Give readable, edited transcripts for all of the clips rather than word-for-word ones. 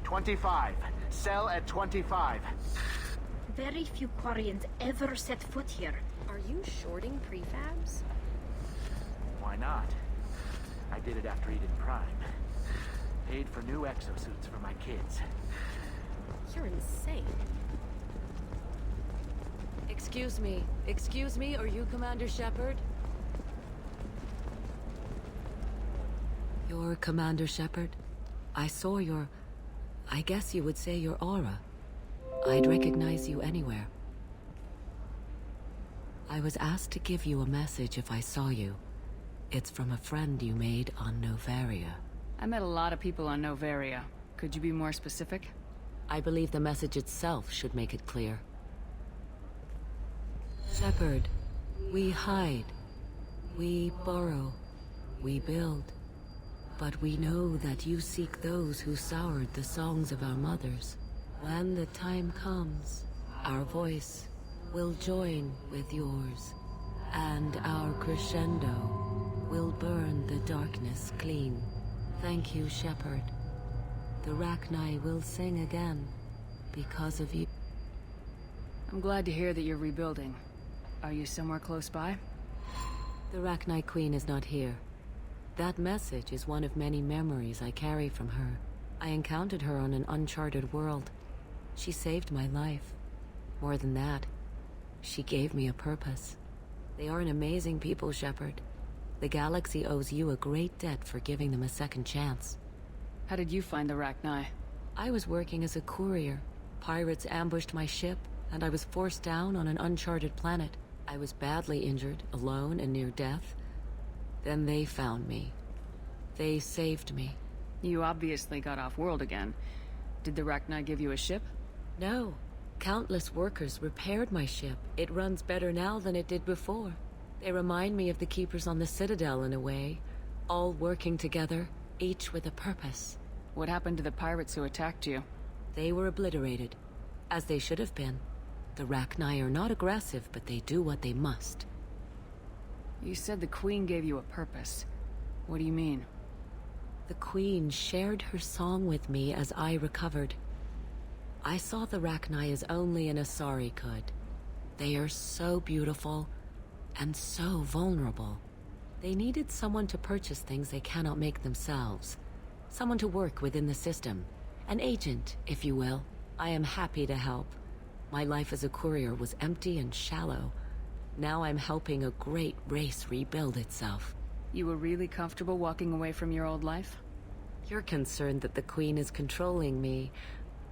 25. Cell at 25. Very few Quarians ever set foot here. Are you shorting prefabs? Why not? I did it after Eden Prime. Paid for new exosuits for my kids. You're insane. Excuse me, are you Commander Shepard? You're Commander Shepard? I saw your... I guess you would say your aura. I'd recognize you anywhere. I was asked to give you a message if I saw you. It's from a friend you made on Noveria. I met a lot of people on Noveria. Could you be more specific? I believe the message itself should make it clear. Shepard, we hide. We borrow. We build. But we know that you seek those who soured the songs of our mothers. When the time comes, our voice will join with yours, and our crescendo will burn the darkness clean. Thank you, Shepard. The Rachni will sing again because of you. I'm glad to hear that you're rebuilding. Are you somewhere close by? The Rachni Queen is not here. That message is one of many memories I carry from her. I encountered her on an uncharted world. She saved my life. More than that, she gave me a purpose. They are an amazing people, Shepard. The galaxy owes you a great debt for giving them a second chance. How did you find the Rachni? I was working as a courier. Pirates ambushed my ship, and I was forced down on an uncharted planet. I was badly injured, alone and near death. Then they found me. They saved me. You obviously got off-world again. Did the Rachni give you a ship? No. Countless workers repaired my ship. It runs better now than it did before. They remind me of the Keepers on the Citadel in a way. All working together, each with a purpose. What happened to the pirates who attacked you? They were obliterated, as they should have been. The Rachni are not aggressive, but they do what they must. You said the Queen gave you a purpose. What do you mean? The Queen shared her song with me as I recovered. I saw the Rachni as only an Asari could. They are so beautiful and so vulnerable. They needed someone to purchase things they cannot make themselves. Someone to work within the system. An agent, if you will. I am happy to help. My life as a courier was empty and shallow. Now I'm helping a great race rebuild itself. You were really comfortable walking away from your old life? You're concerned that the Queen is controlling me.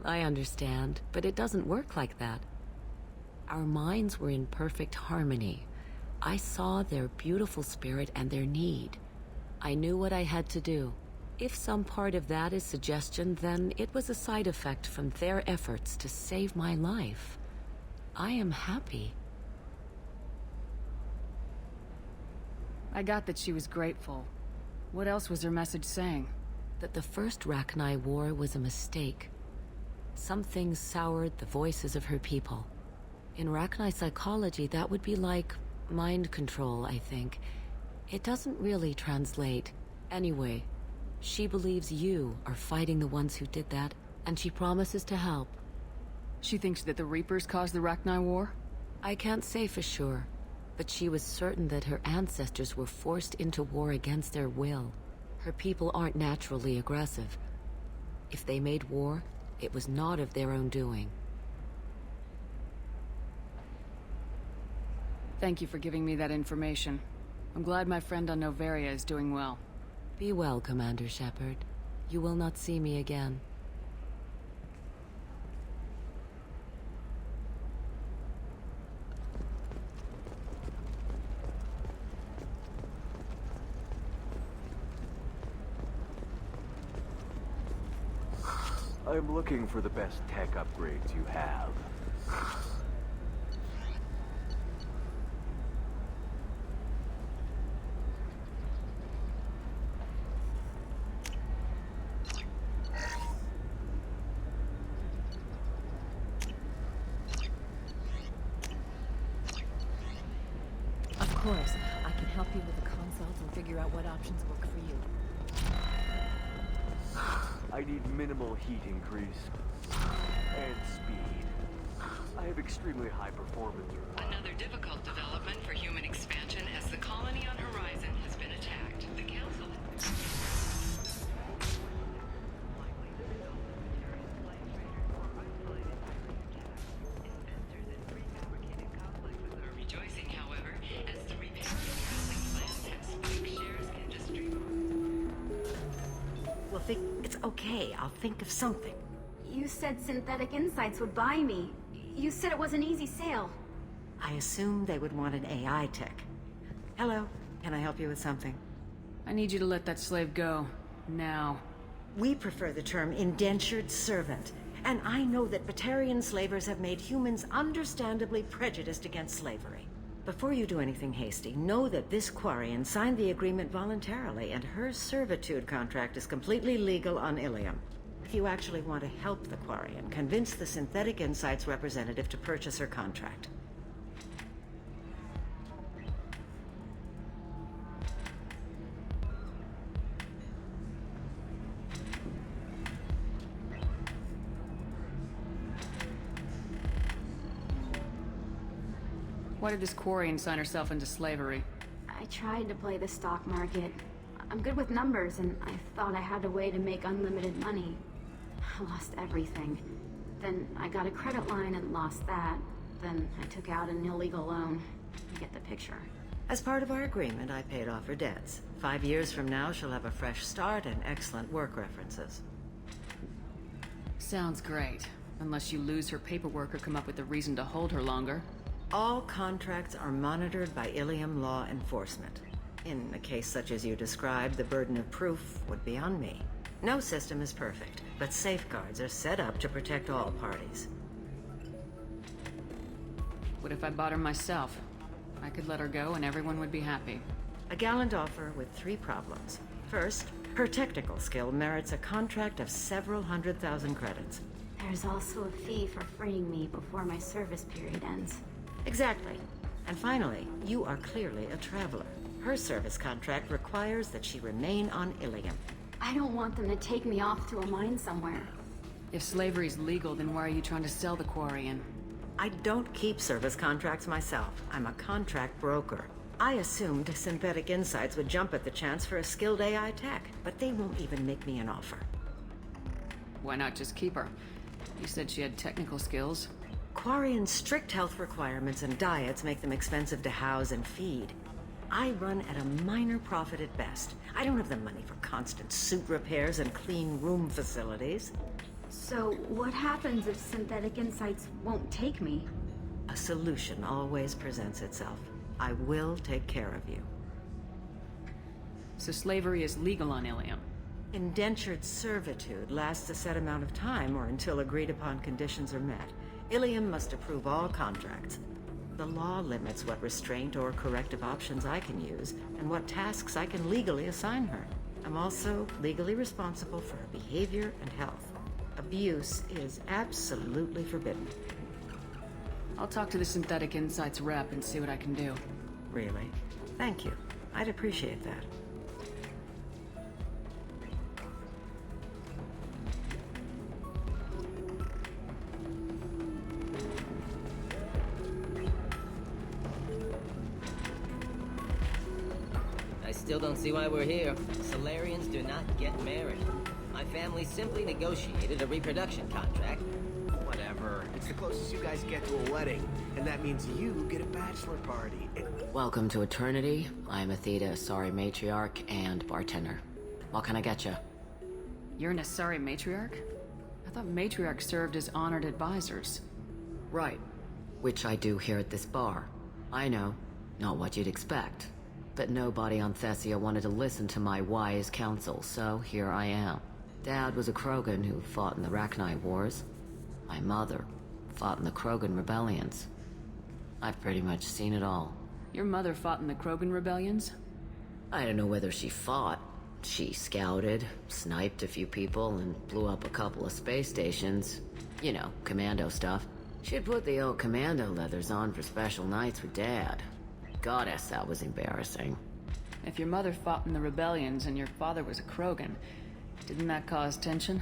I understand, but it doesn't work like that. Our minds were in perfect harmony. I saw their beautiful spirit and their need. I knew what I had to do. If some part of that is suggestion, then it was a side effect from their efforts to save my life. I am happy. I got that she was grateful. What else was her message saying? That the first Rachni War was a mistake. Something soured the voices of her people. In Rachni psychology, that would be like mind control, I think. It doesn't really translate. Anyway, she believes you are fighting the ones who did that, and she promises to help. She thinks that the Reapers caused the Rachni War? I can't say for sure, but she was certain that her ancestors were forced into war against their will. Her people aren't naturally aggressive. If they made war, it was not of their own doing. Thank you for giving me that information. I'm glad my friend on Noveria is doing well. Be well, Commander Shepard. You will not see me again. I'm looking for the best tech upgrades you have. Of course, I can help you with the consult and figure out what options work for you. I need minimal heat increase. And speed. I have extremely high performance. Another difficult development for human expansion as the colony on Horizon has been attacked. The Council... Rejoicing, however, as the repatriating housing plans have spiked shares industry. Well, it's okay. I'll think of something. You said Synthetic Insights would buy me. You said it was an easy sale. I assumed they would want an AI tech. Hello, can I help you with something? I need you to let that slave go. Now. We prefer the term indentured servant. And I know that Batarian slavers have made humans understandably prejudiced against slavery. Before you do anything hasty, know that this Quarian signed the agreement voluntarily, and her servitude contract is completely legal on Ilium. If you actually want to help the Quarian, convince the Synthetic Insights representative to purchase her contract. Why did this Quarian sign herself into slavery? I tried to play the stock market. I'm good with numbers, and I thought I had a way to make unlimited money. I lost everything. Then I got a credit line and lost that. Then I took out an illegal loan. You get the picture. As part of our agreement, I paid off her debts. 5 years from now, she'll have a fresh start and excellent work references. Sounds great. Unless you lose her paperwork or come up with a reason to hold her longer. All contracts are monitored by Ilium law enforcement. In a case such as you described, the burden of proof would be on me. No system is perfect, but safeguards are set up to protect all parties. What if I bought her myself? I could let her go and everyone would be happy. A gallant offer with 3 problems. First, her technical skill merits a contract of several 100,000 credits. There's also a fee for freeing me before my service period ends. Exactly. And finally, you are clearly a traveler. Her service contract requires that she remain on Ilium. I don't want them to take me off to a mine somewhere. If slavery's legal, then why are you trying to sell the Quarian? I don't keep service contracts myself. I'm a contract broker. I assumed Synthetic Insights would jump at the chance for a skilled AI tech, but they won't even make me an offer. Why not just keep her? You said she had technical skills. Quarian's strict health requirements and diets make them expensive to house and feed. I run at a minor profit at best. I don't have the money for constant suit repairs and clean room facilities. So what happens if Synthetic Insights won't take me? A solution always presents itself. I will take care of you. So slavery is legal on Ilium. Indentured servitude lasts a set amount of time or until agreed upon conditions are met. Ilium must approve all contracts. The law limits what restraint or corrective options I can use and what tasks I can legally assign her. I'm also legally responsible for her behavior and health. Abuse is absolutely forbidden. I'll talk to the Synthetic Insights rep and see what I can do. Really? Thank you. I'd appreciate that. I still don't see why we're here. Solarians do not get married. My family simply negotiated a reproduction contract. Whatever. It's the closest you guys get to a wedding. And that means you get a bachelor party. Welcome to Eternity. I'm Athena Asari Matriarch and bartender. What can I get you? You're an Asari Matriarch? I thought Matriarchs served as honored advisors. Right. Which I do here at this bar. I know. Not what you'd expect. But nobody on Thessia wanted to listen to my wise counsel, so here I am. Dad was a Krogan who fought in the Rachni Wars. My mother fought in the Krogan rebellions. I've pretty much seen it all. Your mother fought in the Krogan rebellions? I don't know whether she fought. She scouted, sniped a few people, and blew up a couple of space stations. You know, commando stuff. She'd put the old commando leathers on for special nights with Dad. Goddess, that was embarrassing. If your mother fought in the rebellions and your father was a Krogan, Didn't that cause tension?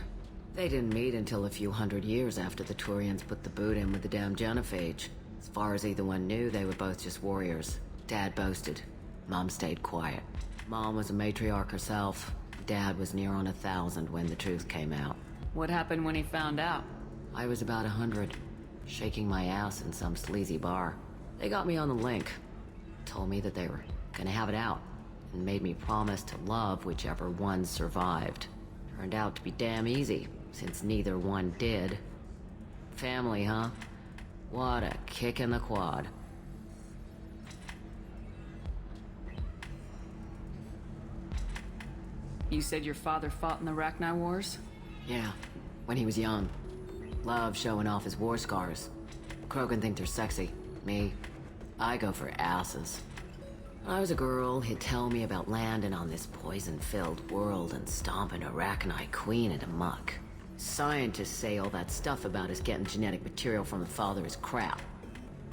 They didn't meet until a few hundred years after the Turians put the boot in with the damn Genophage. As far as either one knew, they were both just warriors. Dad boasted. Mom stayed quiet. Mom was a matriarch herself. Dad was near on 1,000 when the truth came out. What happened when he found out? I was about 100, shaking my ass in some sleazy bar. They got me on the link. Told me that they were gonna have it out, and made me promise to love whichever one survived. Turned out to be damn easy, since neither one did. Family, huh? What a kick in the quad. You said your father fought in the Rachni Wars? Yeah, when he was young. Loved showing off his war scars. Krogan think they're sexy. Me, I go for asses. When I was a girl, he'd tell me about landing on this poison-filled world and stomping a Rachni queen into muck. Scientists say all that stuff about us getting genetic material from the father is crap.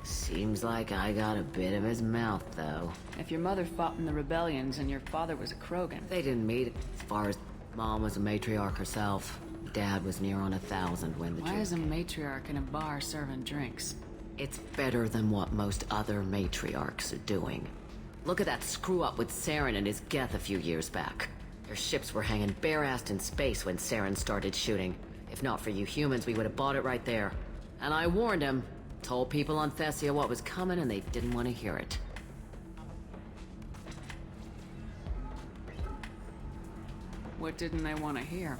Seems like I got a bit of his mouth, though. If your mother fought in the rebellions and your father was a Krogan... They didn't meet. As far as Mom was a matriarch herself. Dad was near on 1,000 when the Why is a matriarch in a bar serving drinks? It's better than what most other matriarchs are doing. Look at that screw-up with Saren and his Geth a few years back. Their ships were hanging bare-assed in space when Saren started shooting. If not for you humans, we would have bought it right there. And I warned him. Told people on Thessia what was coming, and they didn't want to hear it. What didn't they want to hear?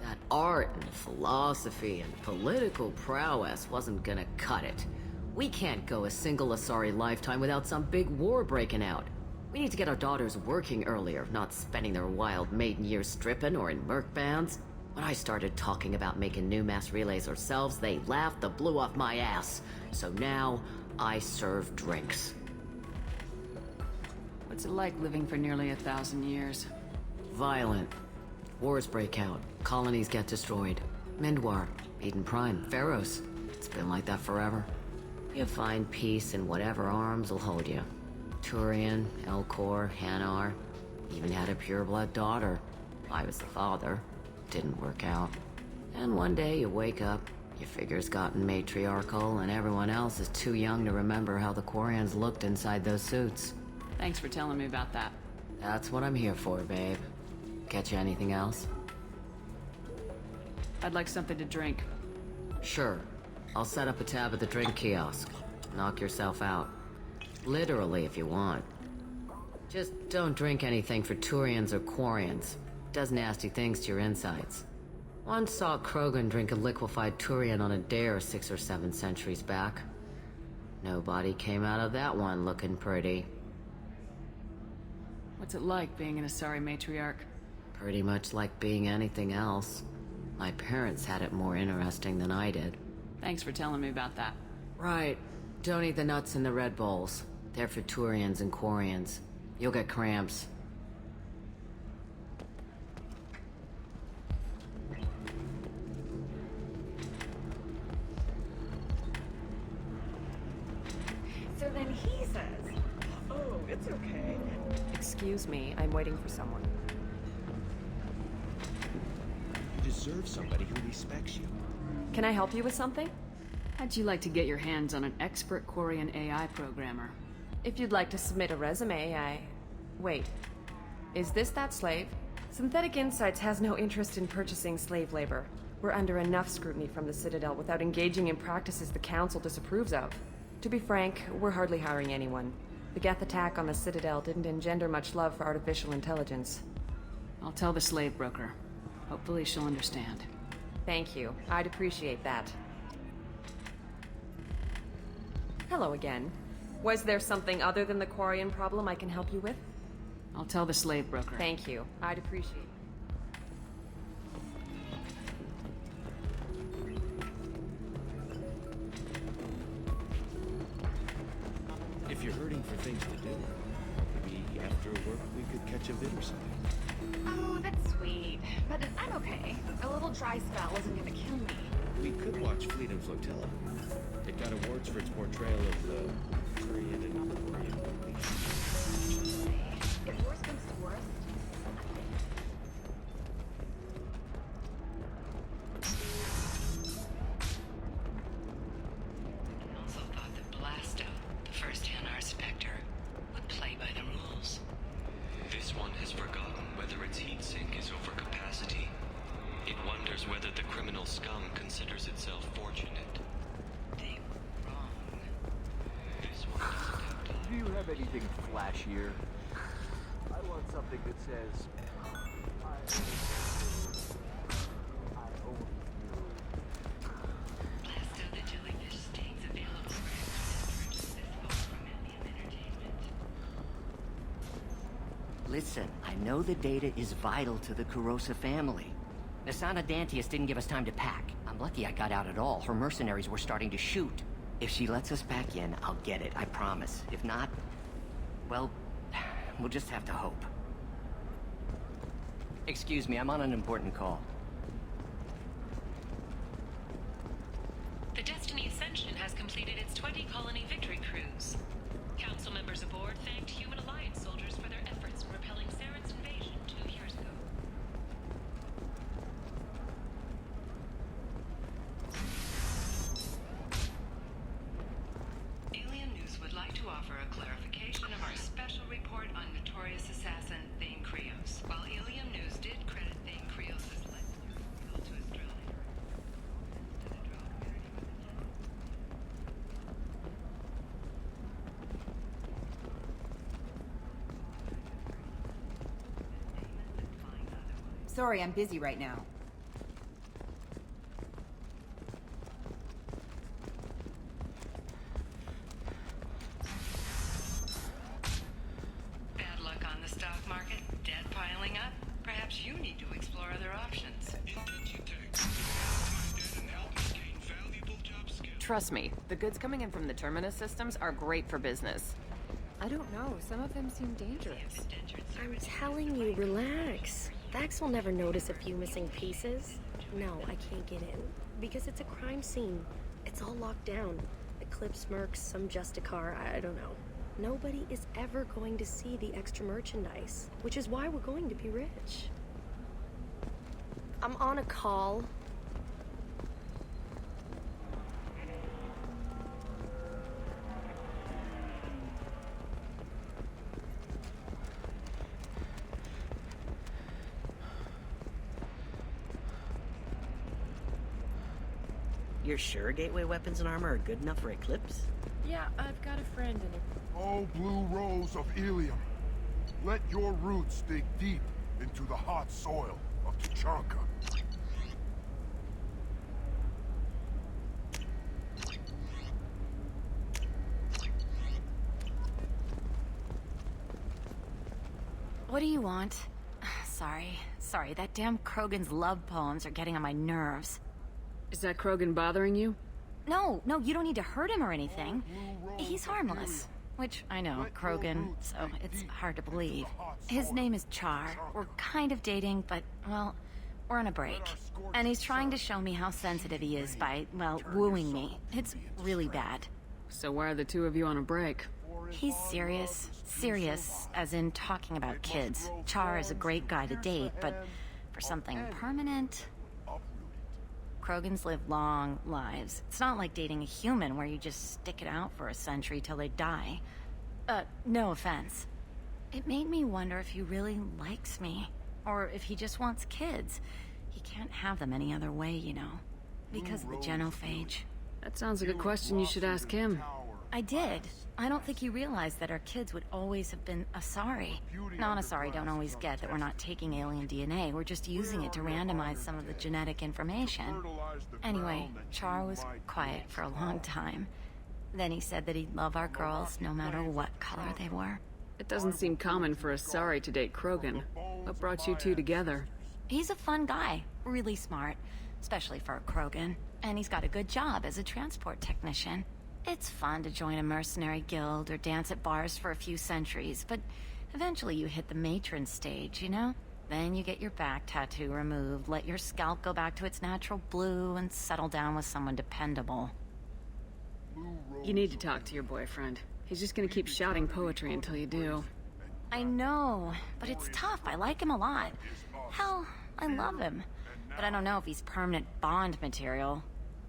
That art and philosophy and political prowess wasn't gonna cut it. We can't go a single Asari lifetime without some big war breaking out. We need to get our daughters working earlier, not spending their wild maiden years stripping or in merc bands. When I started talking about making new mass relays ourselves, they laughed the blue off my ass. So now, I serve drinks. What's it like living for nearly 1,000 years? Violent. Wars break out. Colonies get destroyed. Mindwar, Eden Prime, Pharaohs. It's been like that forever. You find peace in whatever arms will hold you. Turian, Elcor, Hanar. Even had a pureblood daughter. I was the father. Didn't work out. And one day you wake up, your figure's gotten matriarchal, and everyone else is too young to remember how the Quarians looked inside those suits. Thanks for telling me about that. That's what I'm here for, babe. Get you anything else? I'd like something to drink. Sure. I'll set up a tab at the drink kiosk. Knock yourself out. Literally, if you want. Just don't drink anything for Turians or Quarians. Does nasty things to your insides. Once saw Krogan drink a liquefied Turian on a dare 6 or 7 centuries back. Nobody came out of that one looking pretty. What's it like being an Asari matriarch? Pretty much like being anything else. My parents had it more interesting than I did. Thanks for telling me about that. Right. Don't eat the nuts in the Red Bowls. They're for Turians and Quarians. You'll get cramps. So then he says, "Oh, it's okay." Excuse me, I'm waiting for someone. You deserve somebody who respects you. Can I help you with something? How'd you like to get your hands on an expert Quarian AI programmer? If you'd like to submit a resume, Wait. Is this that slave? Synthetic Insights has no interest in purchasing slave labor. We're under enough scrutiny from the Citadel without engaging in practices the Council disapproves of. To be frank, we're hardly hiring anyone. The Geth attack on the Citadel didn't engender much love for artificial intelligence. I'll tell the slave broker. Hopefully she'll understand. Thank you. I'd appreciate that. Hello again. Was there something other than the Quarian problem I can help you with? I'll tell the slave broker. Thank you. I'd appreciate it. If you're hurting for things to do, maybe after work we could catch a vid or something. Oh, that's sweet. But I'm okay. A little dry spell isn't gonna kill me. We could watch Fleet and Flotilla. It got awards for its portrayal of the Korean and Korean If worse comes to worst, wonders whether the criminal scum considers itself fortunate. They were wrong. This one doesn't have time. Do you have anything flashier? I want something that says, I own you. Blasto the jellyfish stays available for purchase this fall from Athian Entertainment. Listen, I know the data is vital to the Kurosa family. Nasana Dantius didn't give us time to pack. I'm lucky I got out at all. Her mercenaries were starting to shoot. If she lets us back in, I'll get it, I promise. If not, well, we'll just have to hope. Excuse me, I'm on an important call. The Destiny Ascension has completed its 20-colony victory cruise. Council members aboard thanked Human Alliance soldiers for their efforts in repelling Saren's invasion 2 years ago. Alien News would like to offer a clarification of our special report on notorious assassin Thane Krios. While Alien News did credit Thane Krios as legendary to his drilling, Sorry, I'm busy right now. bad luck on the stock market, debt piling up. Perhaps you need to explore other options. Trust me, the goods coming in from the Terminus systems are great for business. I don't know, some of them seem dangerous. I'm telling you, relax. Vax will never notice a few missing pieces. No, I can't get in. Because it's a crime scene. It's all locked down. Eclipse mercs, some Justicar, I don't know. Nobody is ever going to see the extra merchandise, which is why we're going to be rich. I'm on a call. You're sure gateway weapons and armor are good enough for Eclipse? Yeah, I've got a friend in it. Oh, blue rose of Ilium, let your roots dig deep into the hot soil of Tuchanka. What do you want? Sorry, that damn Krogan's love poems are getting on my nerves. Is that Krogan bothering you? No, you don't need to hurt him or anything. He's harmless. Which, I know, Krogan, so it's hard to believe. His name is Char. We're kind of dating, but, well, we're on a break. And he's trying to show me how sensitive he is by, well, wooing me. It's really bad. So why are the two of you on a break? He's serious. Serious, as in talking about kids. Char is a great guy to date, but for something permanent... Krogans live long lives. It's not like dating a human where you just stick it out for a century till they die. No offense. It made me wonder if he really likes me. Or if he just wants kids. He can't have them any other way, you know. Because of the genophage. That sounds like a question you should ask him. I did. I don't think he realized that our kids would always have been Asari. Non-Asari don't always get that we're not taking alien DNA, we're just using it to randomize some of the genetic information. Anyway, Char was quiet for a long time. Then he said that he'd love our girls no matter what color they were. It doesn't seem common for Asari to date Krogan. What brought you two together? He's a fun guy, really smart, especially for a Krogan. And he's got a good job as a transport technician. It's fun to join a mercenary guild or dance at bars for a few centuries, but eventually you hit the matron stage, you know? Then you get your back tattoo removed, let your scalp go back to its natural blue, and settle down with someone dependable. You need to talk to your boyfriend. He's just gonna keep shouting poetry until you do. I know, but it's tough. I like him a lot. Hell, I love him. But I don't know if he's permanent Bond material.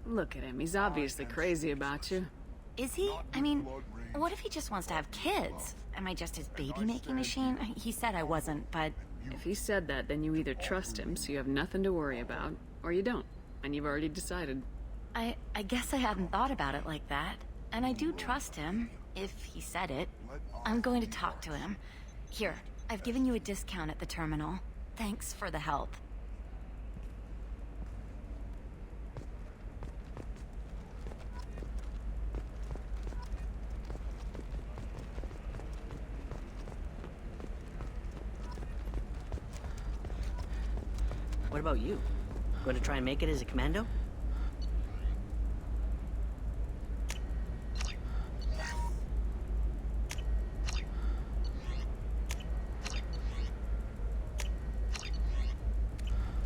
Look at him. He's obviously crazy about you. Is he? I mean, what if he just wants to have kids? Am I just his baby-making machine? He said I wasn't, but If he said that, then you either trust him, so you have nothing to worry about, or you don't, and you've already decided. I guess I hadn't thought about it like that. And I do trust him, if he said it. I'm going to talk to him. Here, I've given you a discount at the terminal. Thanks for the help. What about you? Going to try and make it as a commando?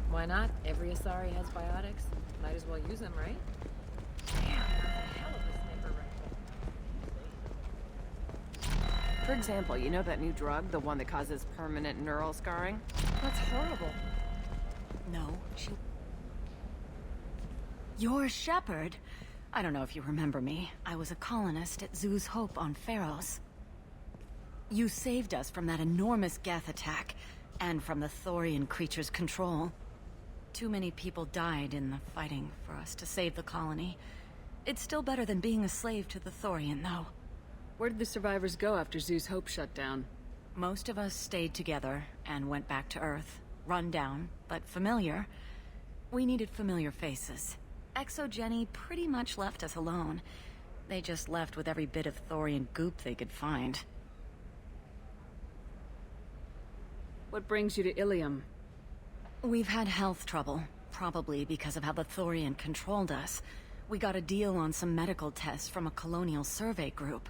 Why not? Every Asari has biotics. Might as well use them, right? Damn, that's a hell of a sniper rifle. For example, you know that new drug, the one that causes permanent neural scarring? That's horrible. No, You're Shepard. I don't know if you remember me. I was a colonist at Zoo's Hope on Pharos. You saved us from that enormous Geth attack, and from the Thorian creature's control. Too many people died in the fighting for us to save the colony. It's still better than being a slave to the Thorian, though. Where did the survivors go after Zoo's Hope shut down? Most of us stayed together and went back to Earth. Run down, but familiar. We needed familiar faces. Exogeny pretty much left us alone. They just left with every bit of Thorian goop they could find. What brings you to Ilium? We've had health trouble, probably because of how the Thorian controlled us. We got a deal on some medical tests from a colonial survey group.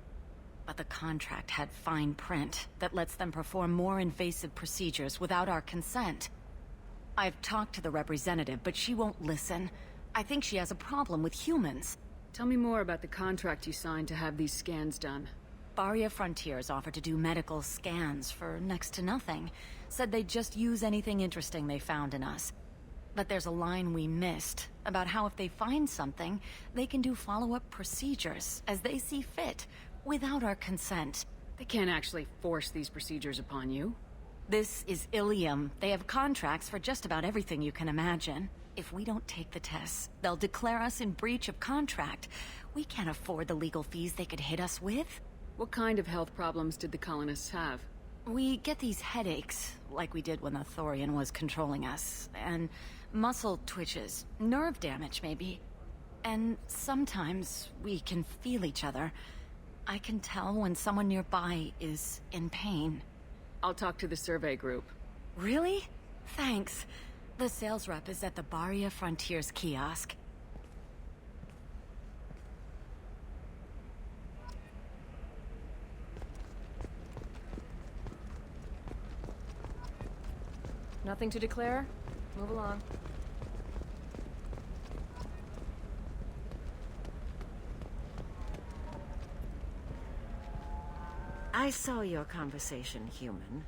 But the contract had fine print that lets them perform more invasive procedures without our consent. I've talked to the representative, but she won't listen. I think she has a problem with humans. Tell me more about the contract you signed to have these scans done. Baria Frontiers offered to do medical scans for next to nothing. Said they'd just use anything interesting they found in us. But there's a line we missed about how if they find something, they can do follow-up procedures as they see fit, without our consent. They can't actually force these procedures upon you. This is Ilium. They have contracts for just about everything you can imagine. If we don't take the tests, they'll declare us in breach of contract. We can't afford the legal fees they could hit us with. What kind of health problems did the colonists have? We get these headaches, like we did when the Thorian was controlling us, and muscle twitches, nerve damage maybe. And sometimes we can feel each other. I can tell when someone nearby is in pain. I'll talk to the survey group. Really? Thanks. The sales rep is at the Baria Frontiers kiosk. Nothing to declare? Move along. I saw your conversation, human.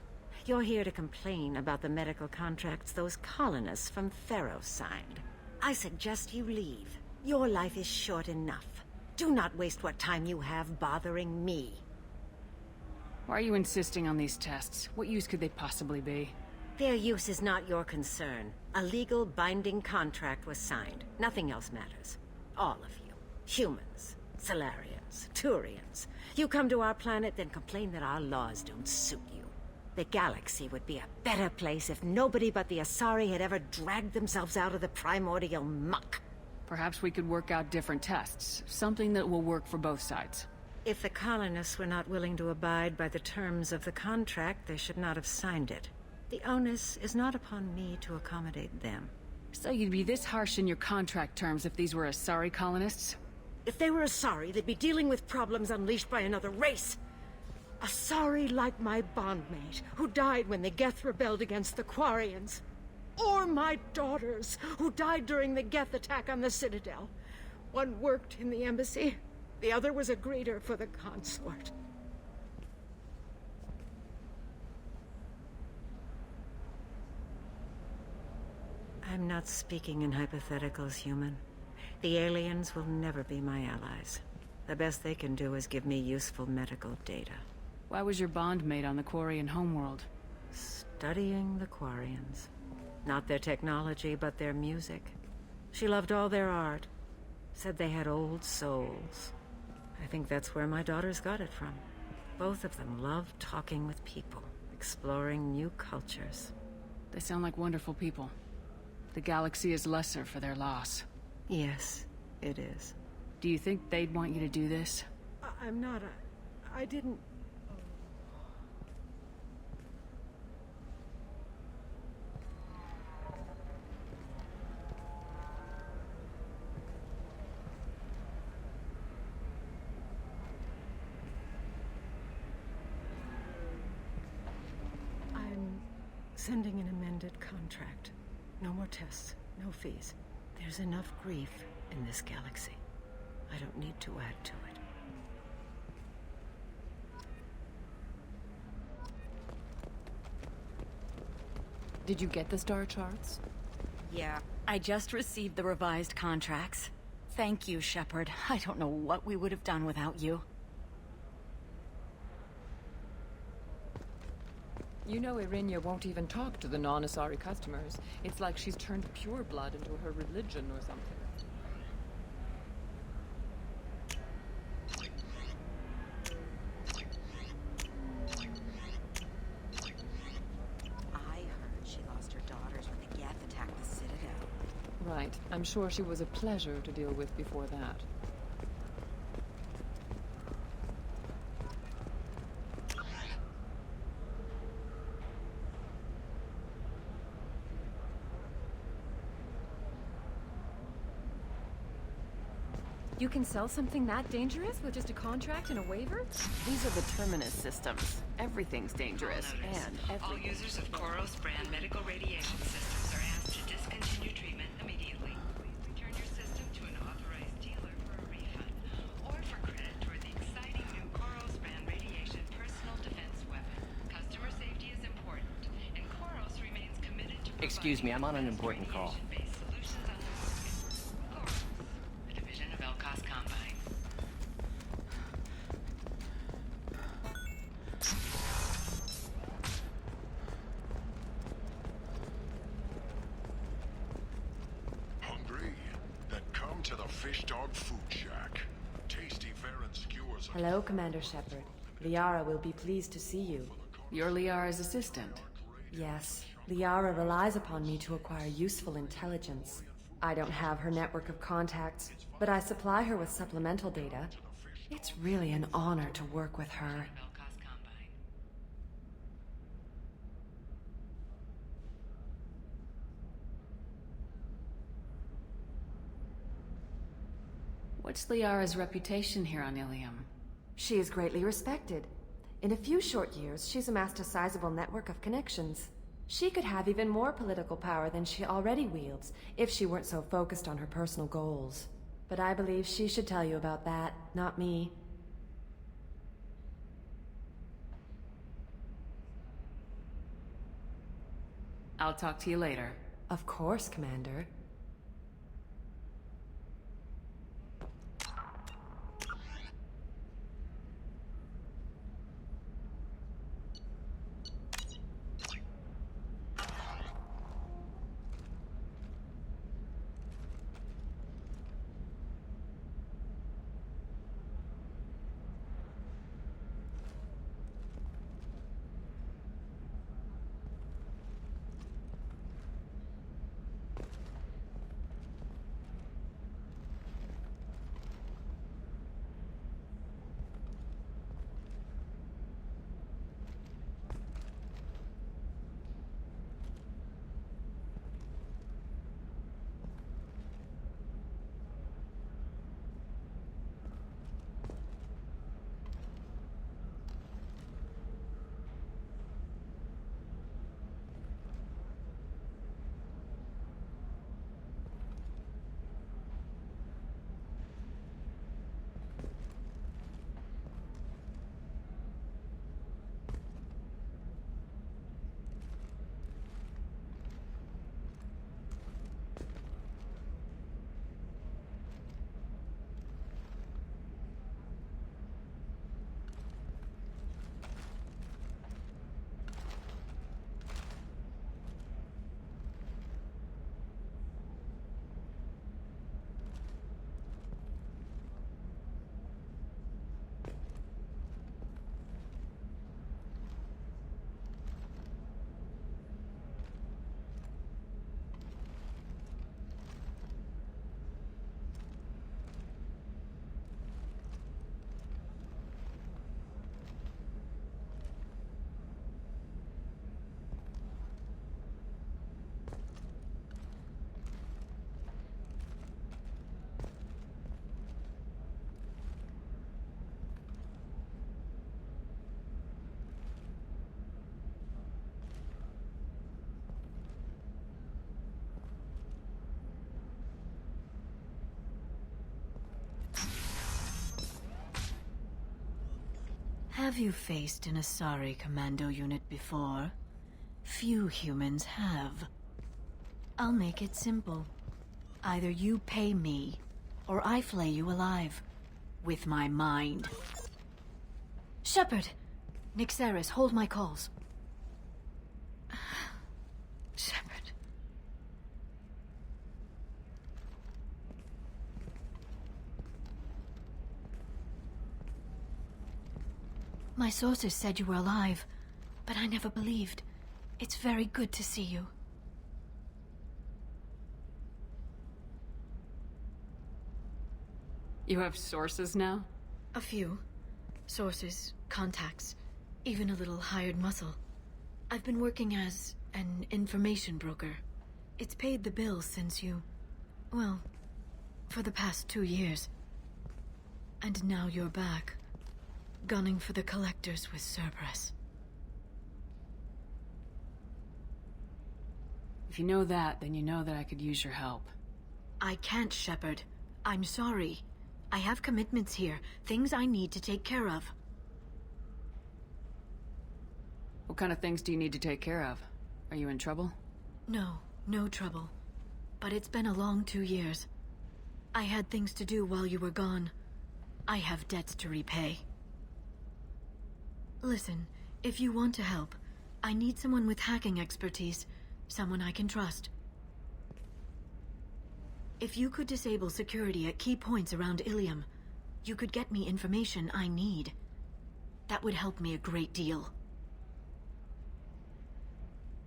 You're here to complain about the medical contracts those colonists from Pharos signed. I suggest you leave. Your life is short enough. Do not waste what time you have bothering me. Why are you insisting on these tests? What use could they possibly be? Their use is not your concern. A legal binding contract was signed. Nothing else matters. All of you. Humans, Salarians, Turians. You come to our planet, then complain that our laws don't suit you. The galaxy would be a better place if nobody but the Asari had ever dragged themselves out of the primordial muck. Perhaps we could work out different tests. Something that will work for both sides. If the colonists were not willing to abide by the terms of the contract, they should not have signed it. The onus is not upon me to accommodate them. So you'd be this harsh in your contract terms if these were Asari colonists? If they were Asari, they'd be dealing with problems unleashed by another race. Asari like my bondmate, who died when the Geth rebelled against the Quarians. Or my daughters, who died during the Geth attack on the Citadel. One worked in the embassy, the other was a greeter for the consort. I'm not speaking in hypotheticals, human. The aliens will never be my allies. The best they can do is give me useful medical data. Why was your bondmate on the Quarian homeworld? studying the Quarians. Not their technology, but their music. She loved all their art. Said they had old souls. I think that's where my daughters got it from. Both of them love talking with people, exploring new cultures. They sound like wonderful people. The galaxy is lesser for their loss. Yes, it is. Do you think they'd want you to do this? I'm not. I didn't. I'm sending an amended contract. No more tests, no fees. There's enough grief in this galaxy. I don't need to add to it. Did you get the star charts? Yeah, I just received the revised contracts. Thank you, Shepard. I don't know what we would have done without you. You know Irinia won't even talk to the non-Asari customers. It's like she's turned pure blood into her religion or something. I heard she lost her daughters when the Geth attacked the Citadel. Right. I'm sure she was a pleasure to deal with before that. You can sell something that dangerous with just a contract and a waiver? These are the Terminus systems. Everything's dangerous, and all users of Koros brand medical radiation systems are asked to discontinue treatment immediately. Please return your system to an authorized dealer for a refund, or for credit toward the exciting new Koros brand radiation personal defense weapon. Customer safety is important, and Koros remains committed to Excuse me, I'm on an important call. Hello, Commander Shepard. Liara will be pleased to see you. You're Liara's assistant. Yes. Liara relies upon me to acquire useful intelligence. I don't have her network of contacts, but I supply her with supplemental data. It's really an honor to work with her. What's Liara's reputation here on Ilium? She is greatly respected. In a few short years, she's amassed a sizable network of connections. She could have even more political power than she already wields if she weren't so focused on her personal goals. But I believe she should tell you about that, not me. I'll talk to you later. Of course, Commander. Have you faced an Asari commando unit before? Few humans have. I'll make it simple. Either you pay me, or I flay you alive. With my mind. Shepard! Nixeris, hold my calls. Shepard. My sources said you were alive, but I never believed. It's very good to see you. You have sources now? A few. Sources, contacts, even a little hired muscle. I've been working as an information broker. It's paid the bills since you... well, for the past 2 years. And now you're back, gunning for the Collectors with Cerberus. If you know that, then you know that I could use your help. I can't, Shepard. I'm sorry. I have commitments here, things I need to take care of. What kind of things do you need to take care of? Are you in trouble? No, no trouble. But it's been a long 2 years. I had things to do while you were gone. I have debts to repay. Listen, if you want to help, I need someone with hacking expertise. Someone I can trust. If you could disable security at key points around Ilium, you could get me information I need. That would help me a great deal.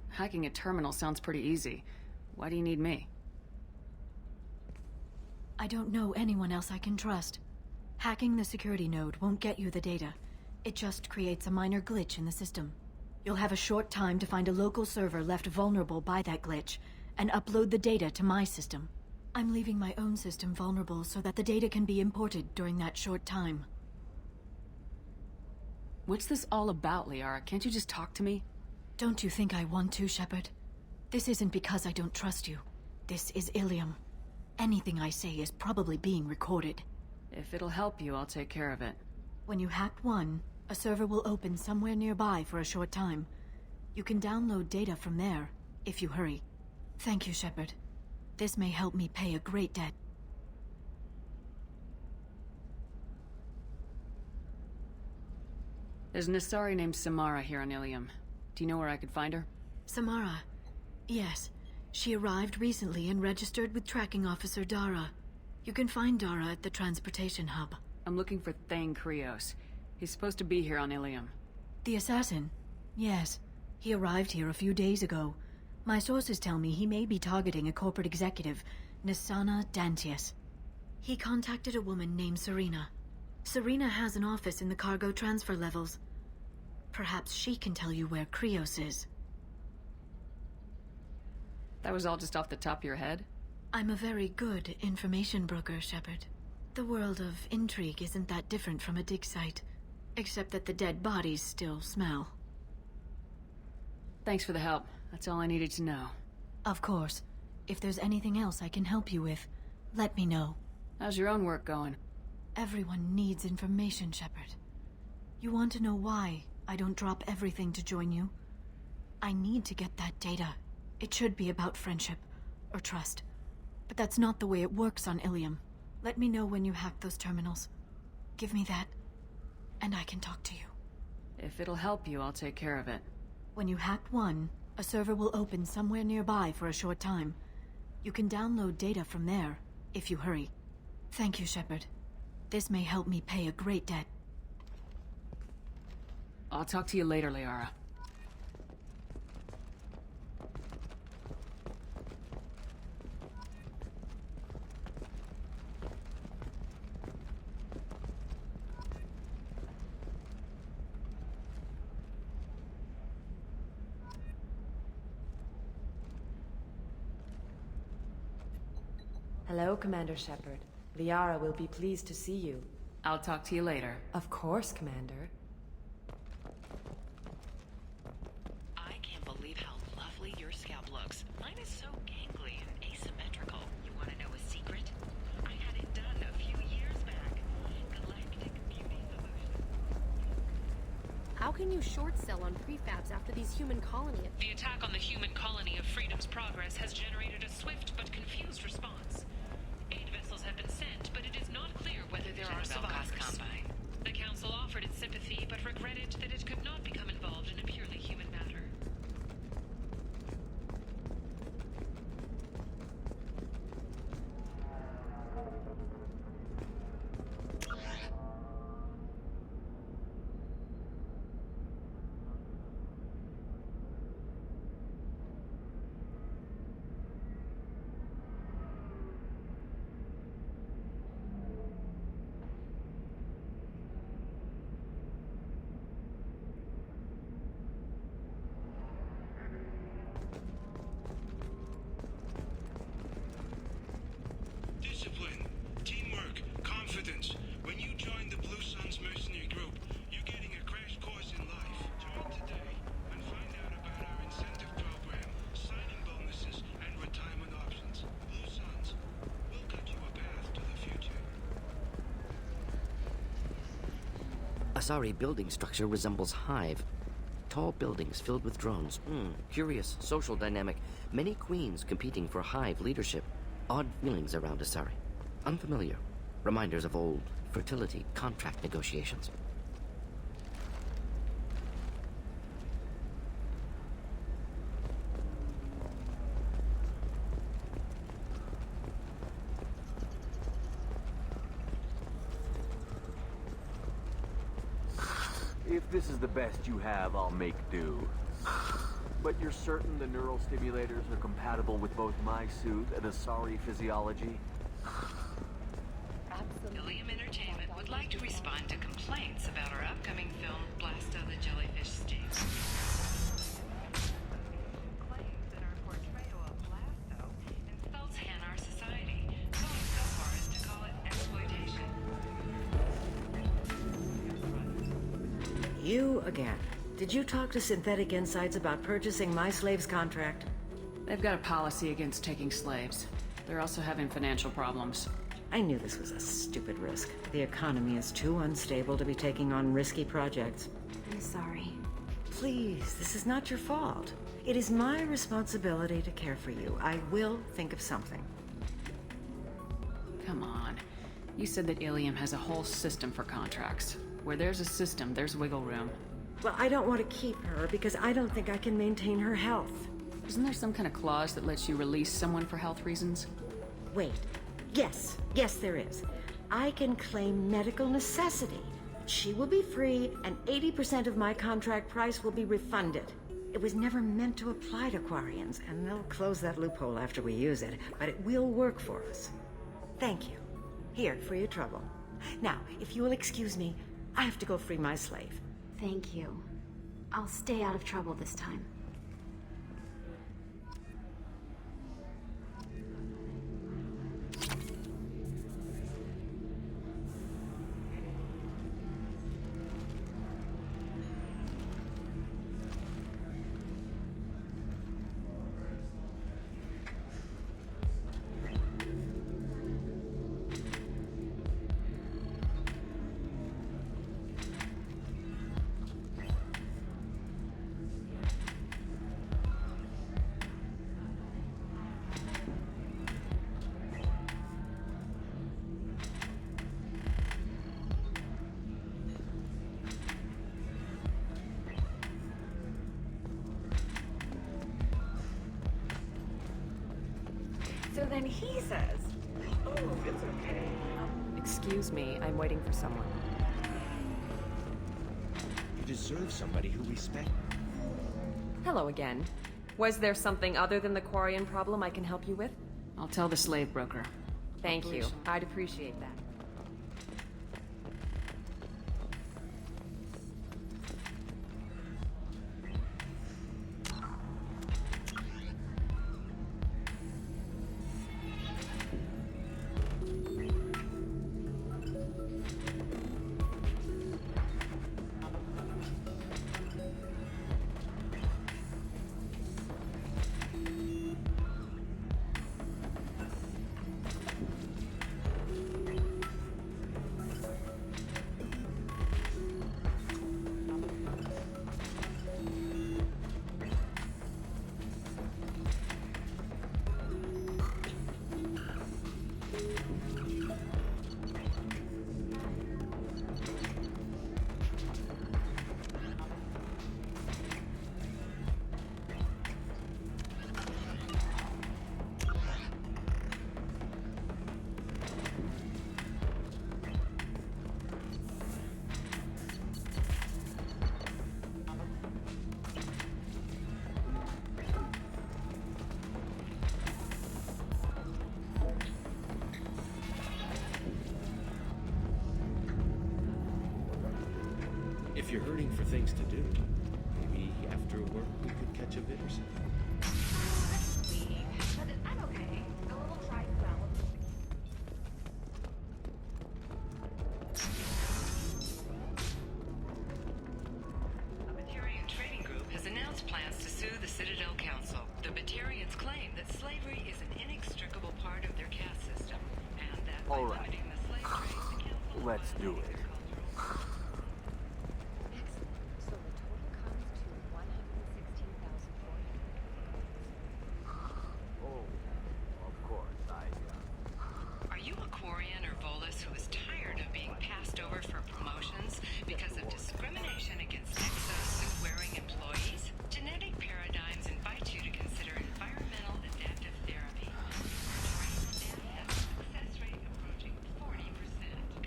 Hacking a terminal sounds pretty easy. Why do you need me? I don't know anyone else I can trust. Hacking the security node won't get you the data. It just creates a minor glitch in the system. You'll have a short time to find a local server left vulnerable by that glitch, and upload the data to my system. I'm leaving my own system vulnerable so that the data can be imported during that short time. What's this all about, Liara? Can't you just talk to me? Don't you think I want to, Shepard? This isn't because I don't trust you. This is Ilium. Anything I say is probably being recorded. If it'll help you, I'll take care of it. When you hack one, a server will open somewhere nearby for a short time. You can download data from there, if you hurry. Thank you, Shepard. This may help me pay a great debt. There's an Asari named Samara here on Ilium. Do you know where I could find her? Samara? Yes. She arrived recently and registered with Tracking Officer Dara. You can find Dara at the transportation hub. I'm looking for Thane Krios. He's supposed to be here on Ilium. The assassin? Yes. He arrived here a few days ago. My sources tell me he may be targeting a corporate executive, Nisana Dantius. He contacted a woman named Serena. Serena has an office in the cargo transfer levels. Perhaps she can tell you where Krios is. That was all just off the top of your head? I'm a very good information broker, Shepard. The world of intrigue isn't that different from a dig site, except that the dead bodies still smell. Thanks for the help. That's all I needed to know. Of course. If there's anything else I can help you with, let me know. How's your own work going? Everyone needs information, Shepard. You want to know why I don't drop everything to join you? I need to get that data. It should be about friendship, or trust. But that's not the way it works on Ilium. Let me know when you hack those terminals. Give me that, and I can talk to you. If it'll help you, I'll take care of it. When you hack one, a server will open somewhere nearby for a short time. You can download data from there, if you hurry. Thank you, Shepard. This may help me pay a great debt. I'll talk to you later, Liara. Hello, Commander Shepard. Liara will be pleased to see you. I'll talk to you later. Of course, Commander. I can't believe how lovely your scalp looks. Mine is so gangly and asymmetrical. You want to know a secret? I had it done a few years back. Galactic Beauty Solutions. How can you short sell on prefabs after these human colonies? The attack on the human colony of Freedom's Progress has generated a swift but confused response. Aid vessels have been sent, but it is not clear whether there are survivors. The Council offered its sympathy, but regretted that it could not become involved in a purely human matter. Discipline, teamwork, confidence. When you join the Blue Suns mercenary group, you're getting a crash course in life. Join today and find out about our incentive program, signing bonuses, and retirement options. Blue Suns, we'll cut you a path to the future. Asari building structure resembles Hive. Tall buildings filled with drones. Curious social dynamic. Many queens competing for Hive leadership. Odd feelings around Asari. Unfamiliar. Reminders of old fertility contract negotiations. If this is the best you have, I'll make do. But you're certain the neural stimulators are compatible with both my suit and Asari physiology? Ilium Entertainment would like to respond to complaints about our upcoming film, Blasto the Jellyfish Stinks. Claims that our portrayal of Blasto insults Hanar society, going so far as to call it exploitation. You again. Did you talk to Synthetic Insights about purchasing my slave's contract? They've got a policy against taking slaves. They're also having financial problems. I knew this was a stupid risk. The economy is too unstable to be taking on risky projects. I'm sorry. Please, this is not your fault. It is my responsibility to care for you. I will think of something. Come on. You said that Ilium has a whole system for contracts. Where there's a system, there's wiggle room. Well, I don't want to keep her because I don't think I can maintain her health. Isn't there some kind of clause that lets you release someone for health reasons? Wait. Yes, there is. I can claim medical necessity. She will be free, and 80% of my contract price will be refunded. It was never meant to apply to Quarians, and they'll close that loophole after we use it, but it will work for us. Thank you. Here, for your trouble. Now, if you will excuse me, I have to go free my slave. Thank you. I'll stay out of trouble this time. So then he says, oh, it's okay. Excuse me, I'm waiting for someone. You deserve somebody who respects. Hello again. Was there something other than the Quarian problem I can help you with? I'll tell the slave broker. Thank you. I'd appreciate that. If you're hurting for things to do, maybe after work we could catch a vid or something. I'm okay. A little dry spell. The Batarian Trading Group has announced plans to sue the Citadel Council. The Batarians claim that slavery is an inextricable part of their caste system, and that by limiting the slave trade, the council Let's do it. Are you a Quarian or Volus who is tired of being passed over for promotions because of discrimination against exosuit-wearing employees? Genetic Paradigms invites you to consider environmental adaptive therapy. Trained staff has a success rate approaching 40%.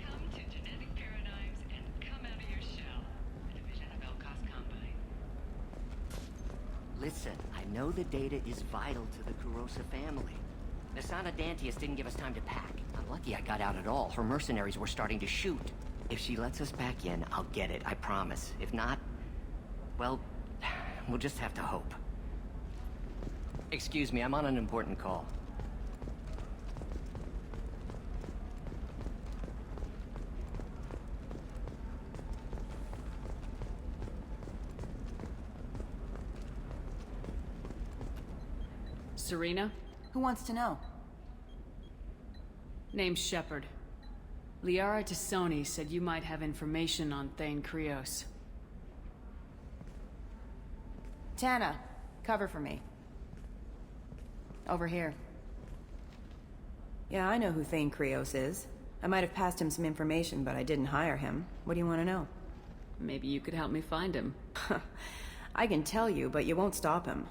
Come to Genetic Paradigms and come out of your shell. A division of Elcos Combine. Listen, I know the data is vital to the Kurosa family. Nasana Dantius didn't give us time to pack. I'm lucky I got out at all. Her mercenaries were starting to shoot. If she lets us back in, I'll get it, I promise. If not, well, we'll just have to hope. Excuse me, I'm on an important call. Serena? Who wants to know? Name's Shepard. Liara Tassoni said you might have information on Thane Krios. Tana, cover for me. Over here. Yeah, I know who Thane Krios is. I might have passed him some information, but I didn't hire him. What do you want to know? Maybe you could help me find him. I can tell you, but you won't stop him.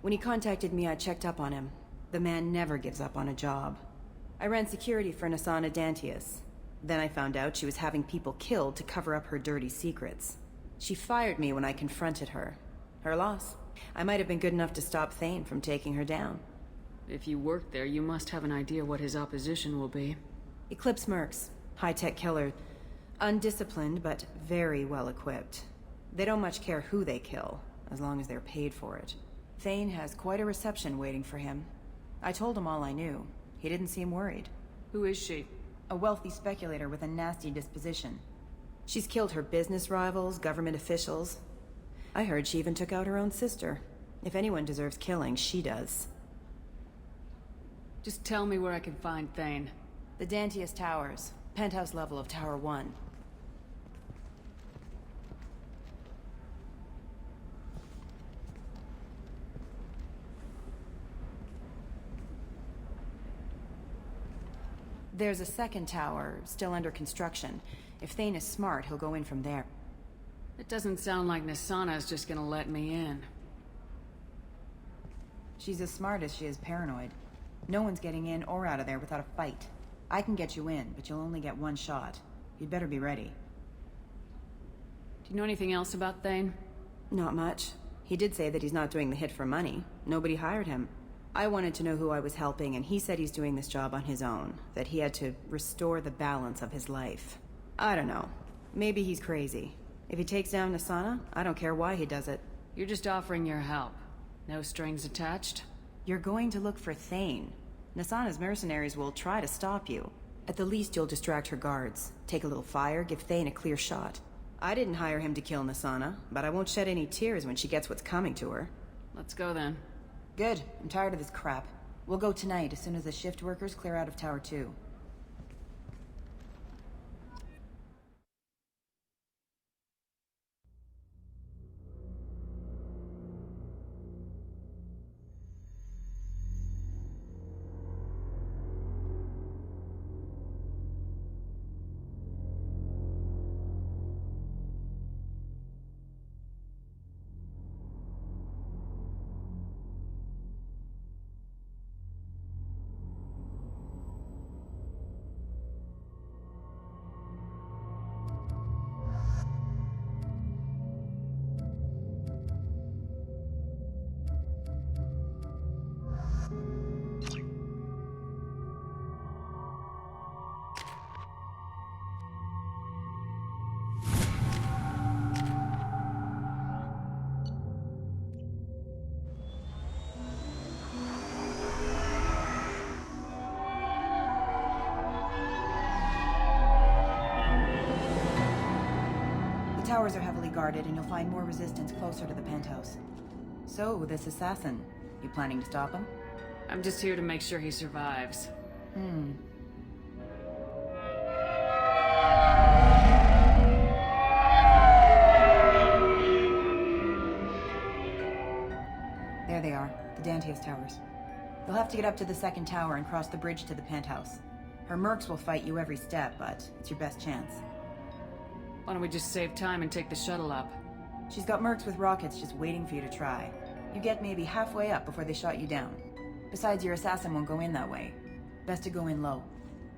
When he contacted me, I checked up on him. The man never gives up on a job. I ran security for Nasana Dantius. Then I found out she was having people killed to cover up her dirty secrets. She fired me when I confronted her. Her loss. I might have been good enough to stop Thane from taking her down. If you work there, you must have an idea what his opposition will be. Eclipse Mercs. High-tech killer. Undisciplined, but very well equipped. They don't much care who they kill, as long as they're paid for it. Thane has quite a reception waiting for him. I told him all I knew. He didn't seem worried. Who is she? A wealthy speculator with a nasty disposition. She's killed her business rivals, government officials. I heard she even took out her own sister. If anyone deserves killing, she does. Just tell me where I can find Thane. The Dantius Towers. Penthouse level of Tower 1. There's a second tower, still under construction. If Thane is smart, he'll go in from there. It doesn't sound like Nasana's just gonna let me in. She's as smart as she is paranoid. No one's getting in or out of there without a fight. I can get you in, but you'll only get one shot. You'd better be ready. Do you know anything else about Thane? Not much. He did say that he's not doing the hit for money. Nobody hired him. I wanted to know who I was helping, and he said he's doing this job on his own. That he had to restore the balance of his life. I don't know. Maybe he's crazy. If he takes down Nasana, I don't care why he does it. You're just offering your help. No strings attached? You're going to look for Thane. Nasana's mercenaries will try to stop you. At the least, you'll distract her guards. Take a little fire, give Thane a clear shot. I didn't hire him to kill Nasana, but I won't shed any tears when she gets what's coming to her. Let's go then. Good. I'm tired of this crap. We'll go tonight as soon as the shift workers clear out of Tower 2. towers are heavily guarded, and you'll find more resistance closer to the penthouse. So, this assassin, you planning to stop him? I'm just here to make sure he survives. There they are, the Dantius Towers. You'll have to get up to the second tower and cross the bridge to the penthouse. Her mercs will fight you every step, but it's your best chance. Why don't we just save time and take the shuttle up? She's got mercs with rockets just waiting for you to try. You get maybe halfway up before they shot you down. Besides, your assassin won't go in that way. Best to go in low.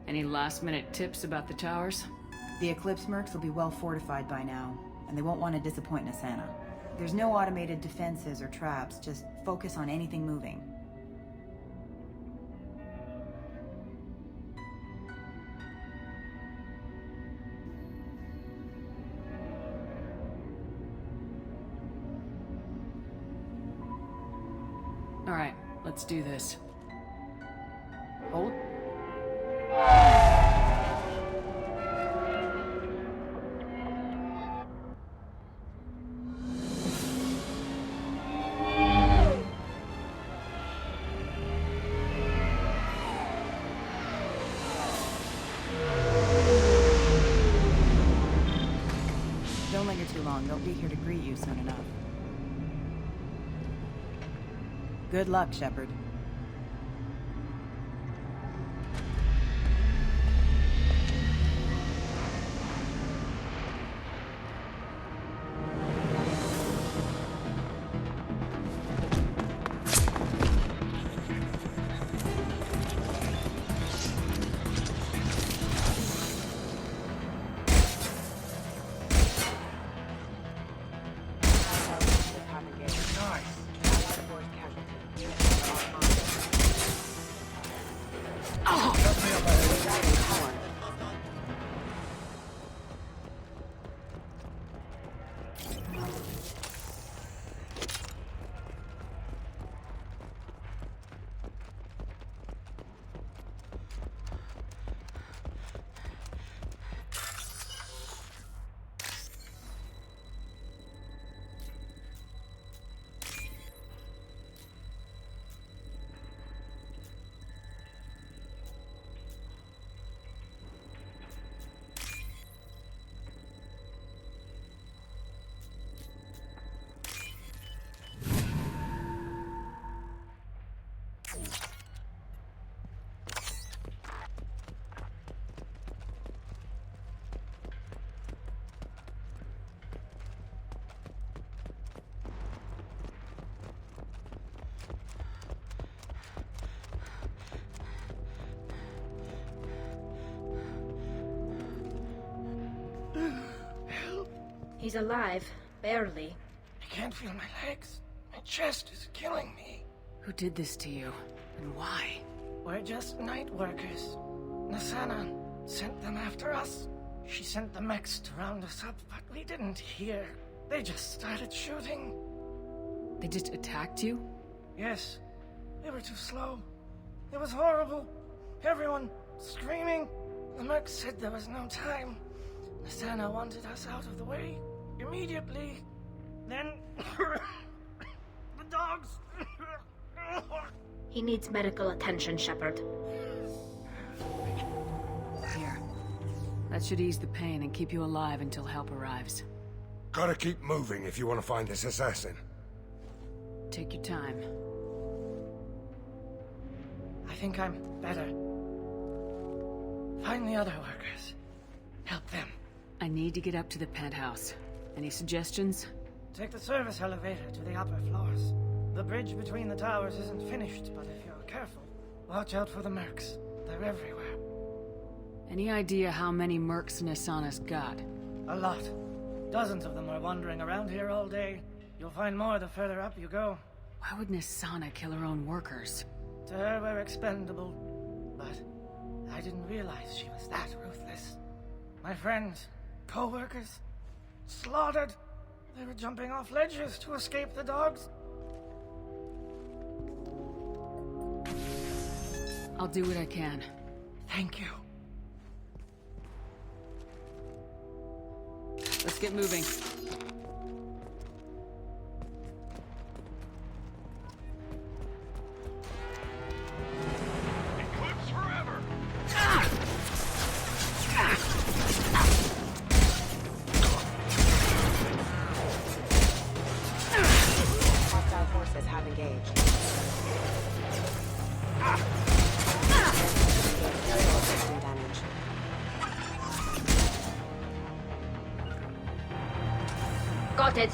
Any last-minute tips about the towers? The Eclipse mercs will be well fortified by now, and they won't want to disappoint Nassana. There's no automated defenses or traps, just focus on anything moving. All right, let's do this. Hold. Don't linger too long. They'll be here to greet you soon enough. Good luck, Shepard. He's alive. Barely. I can't feel my legs. My chest is killing me. Who did this to you? And why? We're just night workers. Nassana sent them after us. She sent the mechs to round us up, but we didn't hear. They just started shooting. They just attacked you? Yes. They were too slow. It was horrible. Everyone screaming. The mechs said there was no time. Nassana wanted us out of the way. Immediately. Then... the dogs... He needs medical attention, Shepard. Here. That should ease the pain and keep you alive until help arrives. Gotta keep moving if you want to find this assassin. Take your time. I think I'm better. Find the other workers. Help them. I need to get up to the penthouse. Any suggestions? Take the service elevator to the upper floors. The bridge between the towers isn't finished, but if you're careful, watch out for the mercs. They're everywhere. Any idea how many mercs Nassana's got? A lot. Dozens of them are wandering around here all day. You'll find more the further up you go. Why would Nassana kill her own workers? To her, we're expendable. But I didn't realize she was that ruthless. My friends, co-workers, slaughtered. They were jumping off ledges to escape the dogs. I'll do what I can. Thank you. Let's get moving. Eclipse forever! Hostile forces have engaged. Aerial system damage. Got it.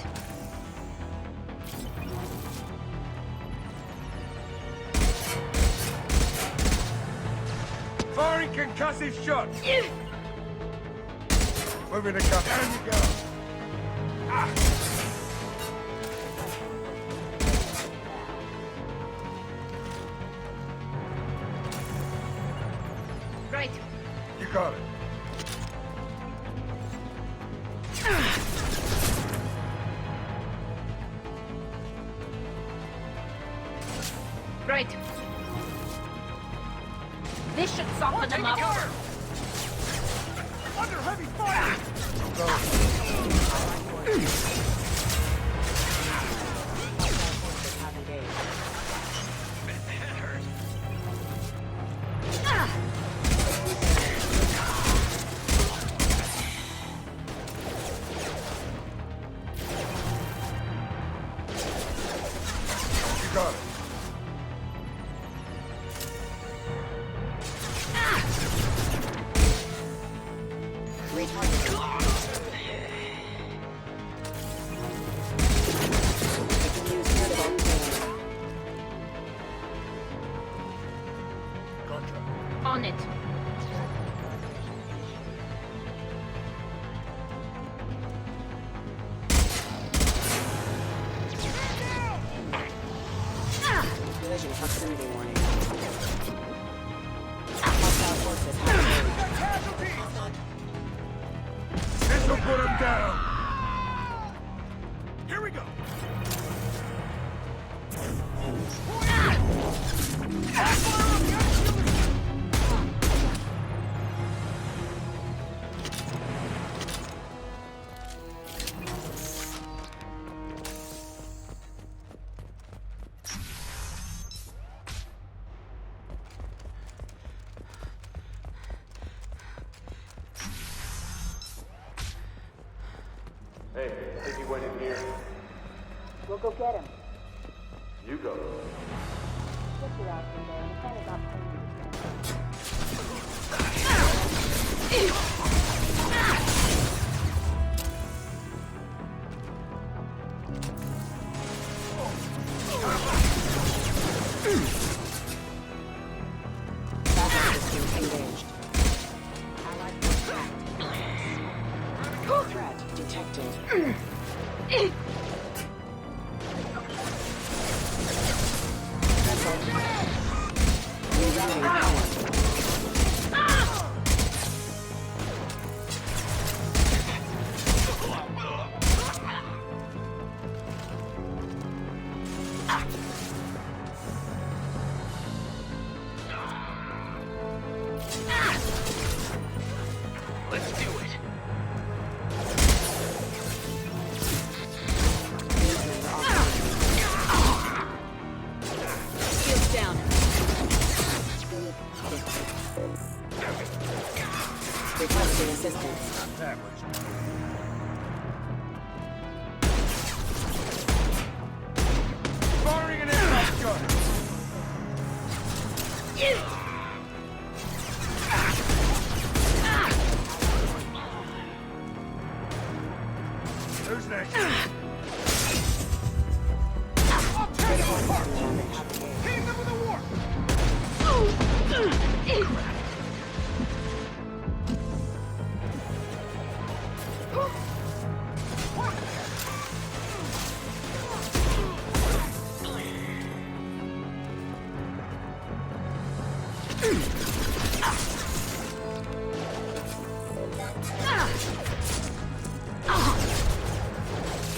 Firing concussive shots! Moving to cover. Down you go! Right. You got it. Right. This should soften them up. Under heavy fire! You got it. On it. Collision proximity warning. Hostile forces have engaged. This'll put him down! Here we go! Hey, I think he went in here. We'll go get him. You go. Get you out from there. The planet got engaged. Allied force active. Threat detected. Rerouting power. Let's do it. Shields down. Requesting assistance. Firing an impact gun! Who's next? I'll tear them apart! Hitting them with a warp!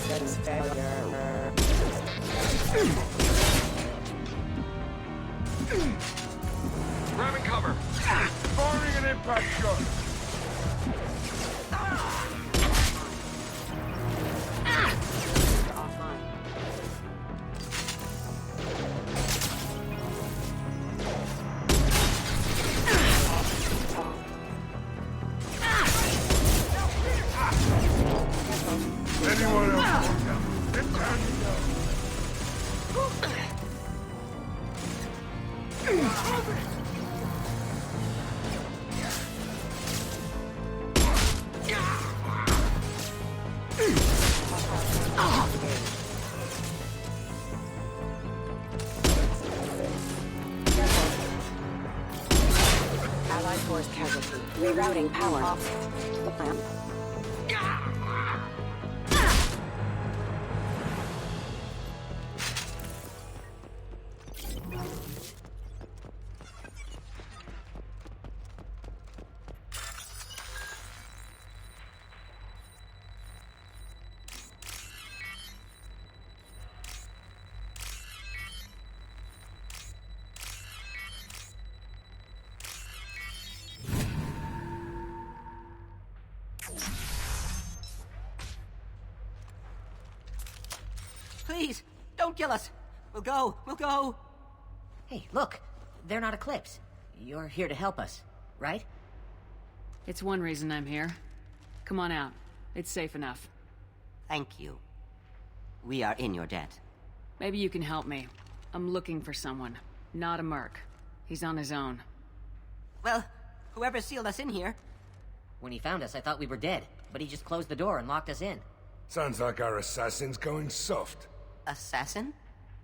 That's failure. Grabbing cover! Firing an impact shot! Rerouting power. Please, don't kill us. We'll go. Hey, look. They're not Eclipse. You're here to help us, right? It's one reason I'm here. Come on out. It's safe enough. Thank you. We are in your debt. Maybe you can help me. I'm looking for someone. Not a merc. He's on his own. Well, whoever sealed us in here. When he found us, I thought we were dead, but he just closed the door and locked us in. Sounds like our assassin's going soft. Assassin?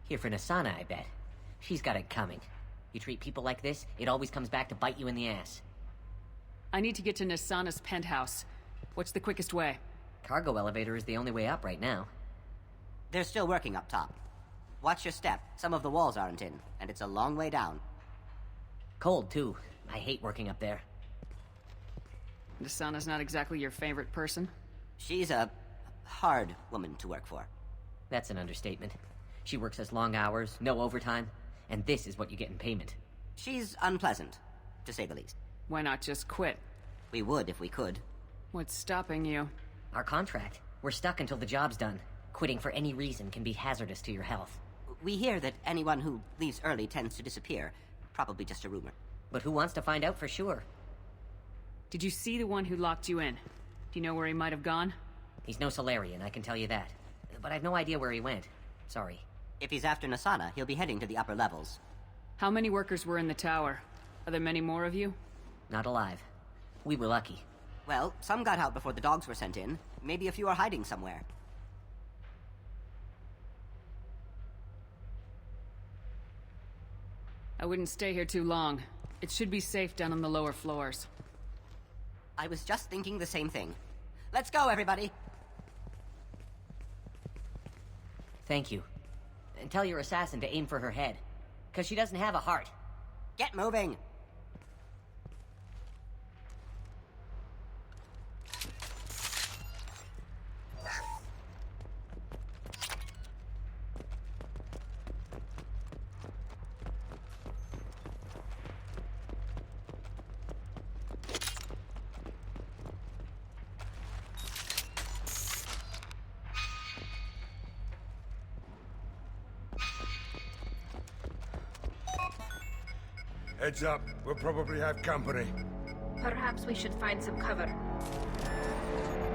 Here for Nassana, I bet. She's got it coming. You treat people like this, it always comes back to bite you in the ass. I need to get to Nassana's penthouse. What's the quickest way? Cargo elevator is the only way up right now. They're still working up top. Watch your step. Some of the walls aren't in, and it's a long way down. Cold, too. I hate working up there. Nassana's not exactly your favorite person? She's a hard woman to work for. That's an understatement. She works as long hours, no overtime, and this is what you get in payment. She's unpleasant, to say the least. Why not just quit? We would if we could. What's stopping you? Our contract. We're stuck until the job's done. Quitting for any reason can be hazardous to your health. We hear that anyone who leaves early tends to disappear. Probably just a rumor. But who wants to find out for sure? Did you see the one who locked you in? Do you know where he might have gone? He's no Solarian, I can tell you that. But I've no idea where he went. Sorry. If he's after Nassana, he'll be heading to the upper levels. How many workers were in the tower? Are there many more of you? Not alive. We were lucky. Well, some got out before the dogs were sent in. Maybe a few are hiding somewhere. I wouldn't stay here too long. It should be safe down on the lower floors. I was just thinking the same thing. Let's go, everybody! Thank you. And tell your assassin to aim for her head. 'Cause she doesn't have a heart. Get moving! Heads up, we'll probably have company. Perhaps we should find some cover.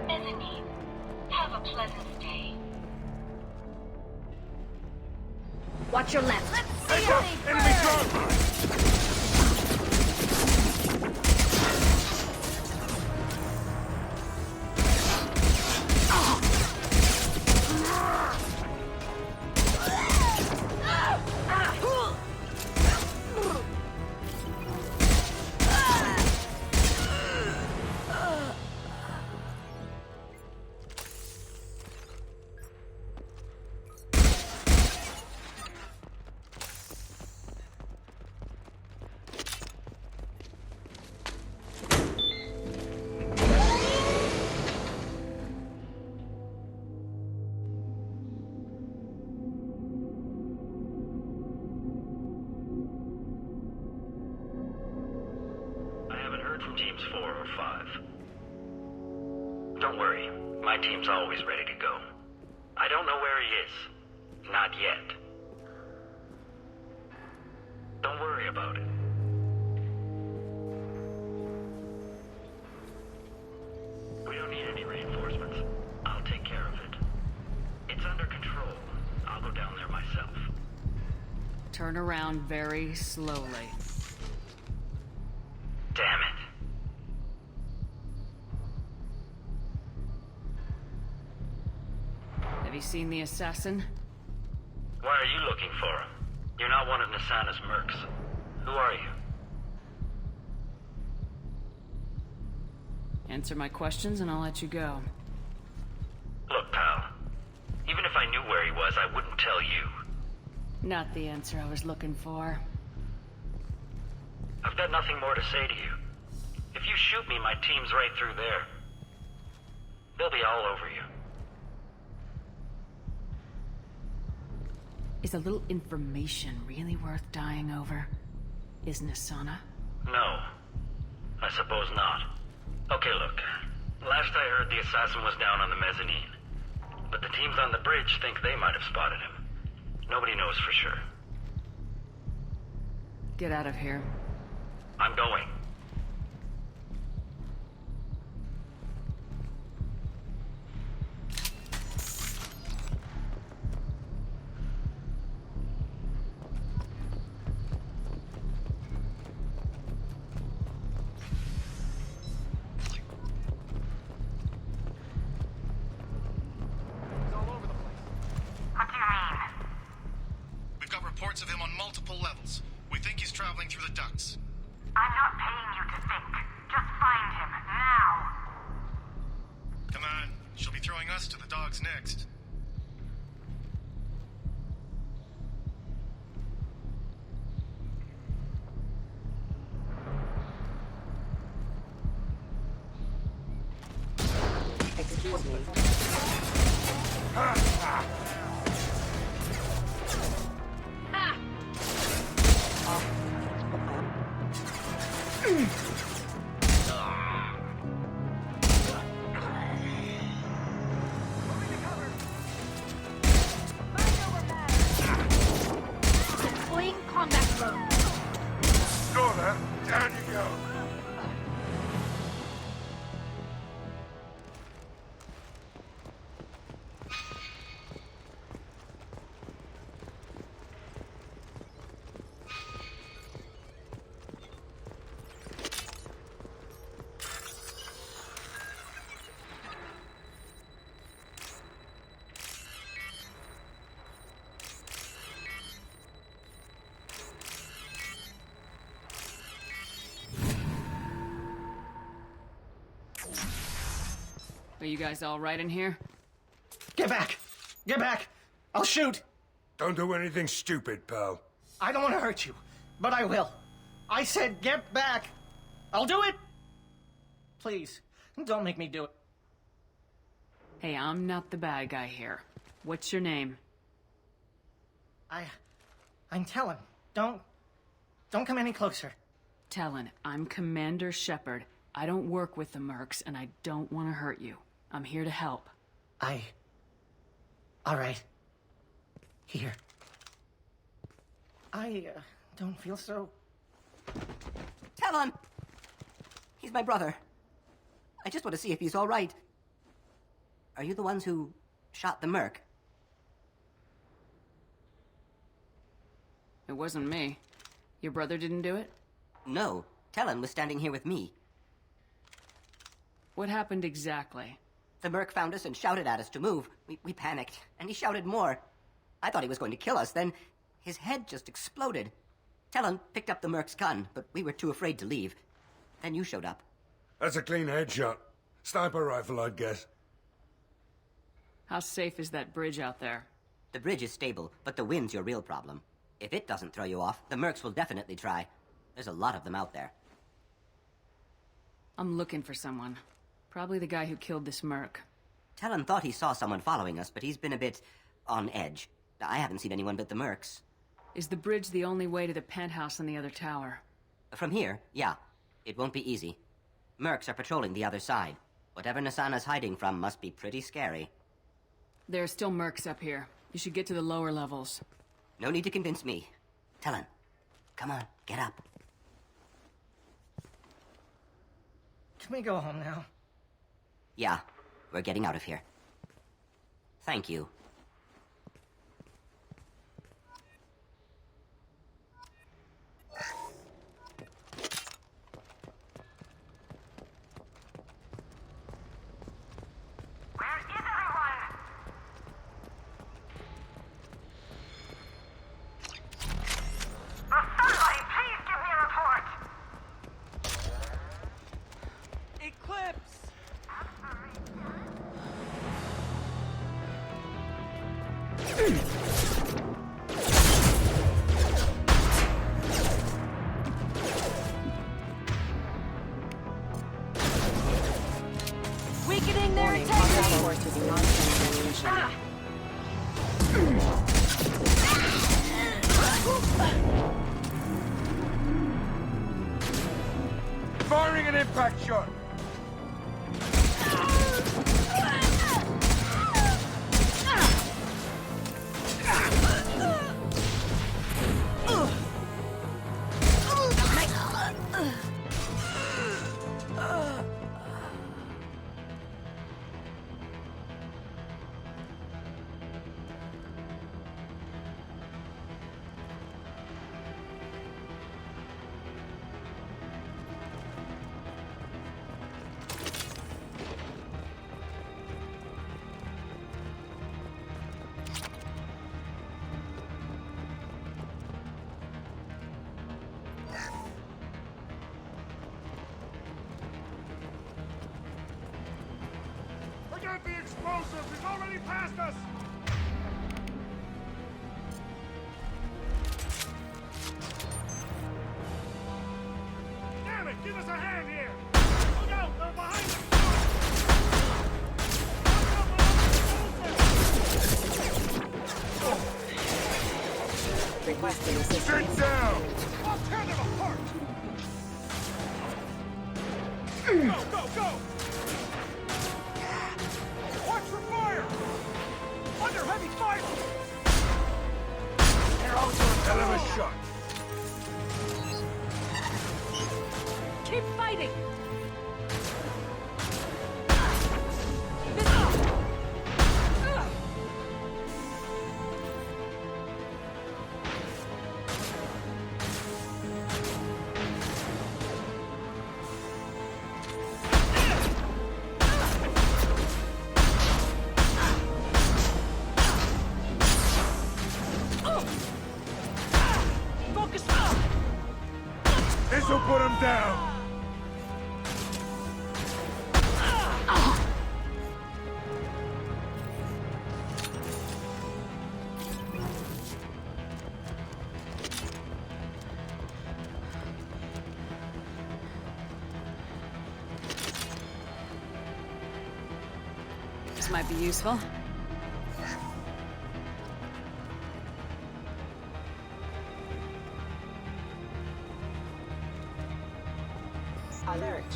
Mezzanine. Have a pleasant day. Watch your left. Heads up! Enemy drone! From teams 4 or 5. Don't worry, my team's always ready to go. I don't know where he is. Not yet. Don't worry about it. We don't need any reinforcements. I'll take care of it. It's under control. I'll go down there myself. Turn around very slowly. Damn it. Have you seen the assassin? Why are you looking for him? You're not one of Nassana's mercs. Who are you? Answer my questions and I'll let you go. Look, pal. Even if I knew where he was, I wouldn't tell you. Not the answer I was looking for. I've got nothing more to say to you. If you shoot me, my team's right through there. They'll be all over you. Is a little information really worth dying over? Isn't it, Sana? No. I suppose not. Okay, look. Last I heard, the assassin was down on the mezzanine. But the teams on the bridge think they might have spotted him. Nobody knows for sure. Get out of here. I'm going. We've got reports of him on multiple levels. We think he's traveling through the ducts. I'm not paying you to think. Just find him, now! Come on, she'll be throwing us to the dogs next. Excuse me. Deploying combat drone. Go there. Down you go. Are you guys all right in here? Get back! Get back! I'll shoot! Don't do anything stupid, pal. I don't want to hurt you, but I will. I said get back! I'll do it! Please, don't make me do it. Hey, I'm not the bad guy here. What's your name? I'm Talon. Don't come any closer. Talon, I'm Commander Shepard. I don't work with the Mercs, and I don't want to hurt you. I'm here to help. All right. Here. I don't feel so... Talon! He's my brother. I just want to see if he's all right. Are you the ones who shot the Merc? It wasn't me. Your brother didn't do it? No. Talon was standing here with me. What happened exactly? The Merc found us and shouted at us to move. We panicked, and he shouted more. I thought he was going to kill us, then his head just exploded. Talon picked up the Merc's gun, but we were too afraid to leave. Then you showed up. That's a clean headshot. Sniper rifle, I'd guess. How safe is that bridge out there? The bridge is stable, but the wind's your real problem. If it doesn't throw you off, the Mercs will definitely try. There's a lot of them out there. I'm looking for someone. Probably the guy who killed this Merc. Talon thought he saw someone following us, but he's been a bit on edge. I haven't seen anyone but the Mercs. Is the bridge the only way to the penthouse on the other tower? From here, yeah. It won't be easy. Mercs are patrolling the other side. Whatever Nasana's hiding from must be pretty scary. There are still Mercs up here. You should get to the lower levels. No need to convince me. Talon, come on, get up. Can we go home now? Yeah, we're getting out of here. Thank you. clips! Weakening their integrity! Forces non-transmission. Firing an impact shot. Forget the explosives! He's already past us! Damn it! Give us a hand here! Look out! They're behind us! Requesting assistance. Sit down! I'll tear them apart! Go, go, go! Watch for fire! Under heavy fire! They're also a hell of a shot. Keep fighting! This'll put him down! This might be useful. Alert.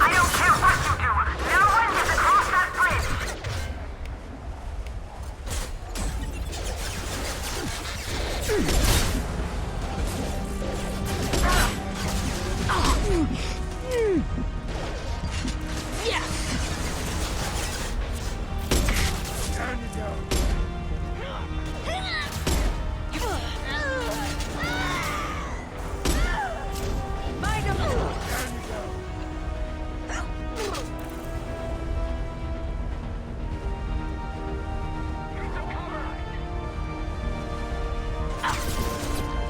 I don't care what you do. No one gets across that bridge. Down you go!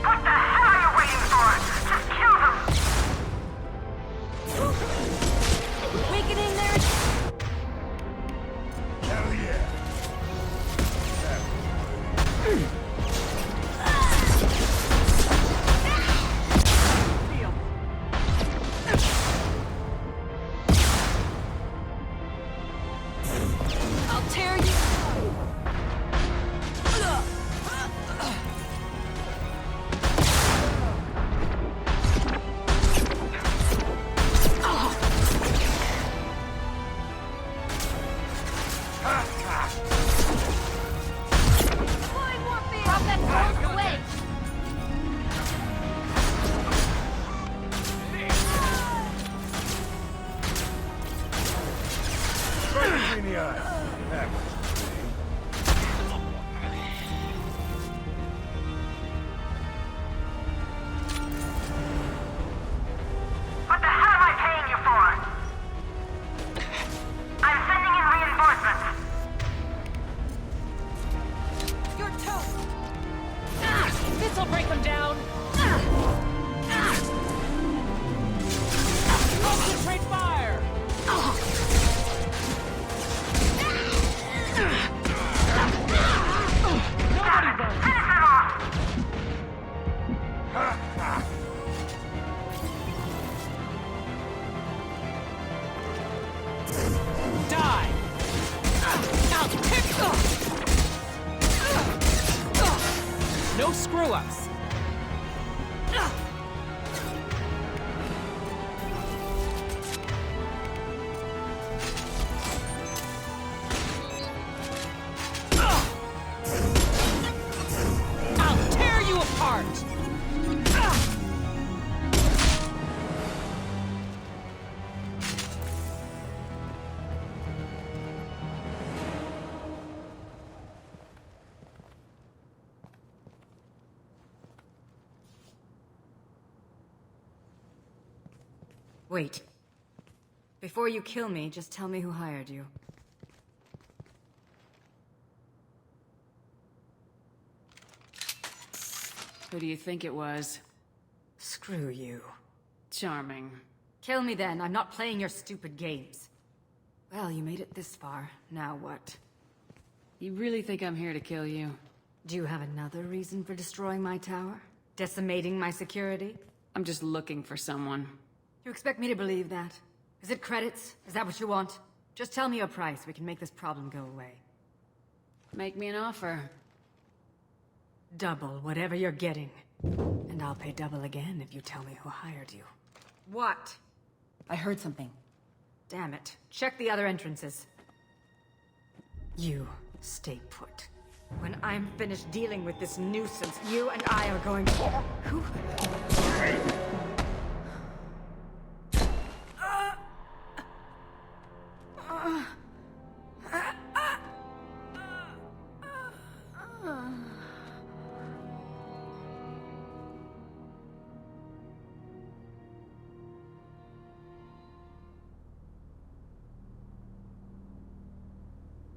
What the hell are you waiting for? Just kill them! Weakening their... Hell yeah! I'll tear you... Flying warfare! Drop that force away! Right between the eyes. That was What the hell am I paying you for? I'm sending in reinforcements. You're toast! This'll break them down! screw-ups. I'll tear you apart! Wait. Before you kill me, just tell me who hired you. Who do you think it was? Screw you. Charming. Kill me then, I'm not playing your stupid games. Well, you made it this far. Now what? You really think I'm here to kill you? Do you have another reason for destroying my tower? Decimating my security? I'm just looking for someone. You expect me to believe that? Is it credits? Is that what you want? Just tell me your price, we can make this problem go away. Make me an offer. Double whatever you're getting. And I'll pay double again if you tell me who hired you. What? I heard something. Damn it. Check the other entrances. You stay put. When I'm finished dealing with this nuisance, you and I are going to... Who?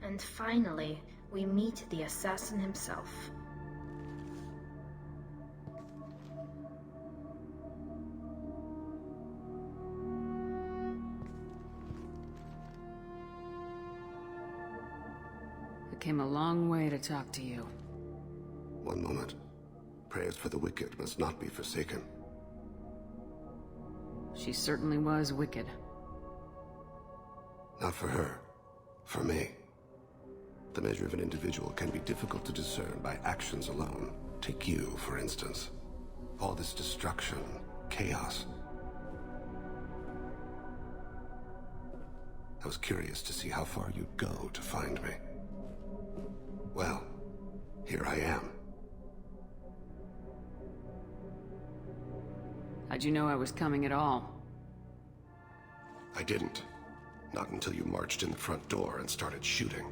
And finally, we meet the assassin himself. I came a long way to talk to you. One moment. Prayers for the wicked must not be forsaken. She certainly was wicked. Not for her. For me. The measure of an individual can be difficult to discern by actions alone. Take you, for instance. All this destruction, chaos. I was curious to see how far you'd go to find me. Well, here I am. How'd you know I was coming at all? I didn't. Not until you marched in the front door and started shooting.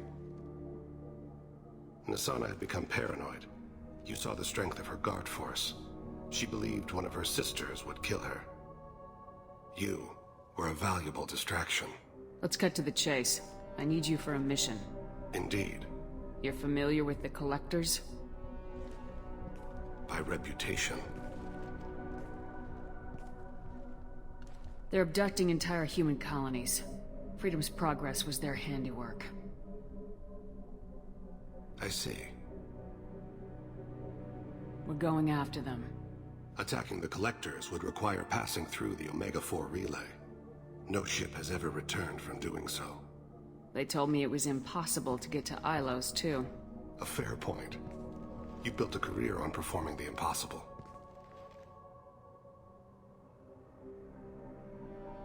Nassana had become paranoid. You saw the strength of her guard force. She believed one of her sisters would kill her. You were a valuable distraction. Let's cut to the chase. I need you for a mission. Indeed. You're familiar with the Collectors? By reputation. They're abducting entire human colonies. Freedom's Progress was their handiwork. I see. We're going after them. Attacking the Collectors would require passing through the Omega-4 relay. No ship has ever returned from doing so. They told me it was impossible to get to Ilos, too. A fair point. You built a career on performing the impossible.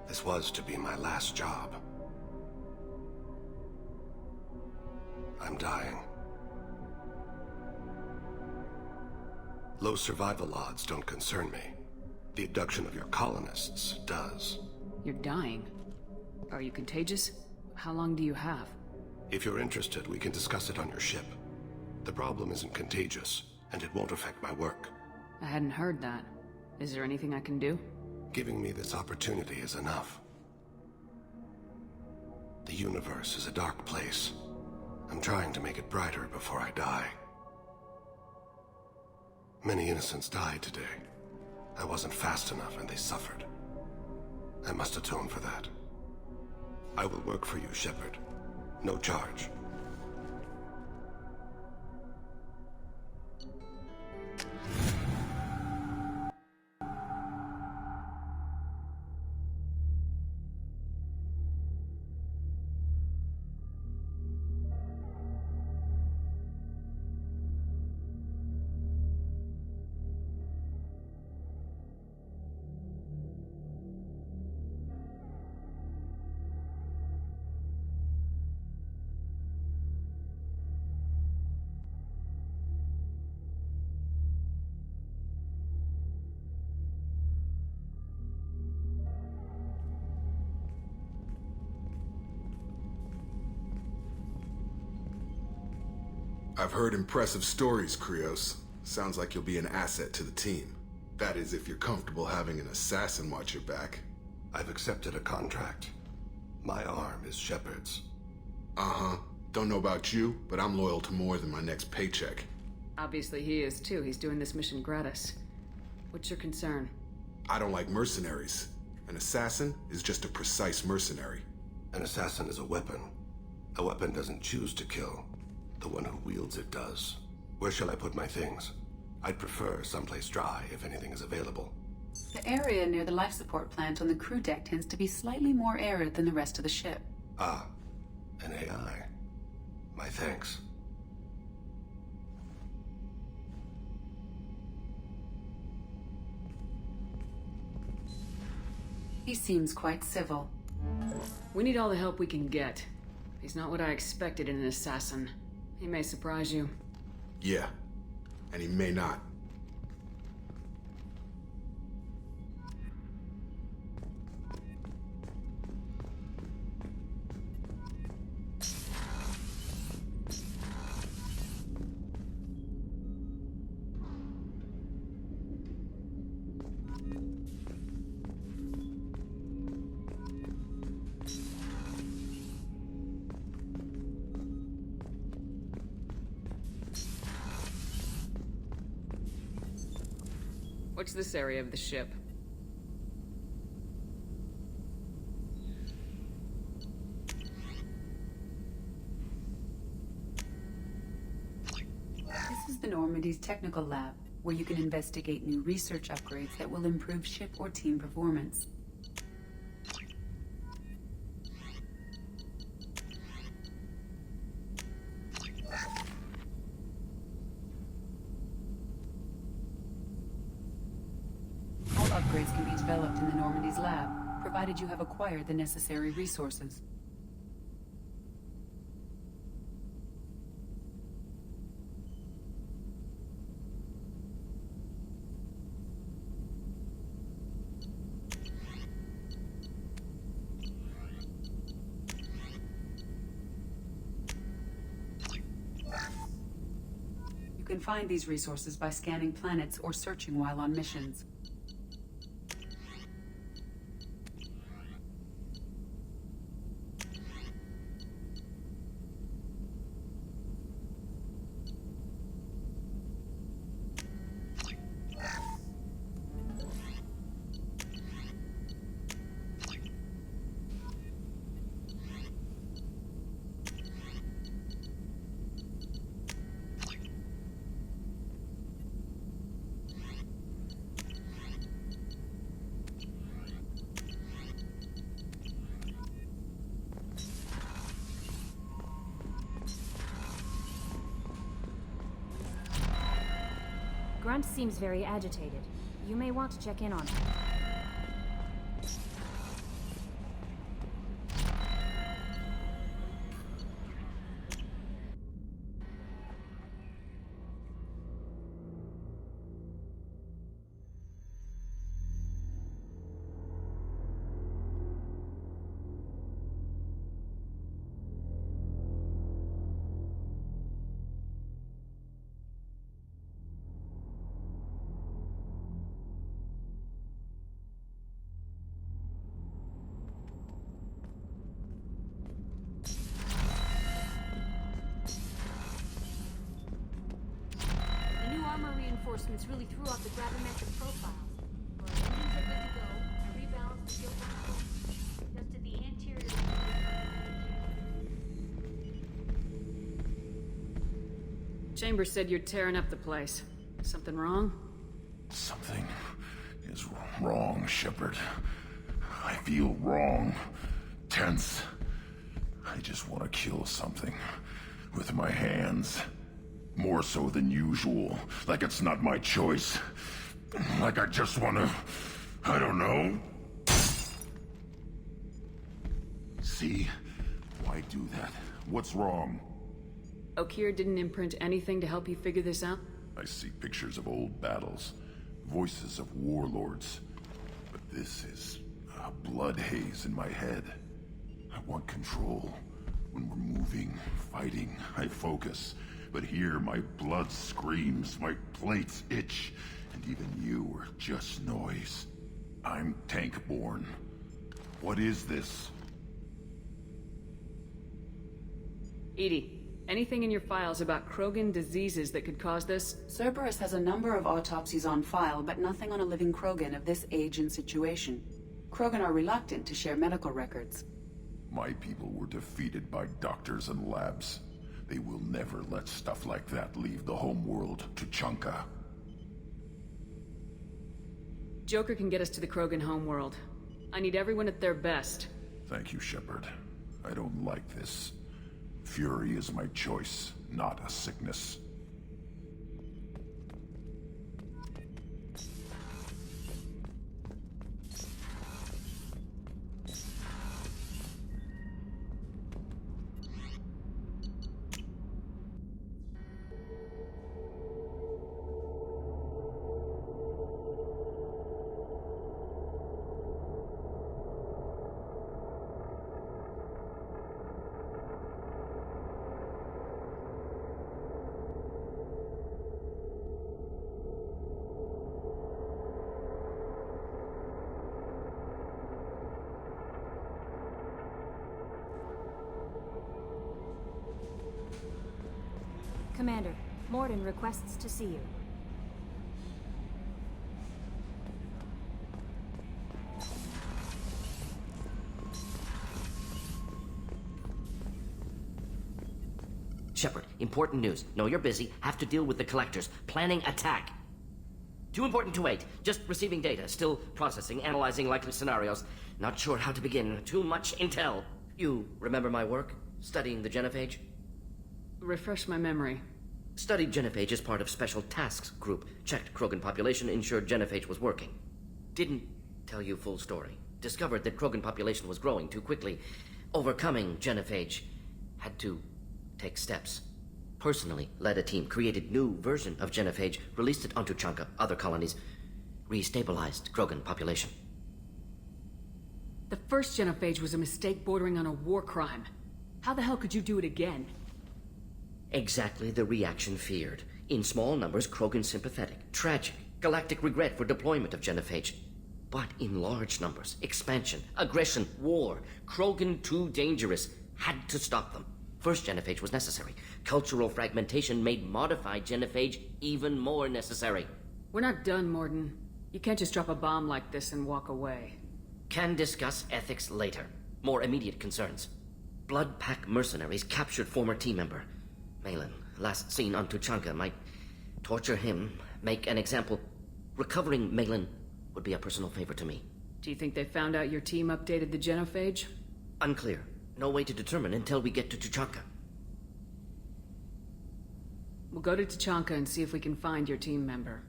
This was to be my last job. I'm dying. Low survival odds don't concern me. The abduction of your colonists does. You're dying. Are you contagious? How long do you have? If you're interested, we can discuss it on your ship. The problem isn't contagious, and it won't affect my work. I hadn't heard that. Is there anything I can do? Giving me this opportunity is enough. The universe is a dark place. I'm trying to make it brighter before I die. Many innocents died today. I wasn't fast enough and they suffered. I must atone for that. I will work for you, Shepard. No charge. I've heard impressive stories, Krios. Sounds like you'll be an asset to the team. That is, if you're comfortable having an assassin watch your back. I've accepted a contract. My arm is Shepard's. Uh-huh. Don't know about you, but I'm loyal to more than my next paycheck. Obviously he is too. He's doing this mission gratis. What's your concern? I don't like mercenaries. An assassin is just a precise mercenary. An assassin is a weapon. A weapon doesn't choose to kill. The one who wields it does. Where shall I put my things? I'd prefer someplace dry if anything is available. The area near the life support plant on the crew deck tends to be slightly more arid than the rest of the ship. Ah, an AI. My thanks. He seems quite civil. We need all the help we can get. He's not what I expected in an assassin. He may surprise you. Yeah, and he may not. What's this area of the ship? This is the Normandy's technical lab, where you can investigate new research upgrades that will improve ship or team performance. Upgrades can be developed in the Normandy's lab, provided you have acquired the necessary resources. You can find these resources by scanning planets or searching while on missions. Grunt seems very agitated. You may want to check in on him. Reinforcements really threw off the gravimetric profiles. Our engines are good to go. I rebalanced the shield control. Adjusted the anterior. Chambers said you're tearing up the place. Something wrong? Something is wrong, Shepard. I feel wrong. Tense. I just want to kill something. With my hands. More so than usual. Like it's not my choice. Like I just want to... I don't know. See? Why do that? What's wrong? Okeer didn't imprint anything to help you figure this out? I see pictures of old battles. Voices of warlords. But this is a blood haze in my head. I want control. When we're moving, fighting, I focus. But here my blood screams, my plates itch, and even you are just noise. I'm Tankborn. What is this? EDI, anything in your files about Krogan diseases that could cause this? Cerberus has a number of autopsies on file, but nothing on a living Krogan of this age and situation. Krogan are reluctant to share medical records. My people were defeated by doctors and labs. They will never let stuff like that leave the homeworld, Tuchanka. Joker can get us to the Krogan homeworld. I need everyone at their best. Thank you, Shepard. I don't like this. Fury is my choice, not a sickness. Commander, Mordin requests to see you. Shepard, important news. Know you're busy. Have to deal with the collectors. Planning attack. Too important to wait. Just receiving data. Still processing, analyzing likely scenarios. Not sure how to begin. Too much intel. You remember my work? Studying the Genophage? Refresh my memory. Studied Genophage as part of Special Tasks Group. Checked Krogan population, ensured Genophage was working. Didn't tell you full story. Discovered that Krogan population was growing too quickly. Overcoming Genophage. Had to take steps. Personally led a team, created new version of Genophage, released it onto Tuchanka, other colonies. Restabilized Krogan population. The first Genophage was a mistake bordering on a war crime. How the hell could you do it again? Exactly the reaction feared. In small numbers, Krogan sympathetic. Tragic. Galactic regret for deployment of Genophage. But in large numbers, expansion, aggression, war. Krogan too dangerous. Had to stop them. First Genophage was necessary. Cultural fragmentation made modified Genophage even more necessary. We're not done, Mordin. You can't just drop a bomb like this and walk away. Can discuss ethics later. More immediate concerns. Blood Pack mercenaries captured former team member. Malin, last seen on Tuchanka, might torture him, make an example. Recovering Malin would be a personal favor to me. Do you think they found out your team updated the Genophage? Unclear. No way to determine until we get to Tuchanka. We'll go to Tuchanka and see if we can find your team member.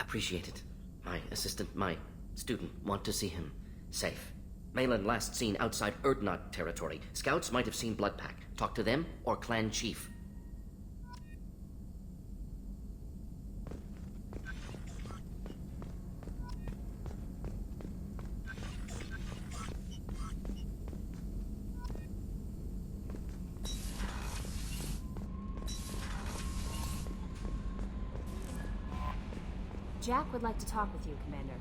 Appreciate it. My assistant, my student, want to see him safe. Malin last seen outside Urdnot territory. Scouts might have seen Bloodpack. Talk to them or clan chief. Jack would like to talk with you, Commander.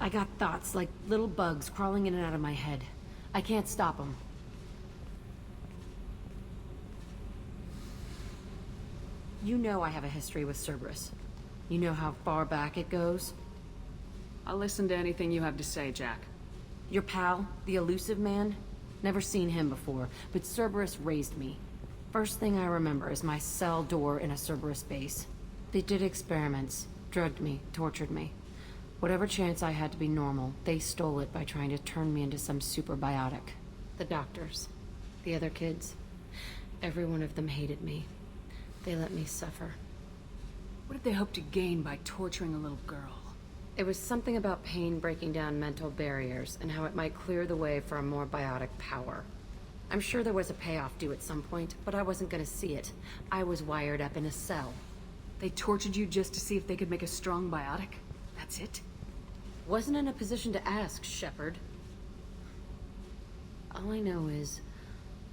I got thoughts like little bugs crawling in and out of my head. I can't stop them. You know I have a history with Cerberus. You know how far back it goes? I'll listen to anything you have to say, Jack. Your pal, the Elusive Man? Never seen him before, but Cerberus raised me. First thing I remember is my cell door in a Cerberus base. They did experiments, drugged me, tortured me. Whatever chance I had to be normal, they stole it by trying to turn me into some super biotic. The doctors, the other kids, every one of them hated me. They let me suffer. What did they hope to gain by torturing a little girl? It was something about pain breaking down mental barriers and how it might clear the way for a more biotic power. I'm sure there was a payoff due at some point, but I wasn't gonna see it. I was wired up in a cell. They tortured you just to see if they could make a strong biotic? That's it? Wasn't in a position to ask, Shepard. All I know is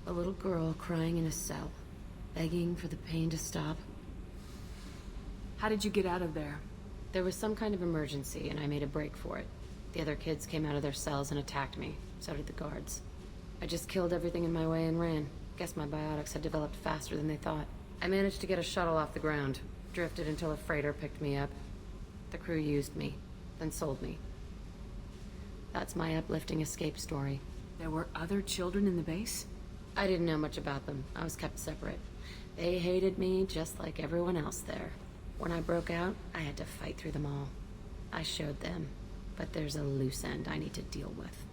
a little girl crying in a cell, begging for the pain to stop. How did you get out of there? There was some kind of emergency, and I made a break for it. The other kids came out of their cells and attacked me. So did the guards. I just killed everything in my way and ran. Guess my biotics had developed faster than they thought. I managed to get a shuttle off the ground. Drifted until a freighter picked me up. The crew used me, then sold me. That's my uplifting escape story. There were other children in the base? I didn't know much about them. I was kept separate. They hated me just like everyone else there. When I broke out, I had to fight through them all. I showed them, but there's a loose end I need to deal with.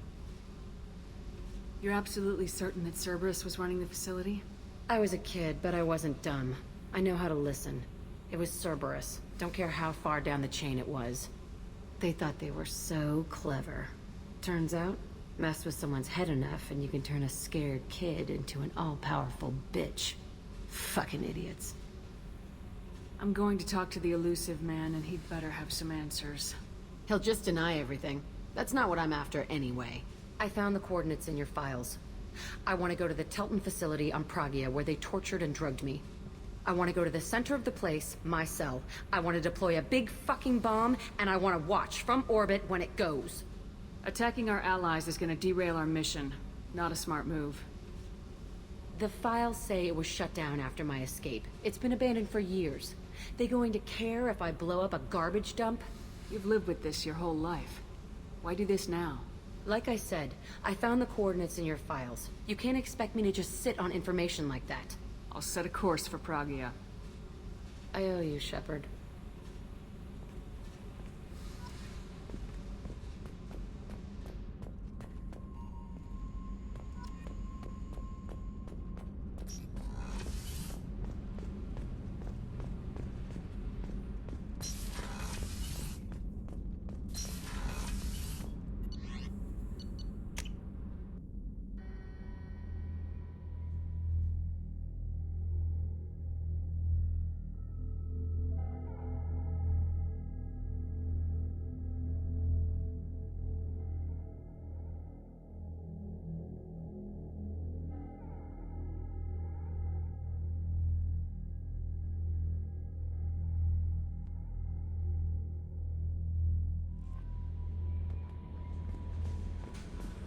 You're absolutely certain that Cerberus was running the facility? I was a kid, but I wasn't dumb. I know how to listen. It was Cerberus. Don't care how far down the chain it was. They thought they were so clever. Turns out, mess with someone's head enough and you can turn a scared kid into an all-powerful bitch. Fucking idiots. I'm going to talk to the elusive man, and he'd better have some answers. He'll just deny everything. That's not what I'm after anyway. I found the coordinates in your files. I want to go to the Telton facility on Pragia where they tortured and drugged me. I want to go to the center of the place, my cell. I want to deploy a big fucking bomb, and I want to watch from orbit when it goes. Attacking our allies is going to derail our mission. Not a smart move. The files say it was shut down after my escape. It's been abandoned for years. They going to care if I blow up a garbage dump? You've lived with this your whole life. Why do this now? Like I said, I found the coordinates in your files. You can't expect me to just sit on information like that. I'll set a course for Pragia. I owe you, Shepard.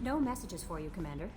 No messages for you, Commander.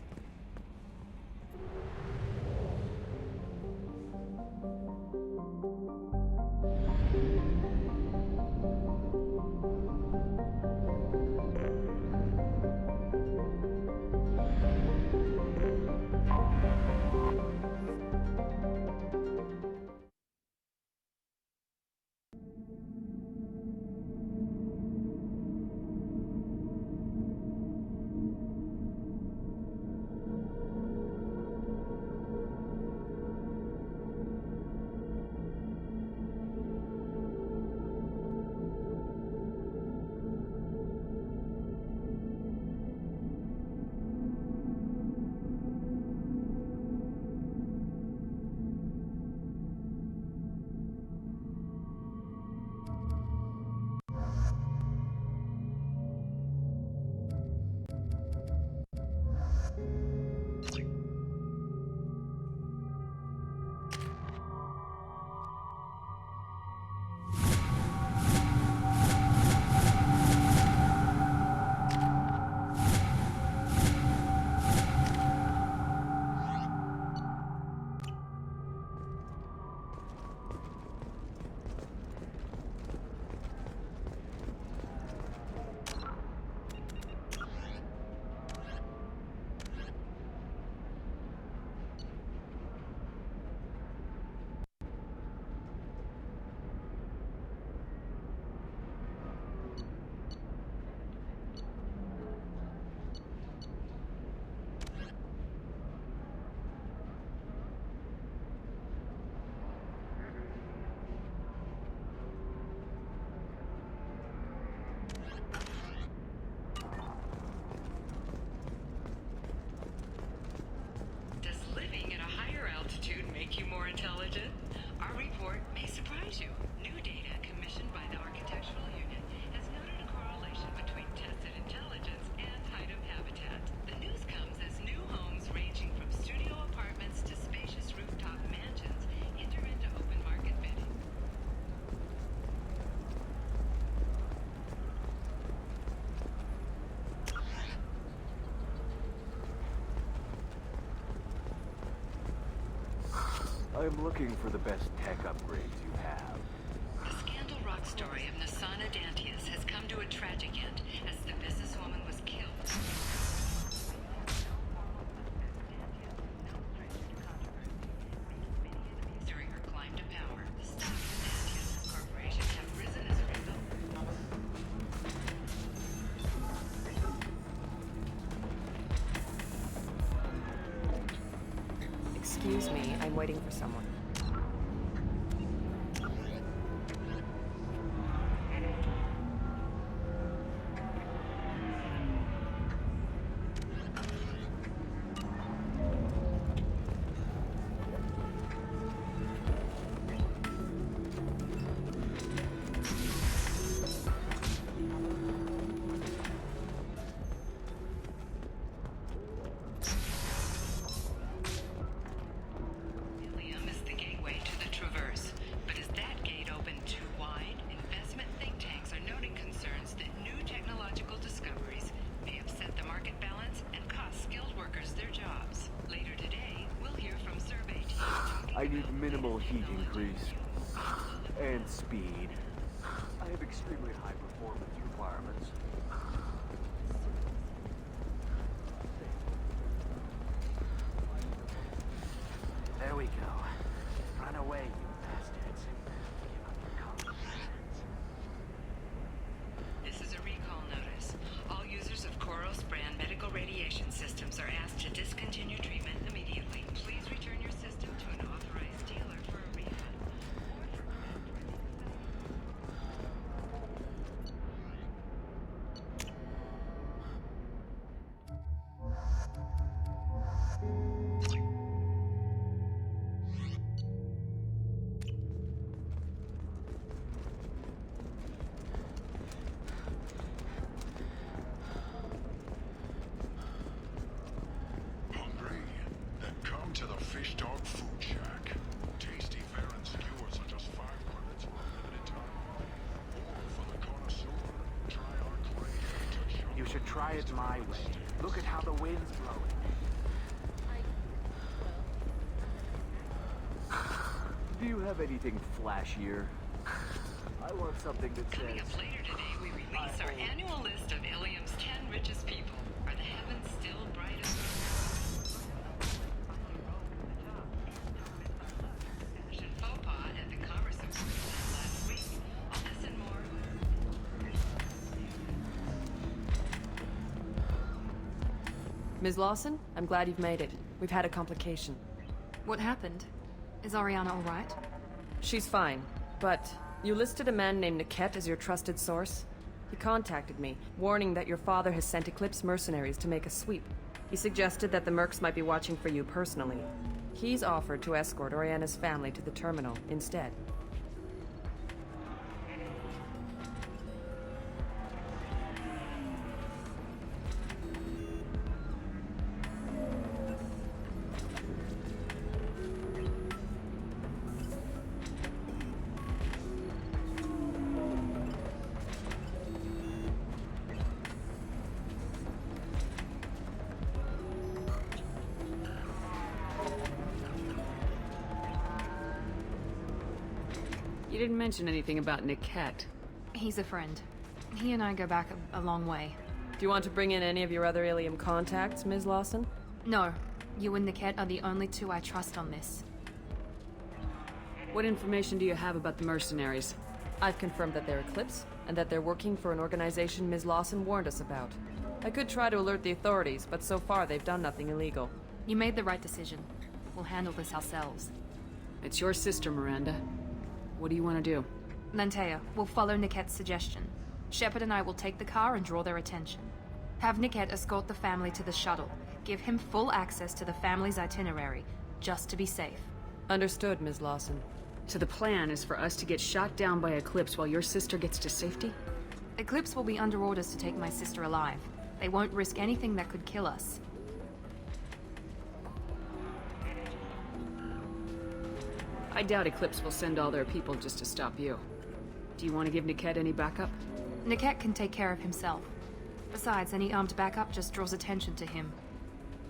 I'm looking for the best tech upgrades you have. The Scandal Rock story of Nasana Dantius has come to a tragic end as the businesswoman was killed. During her climb to power, the stock of Dantius Corporation have risen as a result. Excuse me, I'm waiting for someone. Ilium is the gateway to the Traverse, but is that gate open too wide? Investment think tanks are noting concerns that new technological discoveries may upset the market balance and cost skilled workers their jobs. Later today, we'll hear from survey teams. I need minimal heat increase. And speed. I have extremely high performance requirements. There we go. Run away, you bastards. Give up your compromise. This is a recall notice. All users of Koros brand medical radiation systems are asked to discontinue treatment immediately. Please return your system to an authorized dealer for a refund. Hungry? Then come to the Fish Dog Food Shack. Tasty fare and skewers are just 5 credits for a limited time. Or for the connoisseur, try our crave. You should try it my way. Look at how the wind's blowing. Do you have anything flashier? I want something that Coming says... up later today, we release our annual list of Ilium's 10 richest people. Are the heavens still bright as fashion faux pas at the Commerce Awards last week? All this and more. Ms. Lawson, I'm glad you've made it. We've had a complication. What happened? Is Ariana all right? She's fine, but you listed a man named Niket as your trusted source. He contacted me, warning that your father has sent Eclipse mercenaries to make a sweep. He suggested that the Mercs might be watching for you personally. He's offered to escort Oriana's family to the terminal instead. You didn't mention anything about Niket. He's a friend. He and I go back a long way. Do you want to bring in any of your other Ilium contacts, Ms. Lawson? No. You and Niket are the only two I trust on this. What information do you have about the mercenaries? I've confirmed that they're Eclipse, and that they're working for an organization Ms. Lawson warned us about. I could try to alert the authorities, but so far they've done nothing illegal. You made the right decision. We'll handle this ourselves. It's your sister, Miranda. What do you want to do? Lantea, we'll follow Niket's suggestion. Shepard and I will take the car and draw their attention. Have Niket escort the family to the shuttle. Give him full access to the family's itinerary, just to be safe. Understood, Ms. Lawson. So the plan is for us to get shot down by Eclipse while your sister gets to safety? Eclipse will be under orders to take my sister alive. They won't risk anything that could kill us. I doubt Eclipse will send all their people just to stop you. Do you want to give Niket any backup? Niket can take care of himself. Besides, any armed backup just draws attention to him.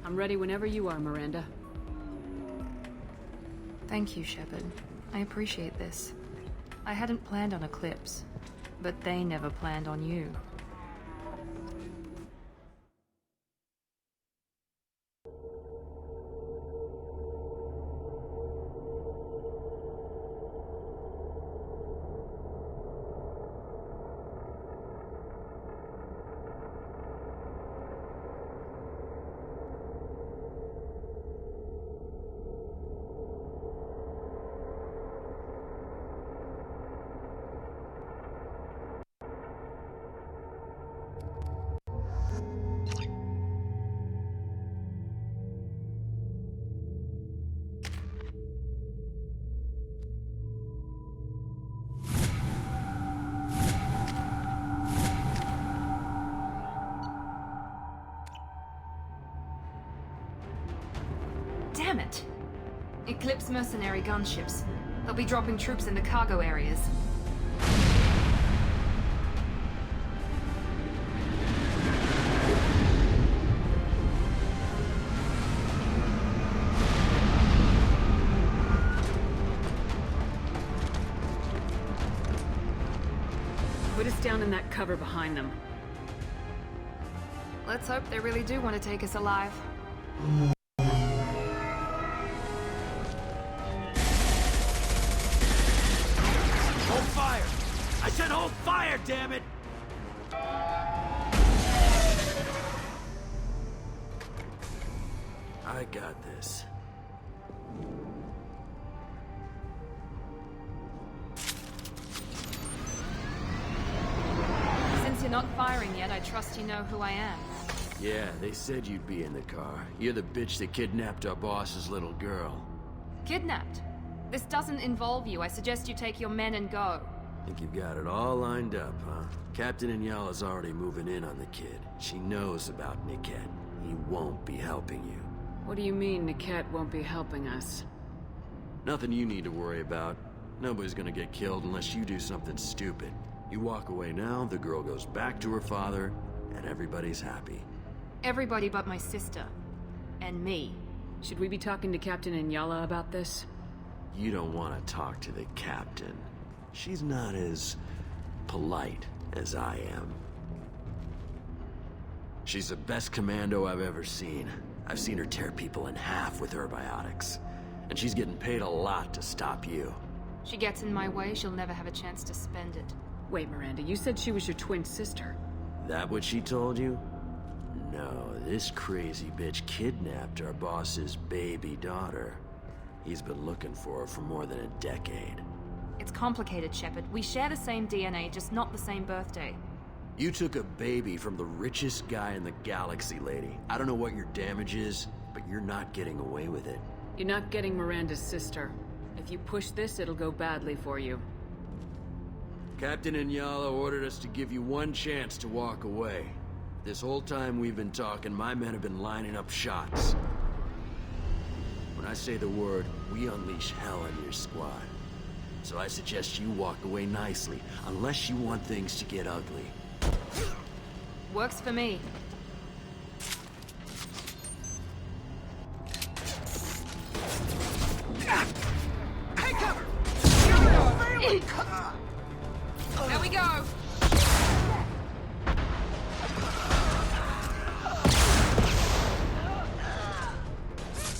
I'm ready whenever you are, Miranda. Thank you, Shepard. I appreciate this. I hadn't planned on Eclipse, but they never planned on you. Damn it! Eclipse mercenary gunships. They'll be dropping troops in the cargo areas. Put us down in that cover behind them. Let's hope they really do want to take us alive. Hold fire! I said hold fire, damn it! I got this. Since you're not firing yet, I trust you know who I am. Yeah, they said you'd be in the car. You're the bitch that kidnapped our boss's little girl. Kidnapped? This doesn't involve you. I suggest you take your men and go. Think you've got it all lined up, huh? Captain Inyala's already moving in on the kid. She knows about Niket. He won't be helping you. What do you mean Niket won't be helping us? Nothing you need to worry about. Nobody's gonna get killed unless you do something stupid. You walk away now, the girl goes back to her father, and everybody's happy. Everybody but my sister. And me. Should we be talking to Captain Inyala about this? You don't want to talk to the captain. She's not as polite as I am. She's the best commando I've ever seen. I've seen her tear people in half with her biotics. And she's getting paid a lot to stop you. She gets in my way, she'll never have a chance to spend it. Wait, Miranda, you said she was your twin sister. That what she told you? No, this crazy bitch kidnapped our boss's baby daughter. He's been looking for her for more than a decade. It's complicated, Shepard. We share the same DNA, just not the same birthday. You took a baby from the richest guy in the galaxy, lady. I don't know what your damage is, but you're not getting away with it. You're not getting Miranda's sister. If you push this, it'll go badly for you. Captain Inyala ordered us to give you one chance to walk away. This whole time we've been talking, my men have been lining up shots. When I say the word, we unleash hell on your squad. So I suggest you walk away nicely, unless you want things to get ugly. Works for me. Take cover! There we go!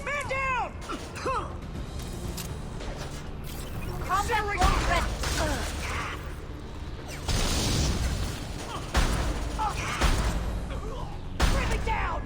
Man down! Combat ready. Bring me down!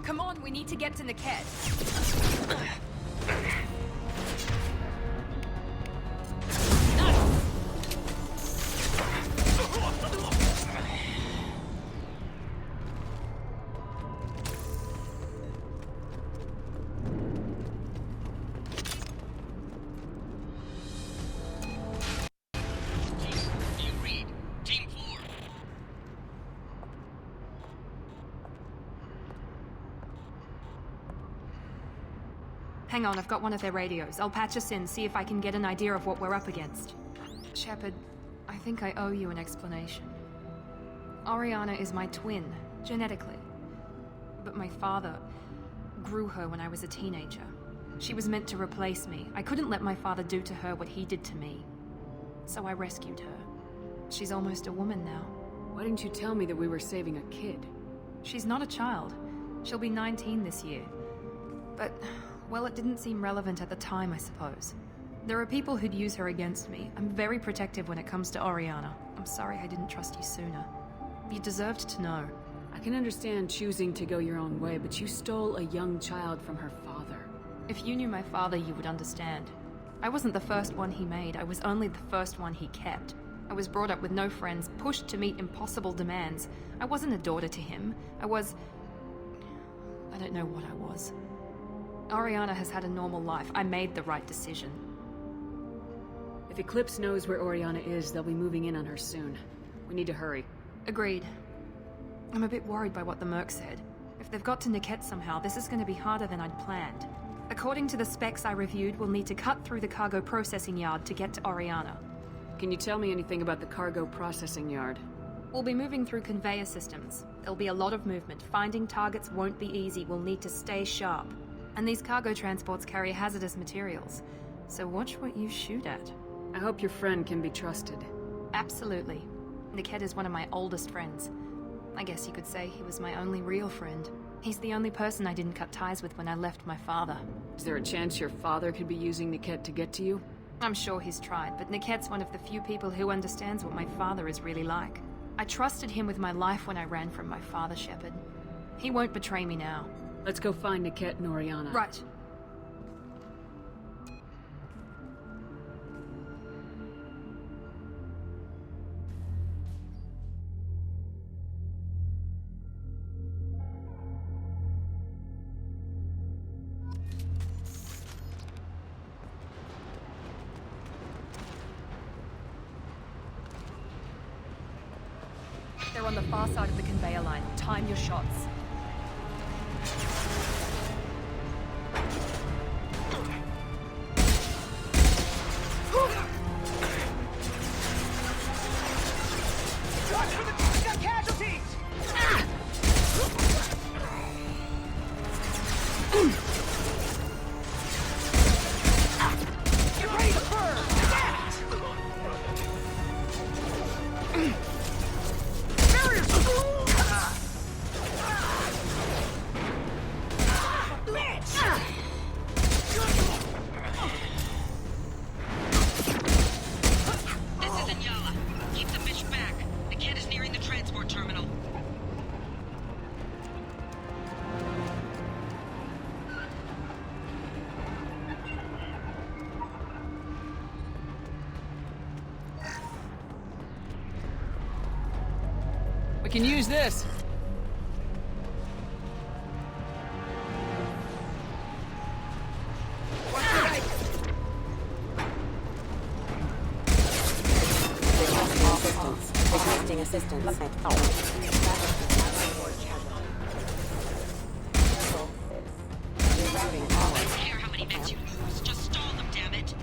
Come on, we need to get to Niket. Hang on, I've got one of their radios. I'll patch us in, see if I can get an idea of what we're up against. Shepard, I think I owe you an explanation. Oriana is my twin, genetically. But my father grew her when I was a teenager. She was meant to replace me. I couldn't let my father do to her what he did to me. So I rescued her. She's almost a woman now. Why didn't you tell me that we were saving a kid? She's not a child. She'll be 19 this year. But, well, it didn't seem relevant at the time, I suppose. There are people who'd use her against me. I'm very protective when it comes to Oriana. I'm sorry I didn't trust you sooner. You deserved to know. I can understand choosing to go your own way, but you stole a young child from her father. If you knew my father, you would understand. I wasn't the first one he made. I was only the first one he kept. I was brought up with no friends, pushed to meet impossible demands. I wasn't a daughter to him. I don't know what I was. Oriana has had a normal life. I made the right decision. If Eclipse knows where Oriana is, they'll be moving in on her soon. We need to hurry. Agreed. I'm a bit worried by what the Merc said. If they've got to Niket somehow, this is going to be harder than I'd planned. According to the specs I reviewed, we'll need to cut through the cargo processing yard to get to Oriana. Can you tell me anything about the cargo processing yard? We'll be moving through conveyor systems. There'll be a lot of movement. Finding targets won't be easy. We'll need to stay sharp. And these cargo transports carry hazardous materials. So watch what you shoot at. I hope your friend can be trusted. Absolutely. Niket is one of my oldest friends. I guess you could say he was my only real friend. He's the only person I didn't cut ties with when I left my father. Is there a chance your father could be using Niket to get to you? I'm sure he's tried, but Niket's one of the few people who understands what my father is really like. I trusted him with my life when I ran from my father, Shepard. He won't betray me now. Let's go find Niket and Oriana. Right. They're on the far side of the conveyor line. Time your shots. We can use this. Requesting assistance. I don't care how many meds you lose. Just stall them, damn it.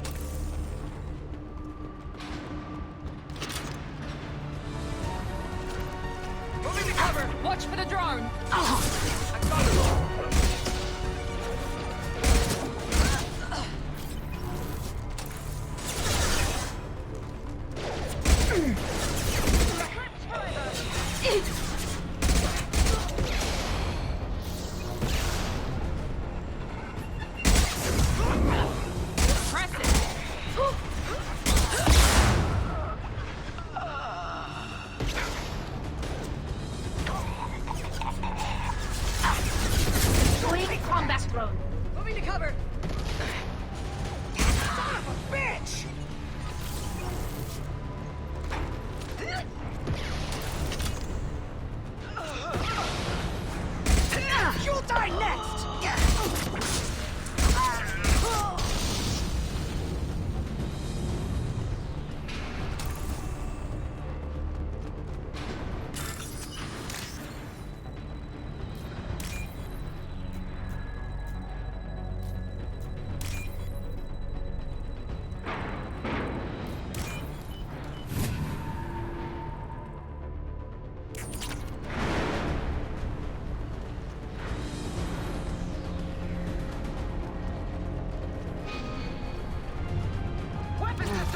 Moving to cover. Watch for the drone.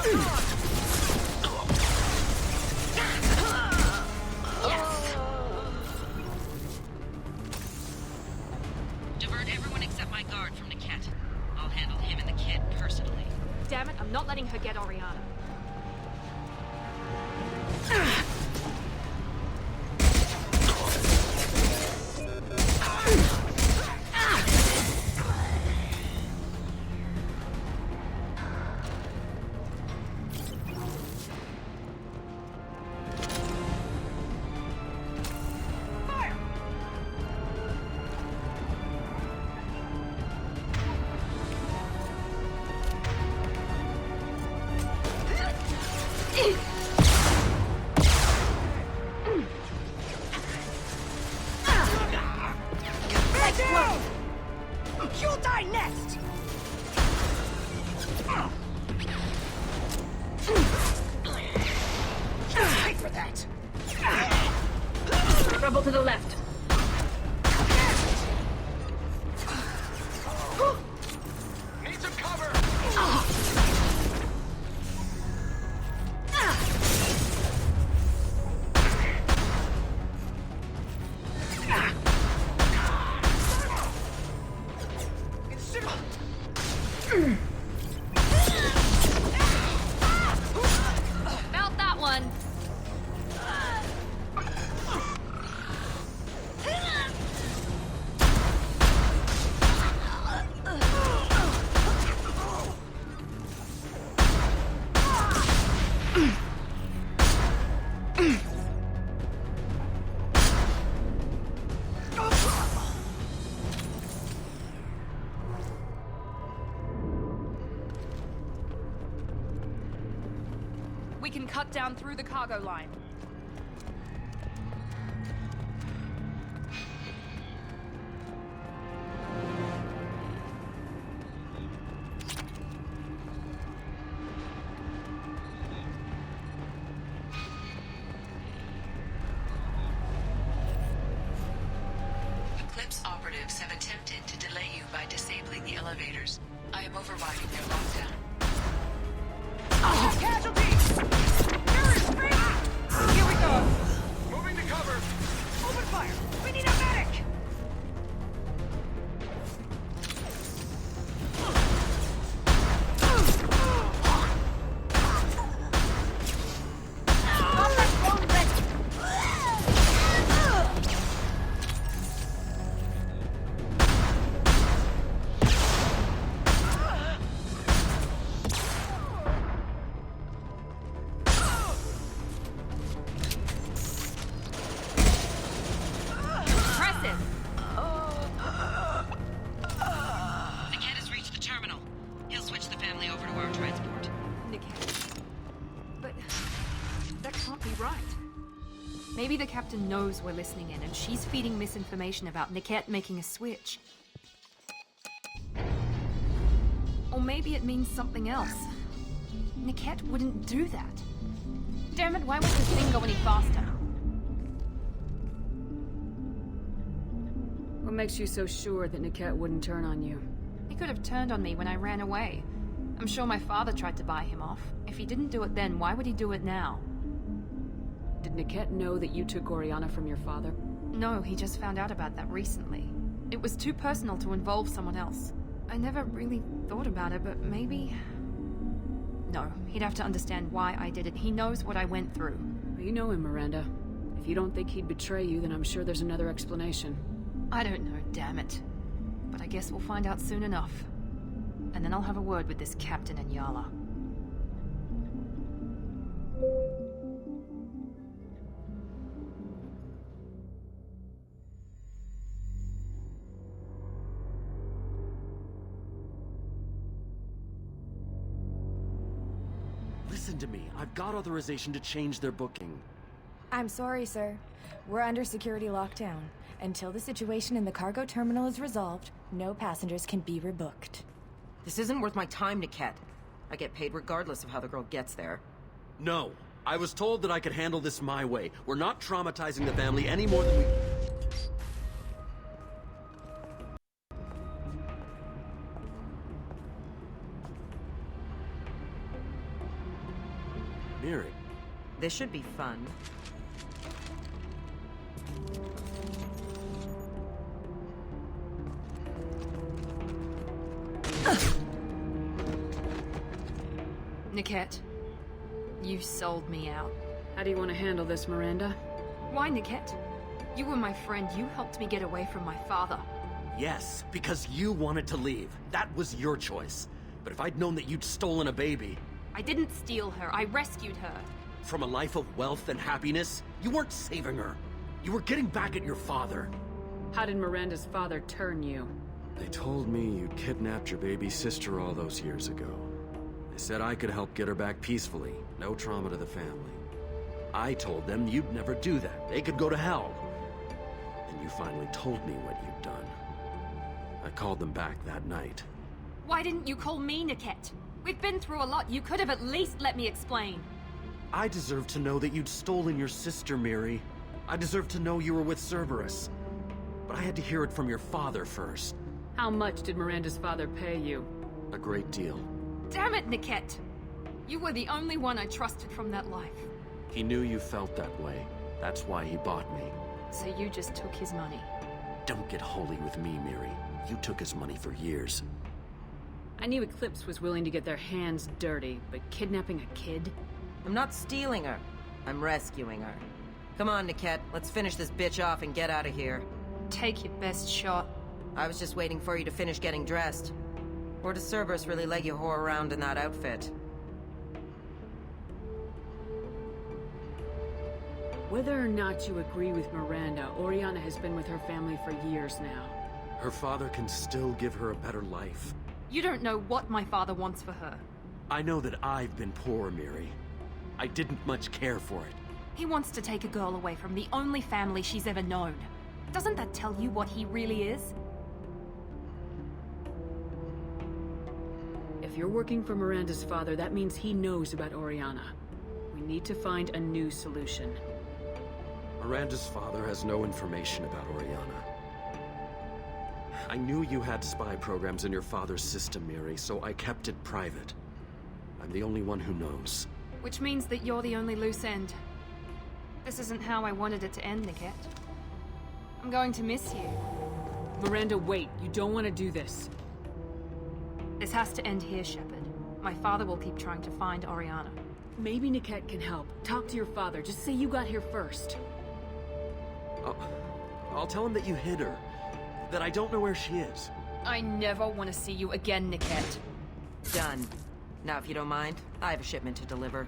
Divert everyone except my guard from Niket. I'll handle him and the kid personally. Damn it, I'm not letting her get Oriana. You'll die next! Pay for that! Trouble to the left. Need some cover! Felt that one. We can cut down through the cargo line. Eclipse operatives have attempted to delay you by disabling the elevators. I am overriding their lockdown. Casualties! Here we go! Moving to cover! Open fire! We need a medic! Impressive. Niket has reached the terminal. He'll switch the family over to our transport. Niket. But that can't be right. Maybe the captain knows we're listening in and she's feeding misinformation about Niket making a switch. Or maybe it means something else. Niket wouldn't do that. Damn it, why won't this thing go any faster? What makes you so sure that Niket wouldn't turn on you? He could have turned on me when I ran away. I'm sure my father tried to buy him off. If he didn't do it then, why would he do it now? Did Niket know that you took Oriana from your father? No, he just found out about that recently. It was too personal to involve someone else. I never really thought about it, but maybe... No, he'd have to understand why I did it. He knows what I went through. You know him, Miranda. If you don't think he'd betray you, then I'm sure there's another explanation. I don't know, damn it. But I guess we'll find out soon enough. And then I'll have a word with this Captain Inyala. Listen to me. I've got authorization to change their booking. I'm sorry, sir. We're under security lockdown. Until the situation in the cargo terminal is resolved, no passengers can be rebooked. This isn't worth my time, Niket. I get paid regardless of how the girl gets there. No. I was told that I could handle this my way. We're not traumatizing the family any more than we... Miri. This should be fun. Niket, you've sold me out. How do you want to handle this, Miranda? Why, Niket? You were my friend. You helped me get away from my father. Yes, because you wanted to leave. That was your choice. But if I'd known that you'd stolen a baby... I didn't steal her. I rescued her. From a life of wealth and happiness, you weren't saving her. You were getting back at your father. How did Miranda's father turn you? They told me you'd kidnapped your baby sister all those years ago. They said I could help get her back peacefully. No trauma to the family. I told them you'd never do that. They could go to hell. And you finally told me what you'd done. I called them back that night. Why didn't you call me, Niket? We've been through a lot. You could have at least let me explain. I deserve to know that you'd stolen your sister, Miri. I deserve to know you were with Cerberus. But I had to hear it from your father first. How much did Miranda's father pay you? A great deal. Damn it, Niket! You were the only one I trusted from that life. He knew you felt that way. That's why he bought me. So you just took his money. Don't get holy with me, Miri. You took his money for years. I knew Eclipse was willing to get their hands dirty, but kidnapping a kid? I'm not stealing her. I'm rescuing her. Come on, Niket. Let's finish this bitch off and get out of here. Take your best shot. I was just waiting for you to finish getting dressed. Or does Cerberus really let you whore around in that outfit? Whether or not you agree with Miranda, Oriana has been with her family for years now. Her father can still give her a better life. You don't know what my father wants for her. I know that I've been poor, Miri. I didn't much care for it. He wants to take a girl away from the only family she's ever known. Doesn't that tell you what he really is? If you're working for Miranda's father, that means he knows about Oriana. We need to find a new solution. Miranda's father has no information about Oriana. I knew you had spy programs in your father's system, Miri, so I kept it private. I'm the only one who knows. Which means that you're the only loose end. This isn't how I wanted it to end, Niket. I'm going to miss you. Miranda, wait. You don't want to do this. This has to end here, Shepard. My father will keep trying to find Oriana. Maybe Niket can help. Talk to your father. Just say you got here first. I'll tell him that you hid her. That I don't know where she is. I never want to see you again, Niket. Done. Now, if you don't mind, I have a shipment to deliver.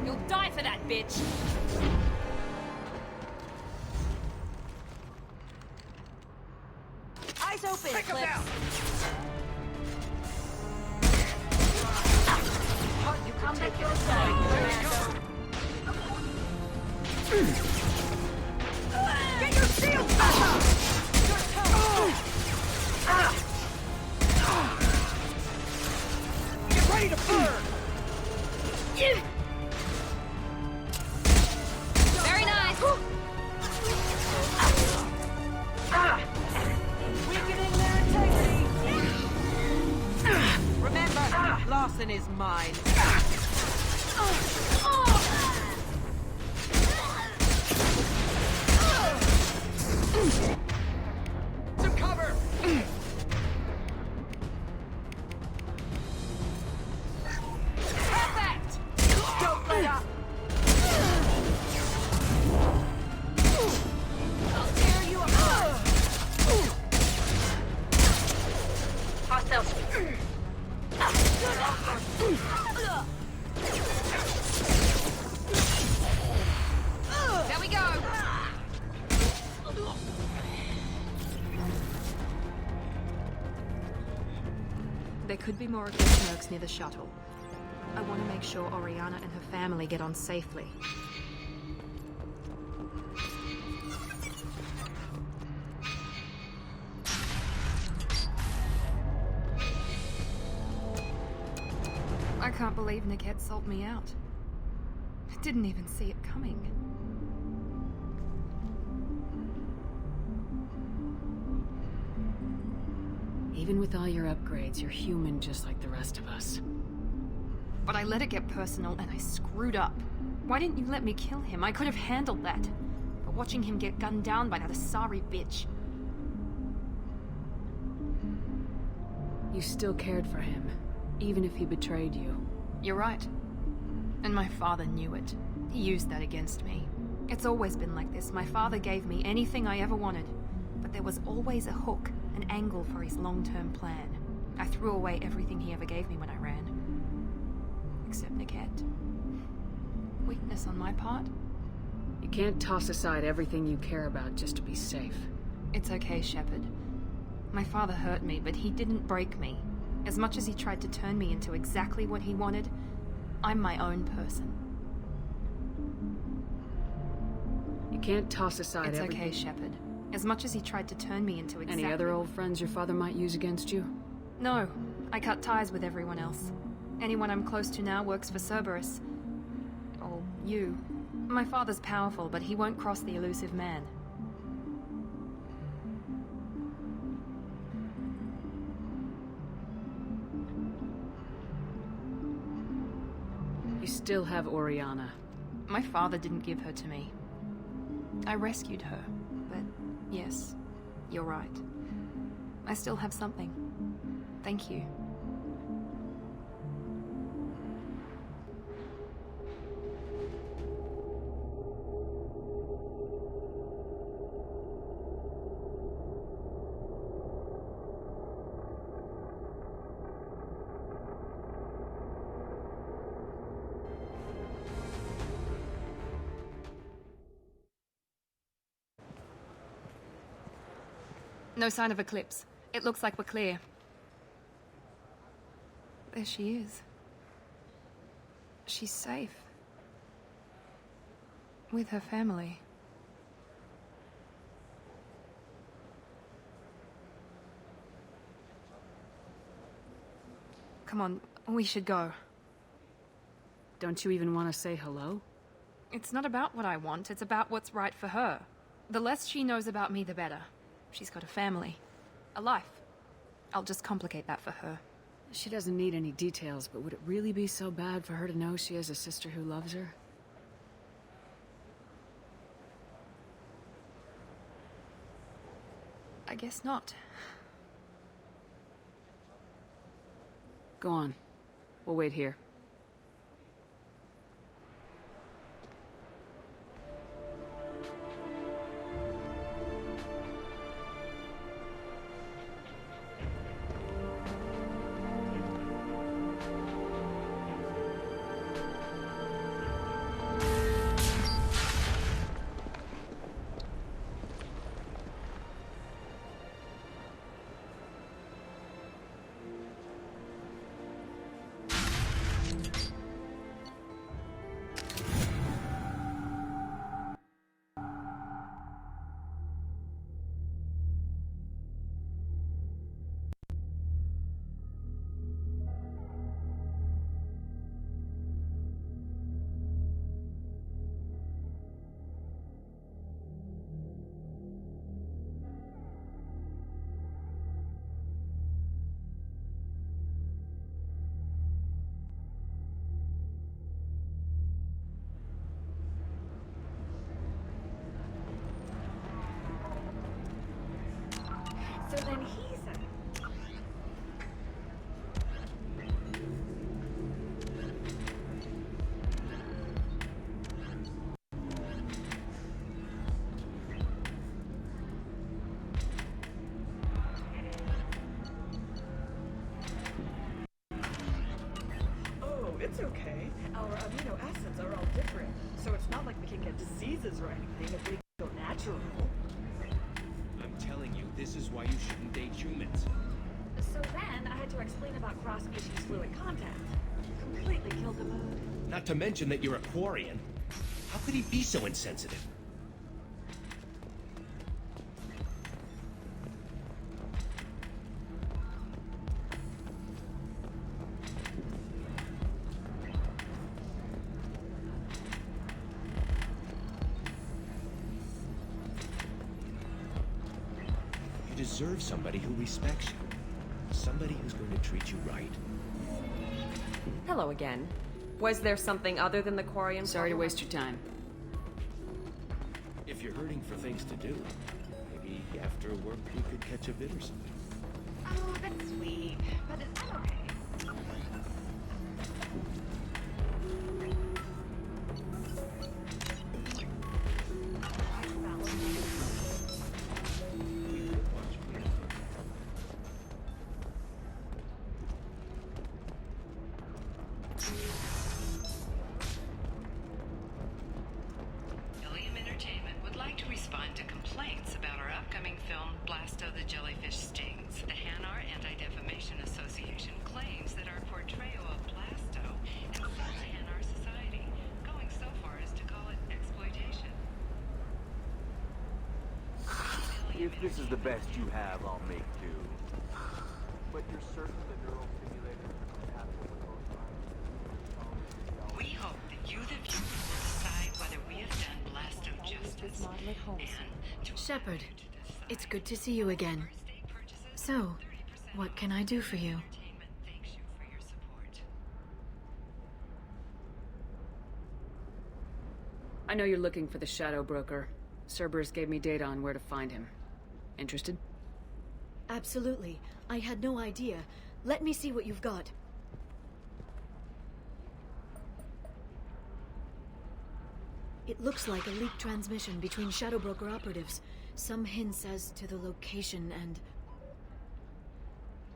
You'll die for that, bitch! Eyes open, Take him Eclipse. down! You can take your side. Get your shield back up! Get ready to burn! Very nice! Weakening their integrity! Remember, Lawson is mine. To cover! Perfect! Don't let up! I'll tear you apart! Hostile. There we go! There could be more Eclipse mercs near the shuttle. I want to make sure Oriana and her family get on safely. I can't believe Niket sold me out. I didn't even see it coming. Even with all your upgrades, you're human just like the rest of us. But I let it get personal and I screwed up. Why didn't you let me kill him? I could have handled that. But watching him get gunned down by that Asari bitch. You still cared for him, even if he betrayed you. You're right. And my father knew it. He used that against me. It's always been like this. My father gave me anything I ever wanted. But there was always a hook, an angle for his long-term plan. I threw away everything he ever gave me when I ran. Except Niket. Weakness on my part? You can't toss aside everything you care about just to be safe. It's okay, Shepard. My father hurt me, but he didn't break me. As much as he tried to turn me into exactly what he wanted, I'm my own person. You can't toss aside It's everything. okay, Shepard. As much as he tried to turn me into exactly... Any other old friends your father might use against you? No. I cut ties with everyone else. Anyone I'm close to now works for Cerberus. Or you. My father's powerful, but he won't cross the elusive man. You still have Oriana. My father didn't give her to me. I rescued her, but yes, you're right. I still have something. Thank you. No sign of Eclipse. It looks like we're clear. There she is. She's safe. With her family. Come on, we should go. Don't you even want to say hello? It's not about what I want, it's about what's right for her. The less she knows about me, the better. She's got a family. A life. I'll just complicate that for her. She doesn't need any details, but would it really be so bad for her to know she has a sister who loves her? I guess not. Go on. We'll wait here. So then he's a... Oh, it's okay. Our amino acids are all different, so it's not like we can get diseases or anything if we go natural. I'm telling you, this is why you shouldn't date humans. So then I had to explain about cross-species fluid contact. Completely killed the mood. Not to mention that you're a Quarian. How could he be so insensitive? You deserve somebody who respects you. Somebody who's going to treat you right. Hello again. Was there something other than the Quarian? Sorry to waste your time. If you're hurting for things to do, maybe after work we could catch a vid or something. Oh, that's sweet. But I'm okay. Ilium Entertainment would like to respond to complaints about our upcoming film, Blasto the Jellyfish Stings. The Hanar Anti-Defamation Association claims that our portrayal of Blasto insults Hanar society, going so far as to call it exploitation. If this is the best you have, I'll make do. But you're certain the neural simulator is compatible with both minds? We hope that you, the viewer, will decide whether we have done Blasto justice. Shepard, it's good to see you again. So, what can I do for you? I know you're looking for the Shadow Broker. Cerberus gave me data on where to find him. Interested? Absolutely. I had no idea. Let me see what you've got. It looks like a leaked transmission between Shadow Broker operatives. Some hints as to the location and...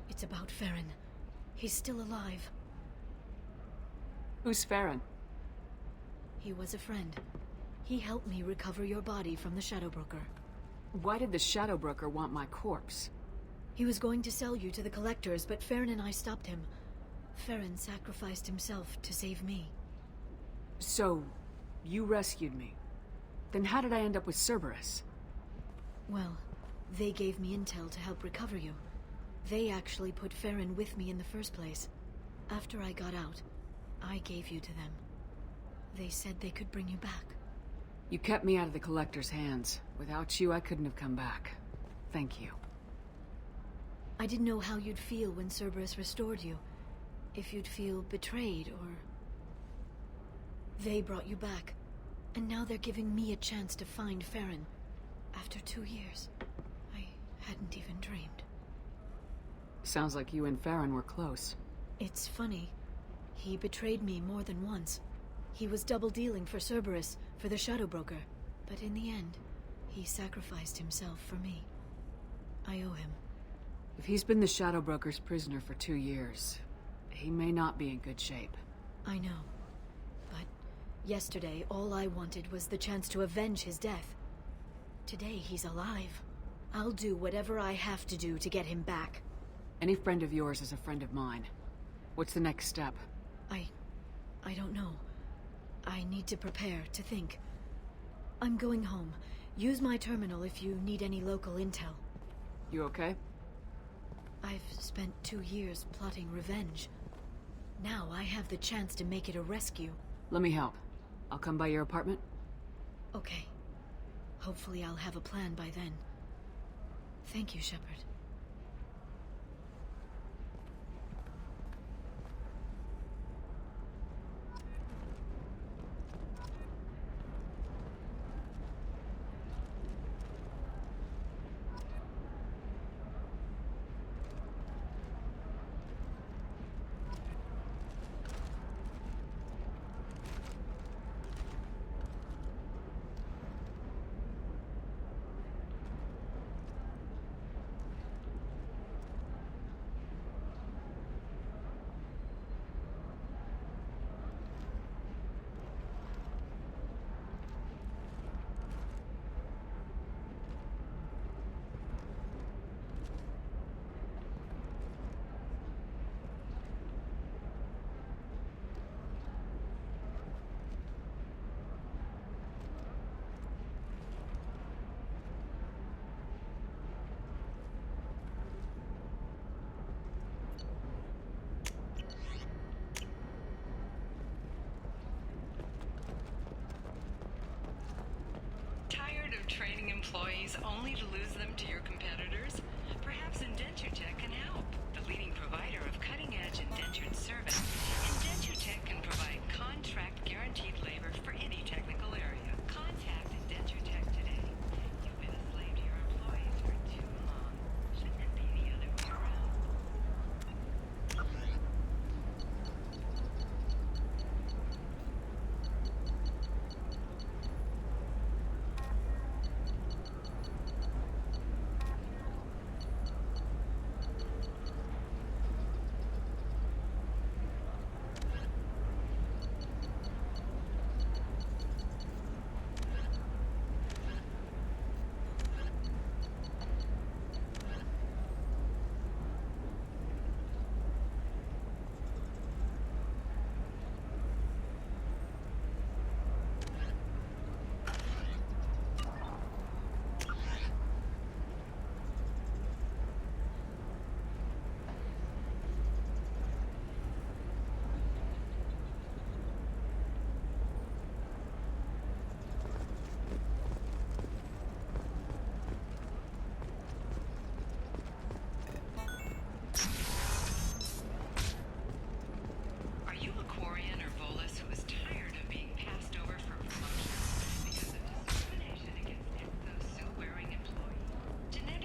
It's about Farron. He's still alive. Who's Farron? He was a friend. He helped me recover your body from the Shadow Broker. Why did the Shadow Broker want my corpse? He was going to sell you to the Collectors, but Farron and I stopped him. Farron sacrificed himself to save me. So, you rescued me. Then how did I end up with Cerberus? Well, they gave me intel to help recover you. They actually put Farron with me in the first place. After I got out, I gave you to them. They said they could bring you back. You kept me out of the Collector's hands. Without you, I couldn't have come back. Thank you. I didn't know how you'd feel when Cerberus restored you. If you'd feel betrayed, or... They brought you back. And now they're giving me a chance to find Farron. After 2 years. I hadn't even dreamed. Sounds like you and Farron were close. It's funny. He betrayed me more than once. He was double-dealing for Cerberus, for the Shadow Broker. But in the end, he sacrificed himself for me. I owe him. If he's been the Shadow Broker's prisoner for 2 years, he may not be in good shape. I know. But yesterday, all I wanted was the chance to avenge his death. Today, he's alive. I'll do whatever I have to do to get him back. Any friend of yours is a friend of mine. What's the next step? I don't know. I need to prepare, to think. I'm going home. Use my terminal if you need any local intel. You okay? I've spent 2 years plotting revenge. Now I have the chance to make it a rescue. Let me help. I'll come by your apartment. Okay. Hopefully I'll have a plan by then. Thank you, Shepard.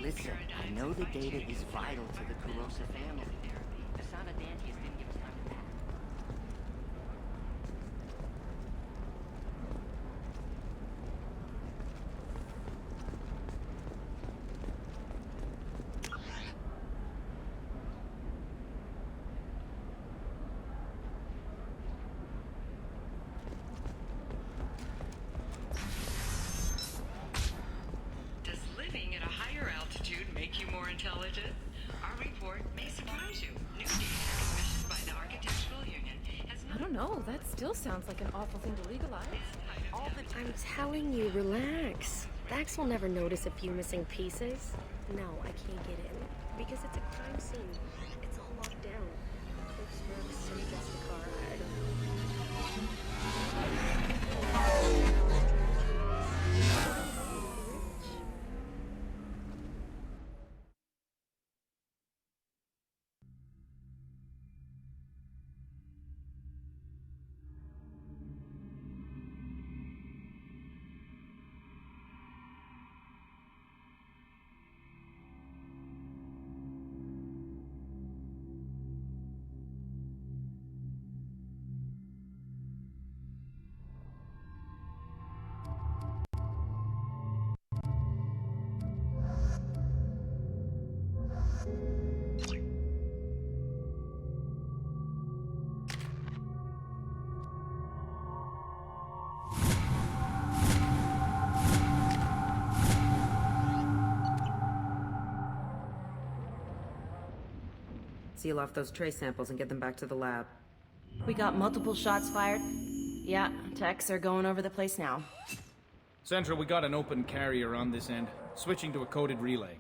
Listen, I know the data is vital to the Kurosa family. Asana Dantius didn't give us time to pack. Does living at a higher altitude make you more intelligent? Our report may surprise you. New data commissioned by the Architectural Union has I don't know. That still sounds like an awful thing to legalize. I'm telling you, relax. Vax will never notice a few missing pieces. No, I can't get in. Because it's a crime scene. It's all locked down. Folks were so just a car. I don't Seal off those trace samples and get them back to the lab. We got multiple shots fired. Yeah, techs are going over the place now. Central, we got an open carrier on this end. Switching to a coded relay.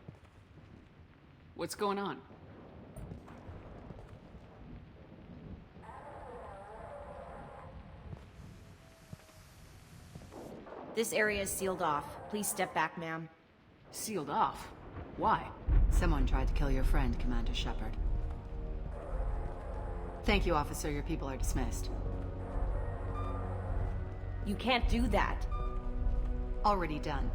What's going on? This area is sealed off. Please step back, ma'am. Sealed off? Why? Someone tried to kill your friend, Commander Shepard. Thank you, officer. Your people are dismissed. You can't do that. Already done.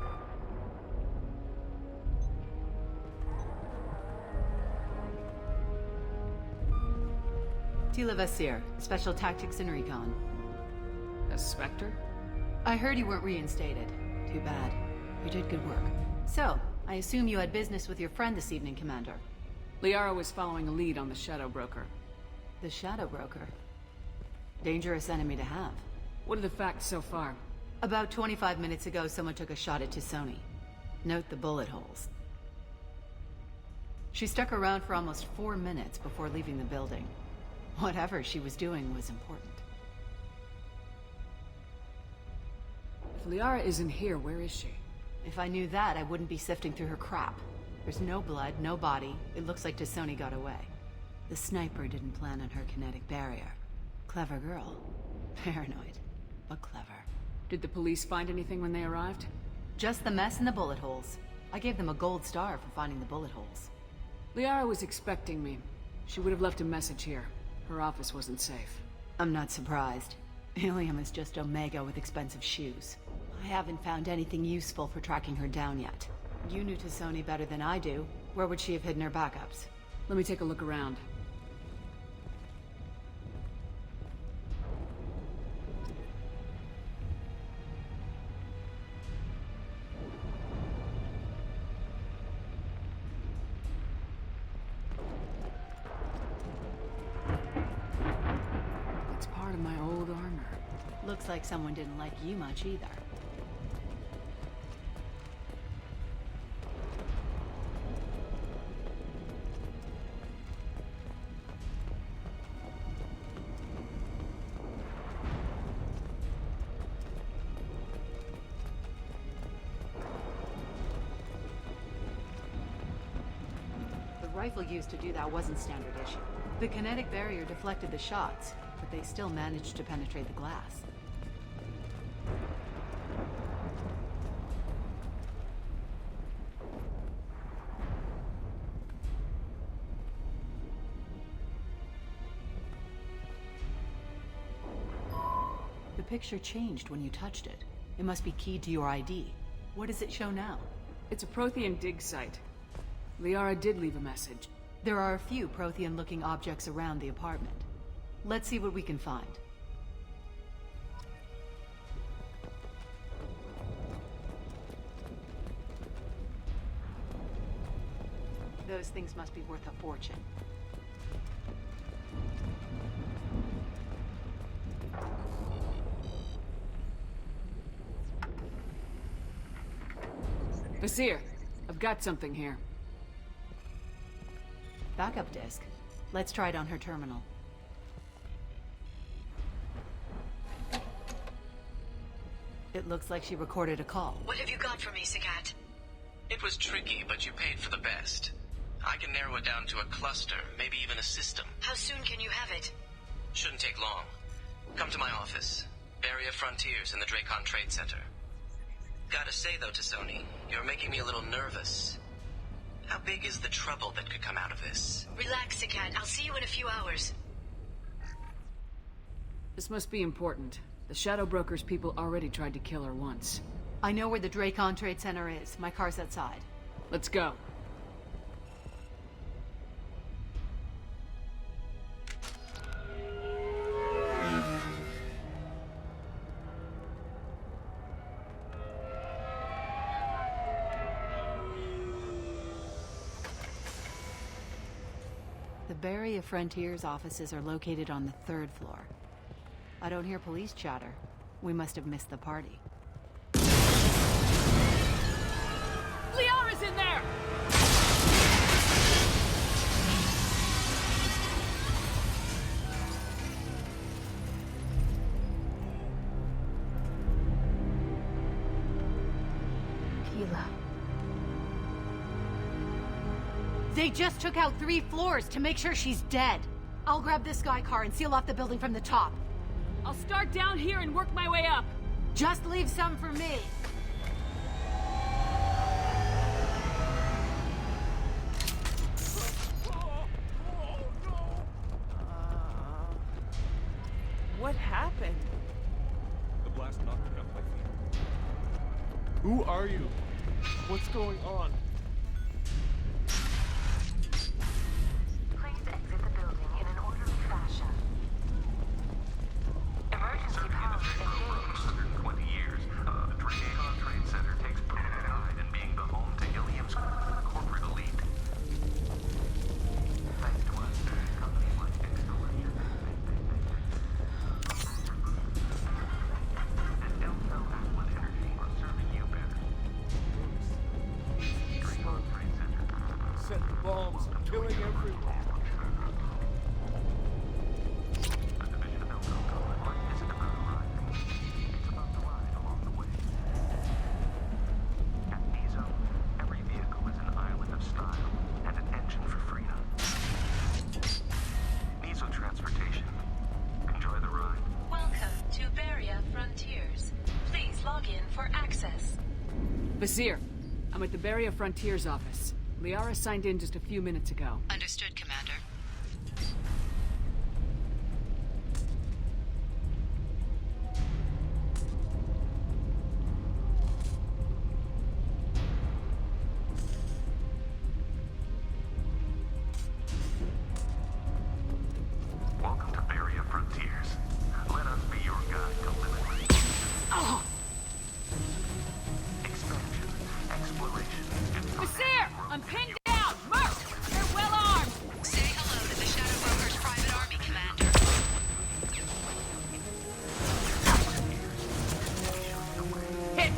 Tila Vasir, Special Tactics and Recon. A Spectre? I heard you weren't reinstated. Too bad. You did good work. So, I assume you had business with your friend this evening, Commander. Liara was following a lead on the Shadow Broker. The Shadow Broker? Dangerous enemy to have. What are the facts so far? About 25 minutes ago, someone took a shot at T'Soni. Note the bullet holes. She stuck around for almost 4 minutes before leaving the building. Whatever she was doing was important. If Liara isn't here, where is she? If I knew that, I wouldn't be sifting through her crap. There's no blood, no body. It looks like T'Soni got away. The sniper didn't plan on her kinetic barrier. Clever girl. Paranoid, but clever. Did the police find anything when they arrived? Just the mess and the bullet holes. I gave them a gold star for finding the bullet holes. Liara was expecting me. She would have left a message here. Her office wasn't safe. I'm not surprised. Ilium is just Omega with expensive shoes. I haven't found anything useful for tracking her down yet. You knew T'Soni better than I do. Where would she have hidden her backups? Let me take a look around. It's part of my old armor. Looks like someone didn't like you much either. The rifle used to do that wasn't standard issue. The kinetic barrier deflected the shots, but they still managed to penetrate the glass. The picture changed when you touched it. It must be keyed to your ID. What does it show now? It's a Prothean dig site. Liara did leave a message. There are a few Prothean-looking objects around the apartment. Let's see what we can find. Those things must be worth a fortune. Basir, I've got something here. Backup disk. Let's try it on her terminal. It looks like she recorded a call. What have you got for me, Sagat? It was tricky, but you paid for the best. I can narrow it down to a cluster, maybe even a system. How soon can you have it? Shouldn't take long. Come to my office. Barrier Frontiers in the Dracon Trade Center. Gotta say though to Sony, you're making me a little nervous. How big is the trouble that could come out of this? Relax, Sagat. I'll see you in a few hours. This must be important. The Shadow Broker's people already tried to kill her once. I know where the Dracon Trade Center is. My car's outside. Let's go. The Barrier Frontiers offices are located on the 3rd floor. I don't hear police chatter. We must have missed the party. Liara's in there! Keela. They just took out 3 floors to make sure she's dead. I'll grab this Sky car and seal off the building from the top. I'll start down here and work my way up. Just leave some for me. What happened? The blast knocked me off my feet. Who are you? What's going on? Please exit the building in an orderly fashion. Emergency power engaged. 120 years, the Dracon Trade Center takes pride in being the home to Ilium's corporate elite. Thanks to us, companies like Excellium and Delta Atlas Energy are serving you better. Dracon Trade Center. Set the bombs, killing everyone. The division of Elko isn't about arriving. It's about the ride along the way. At Mizo, every vehicle is an island of style and an engine for freedom. Mizo Transportation. Enjoy the ride. Welcome to Barrier Frontiers. Please log in for access. Basir, I'm at the Barrier Frontiers office. Liara signed in just a few minutes ago. Understood, Commander. Welcome to Barrier Frontiers. Let us be your guide to limitless expansion, exploration, and Basir! I'm pinned down! Merc! They're well armed! Say hello to the Shadow Broker's private army, Commander. Hit!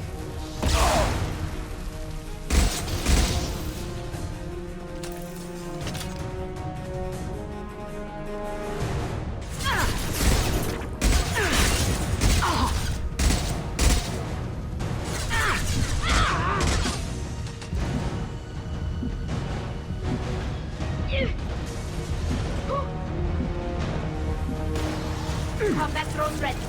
Combat drone ready.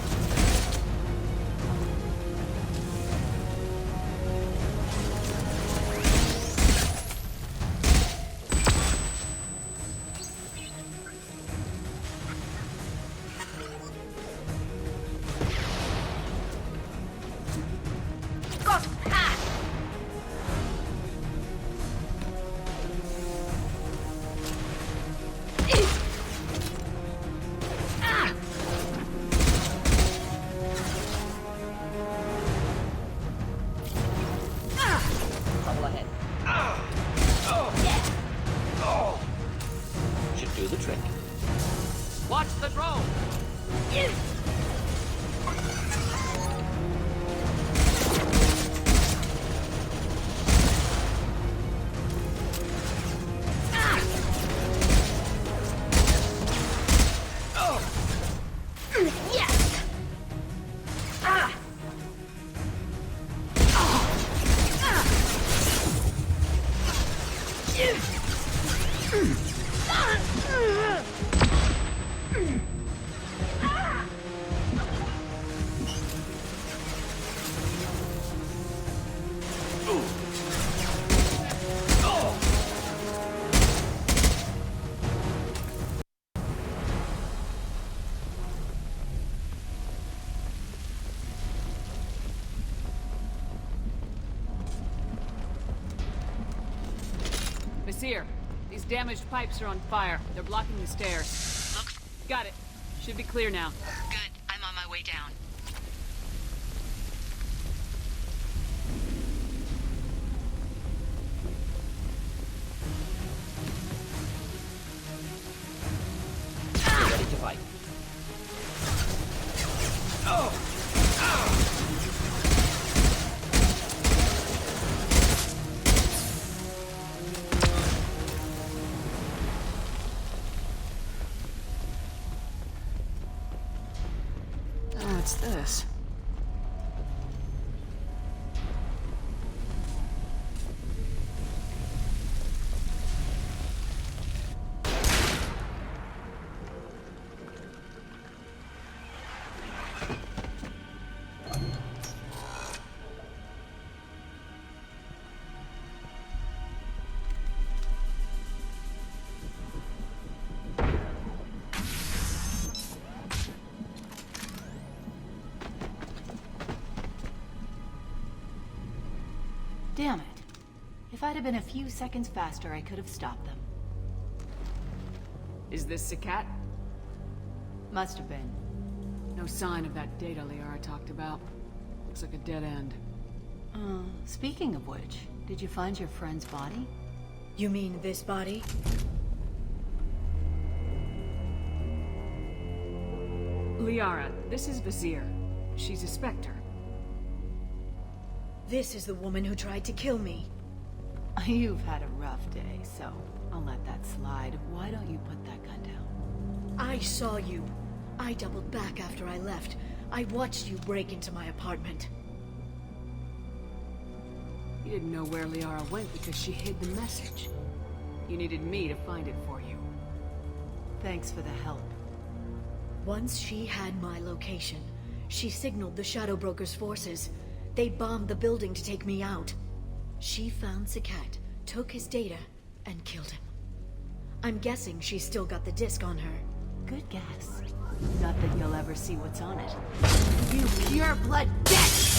Got packed. do the trick. Watch the drone! Vizier, these damaged pipes are on fire. They're blocking the stairs. Look. Got it. Should be clear now. Good. I'm on my way down. Ready to fight. What's this? Damn it. If I'd have been a few seconds faster, I could have stopped them. Is this Sakat? Must have been. No sign of that data Liara talked about. Looks like a dead end. Speaking of which, did you find your friend's body? You mean this body? Liara, this is Vizier. She's a Spectre. This is the woman who tried to kill me. You've had a rough day, so I'll let that slide. Why don't you put that gun down? I saw you. I doubled back after I left. I watched you break into my apartment. You didn't know where Liara went because she hid the message. You needed me to find it for you. Thanks for the help. Once she had my location, she signaled the Shadow Broker's forces. They bombed the building to take me out. She found Sakat, took his data, and killed him. I'm guessing she's still got the disc on her. Good guess. Not that you'll ever see what's on it. You pure blood bitch!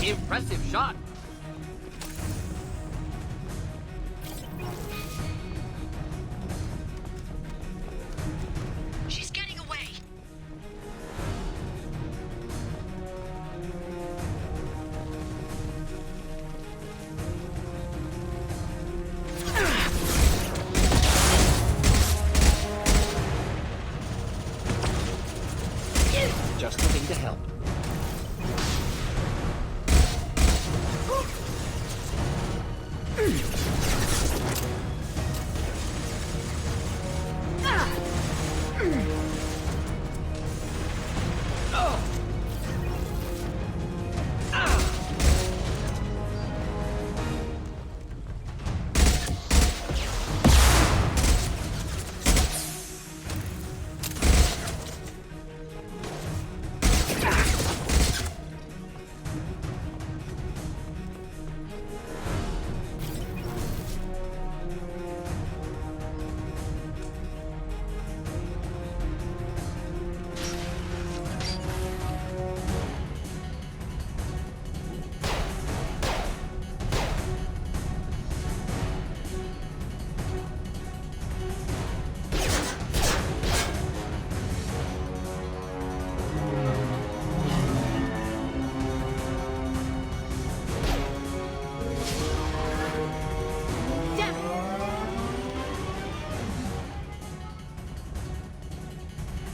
Impressive shot. Just looking to help.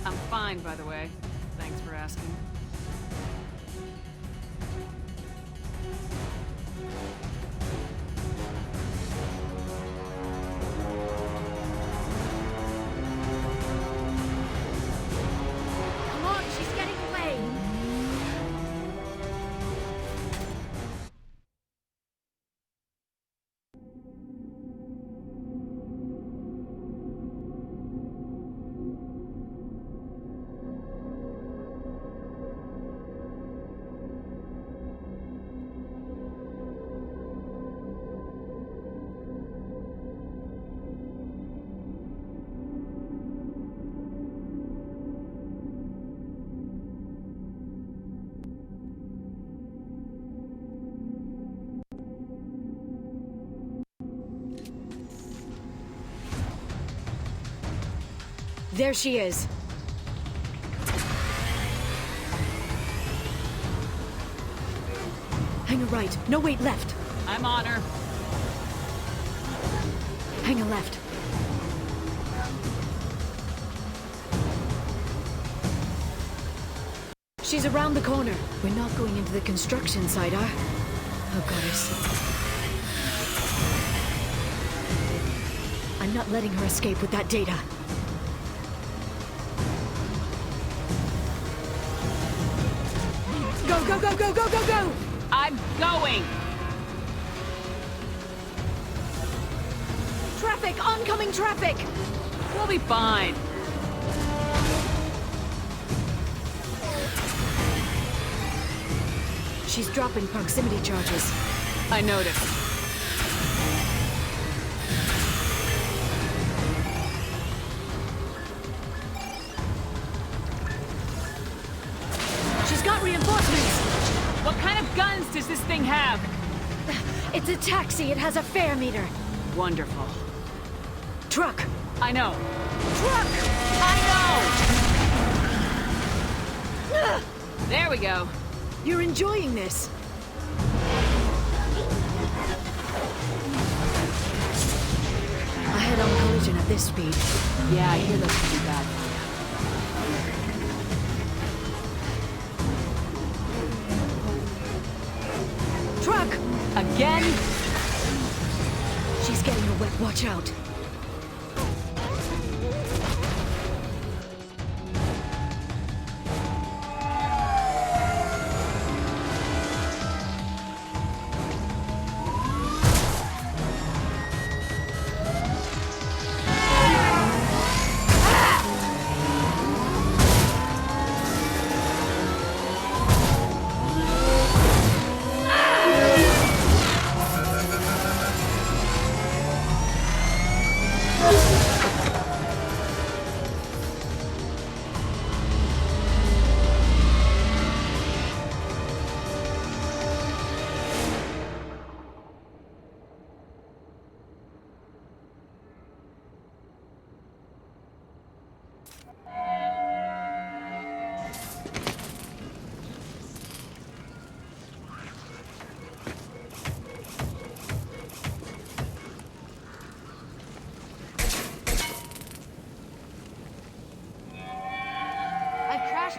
I'm fine, by the way. Thanks for asking. Come on, she's getting away. There she is. Hang a right. No, wait, left. I'm on her. Hang a left. She's around the corner. We're not going into the construction site, Oh, goddess. I'm not letting her escape with that data. Go, go, go, go, go, go, go! I'm going! Traffic! Oncoming traffic! We'll be fine. She's dropping proximity charges. I noticed. She's got reinforcements! What kind of guns does this thing have? It's a taxi. It has a fare meter. Wonderful. Truck! I know. Truck! I know! There we go. You're enjoying this. A head-on collision at this speed. Yeah, I hear those pretty bad. Truck! Again? She's getting her wet. Watch out.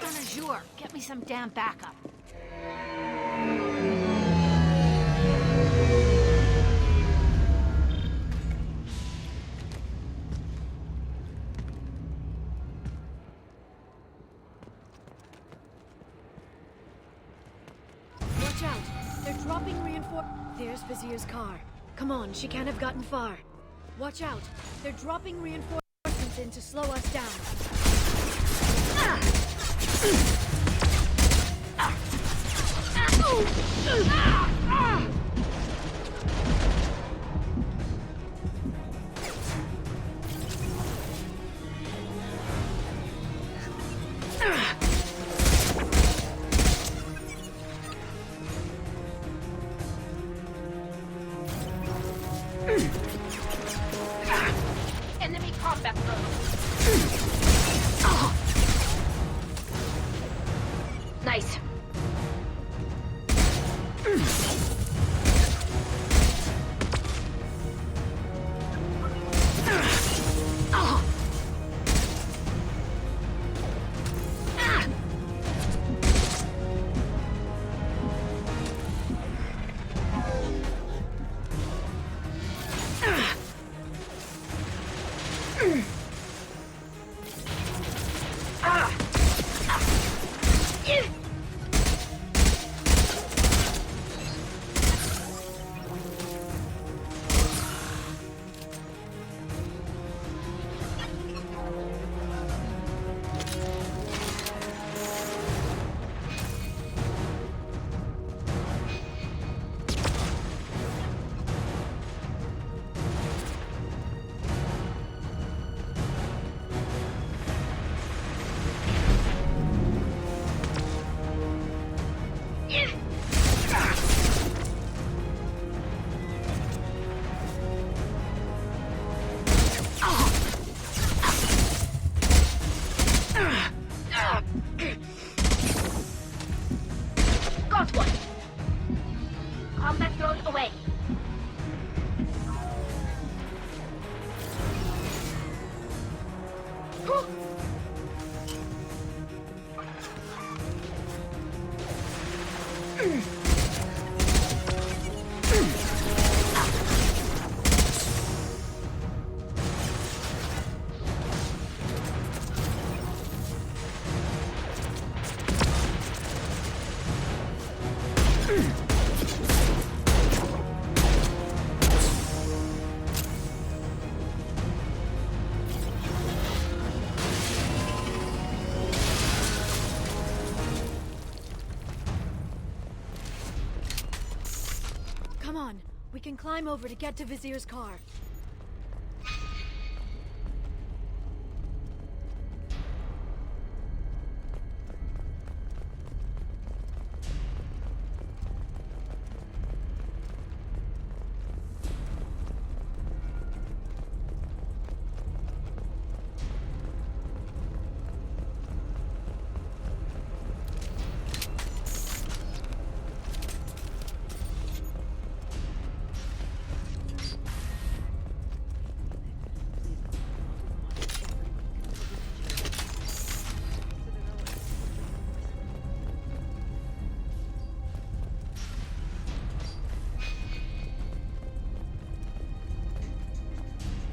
lost on Azure. Get me some damn backup. Watch out! They're dropping reinforce. There's Vizier's car. Come on, she can't have gotten far. Watch out! They're dropping reinforcements in to slow us down. Enemy combat mode. Nice. Got one. Combat drone away. Come on, we can climb over to get to Vizier's car.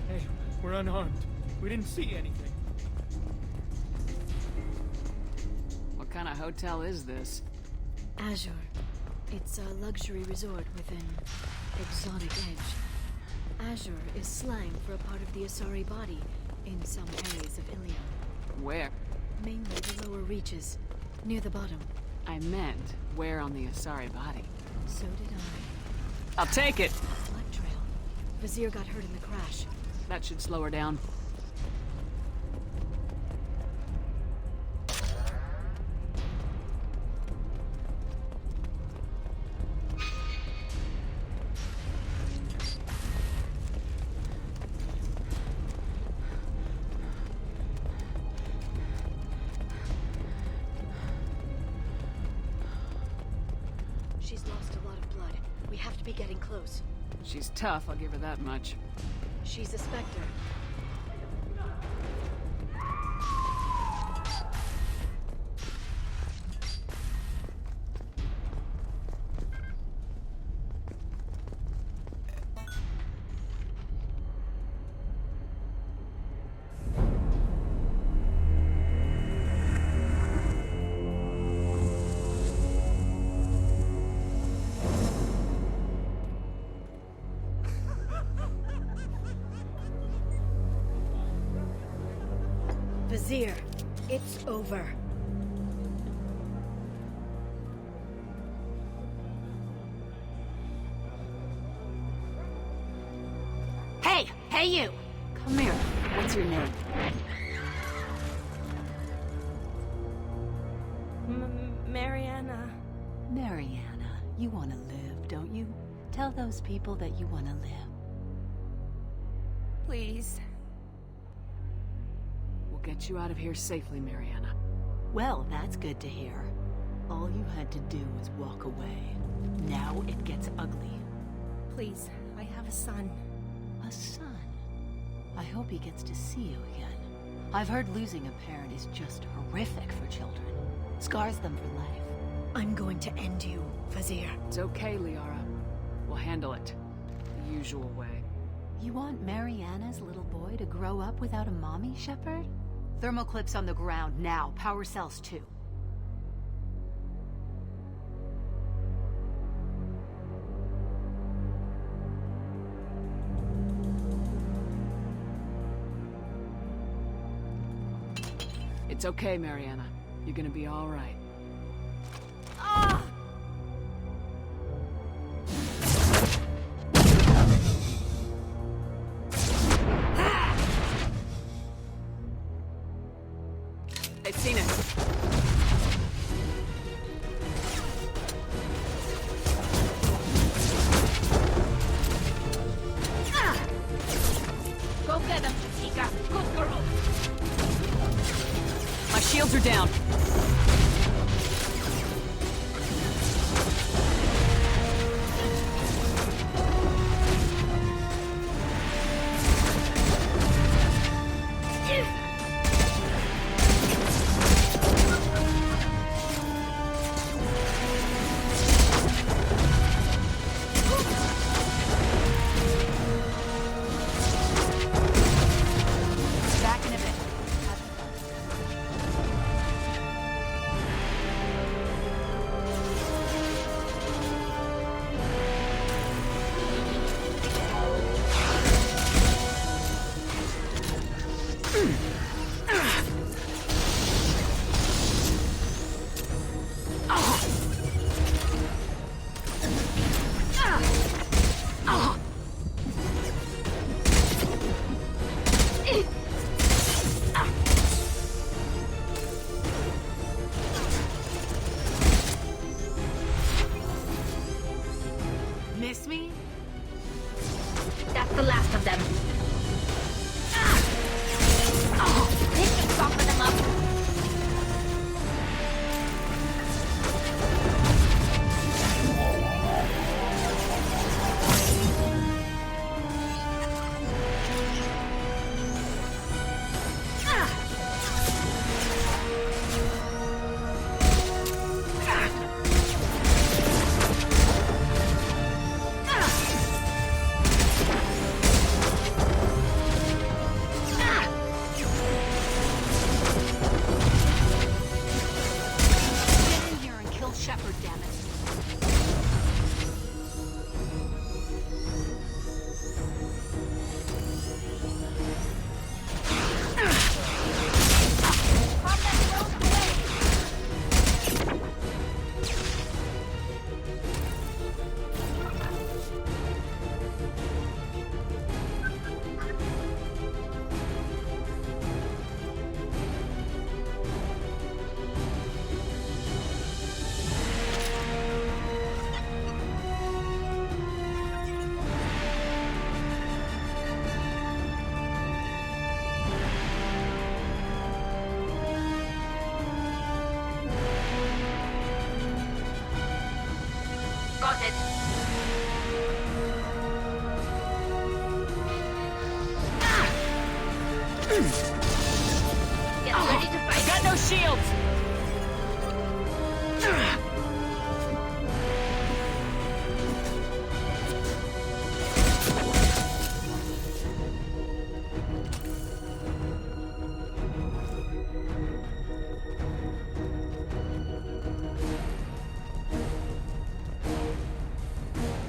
Hey, we're unarmed. We didn't see anything. What kind of hotel is this? Azure. It's a luxury resort with an exotic edge. Azure is slang for a part of the Asari body in some areas of Ilium. Where? Mainly the lower reaches, near the bottom. I meant, where on the Asari body? So did I. I'll take it! Blood trail. Vizier got hurt in the crash. That should slow her down. She's lost a lot of blood. We have to be getting close. She's tough, I'll give her that much. She's a Spectre. Vizier, it's over. Hey! Hey, you! Come here. What's your name? Mariana. Mariana. You want to live, don't you? Tell those people that you want to live. Please. We'll get you out of here safely, Mariana. Well, that's good to hear. All you had to do was walk away. Now it gets ugly. Please, I have a son. A son? I hope he gets to see you again. I've heard losing a parent is just horrific for children. Scars them for life. I'm going to end you, Vizier. It's okay, Liara. We'll handle it. The usual way. You want Mariana's little boy to grow up without a mommy, Shepard? Thermoclips on the ground now. Power cells too. It's okay, Mariana. You're gonna be all right. They've seen us. Go get them, Chica. Good girl. My shields are down. Back in a bit. Miss me? That's the last of them. They can soften them up. Get in here and kill Shepard, damn it. Got it. Get ready to fight. Got no shields!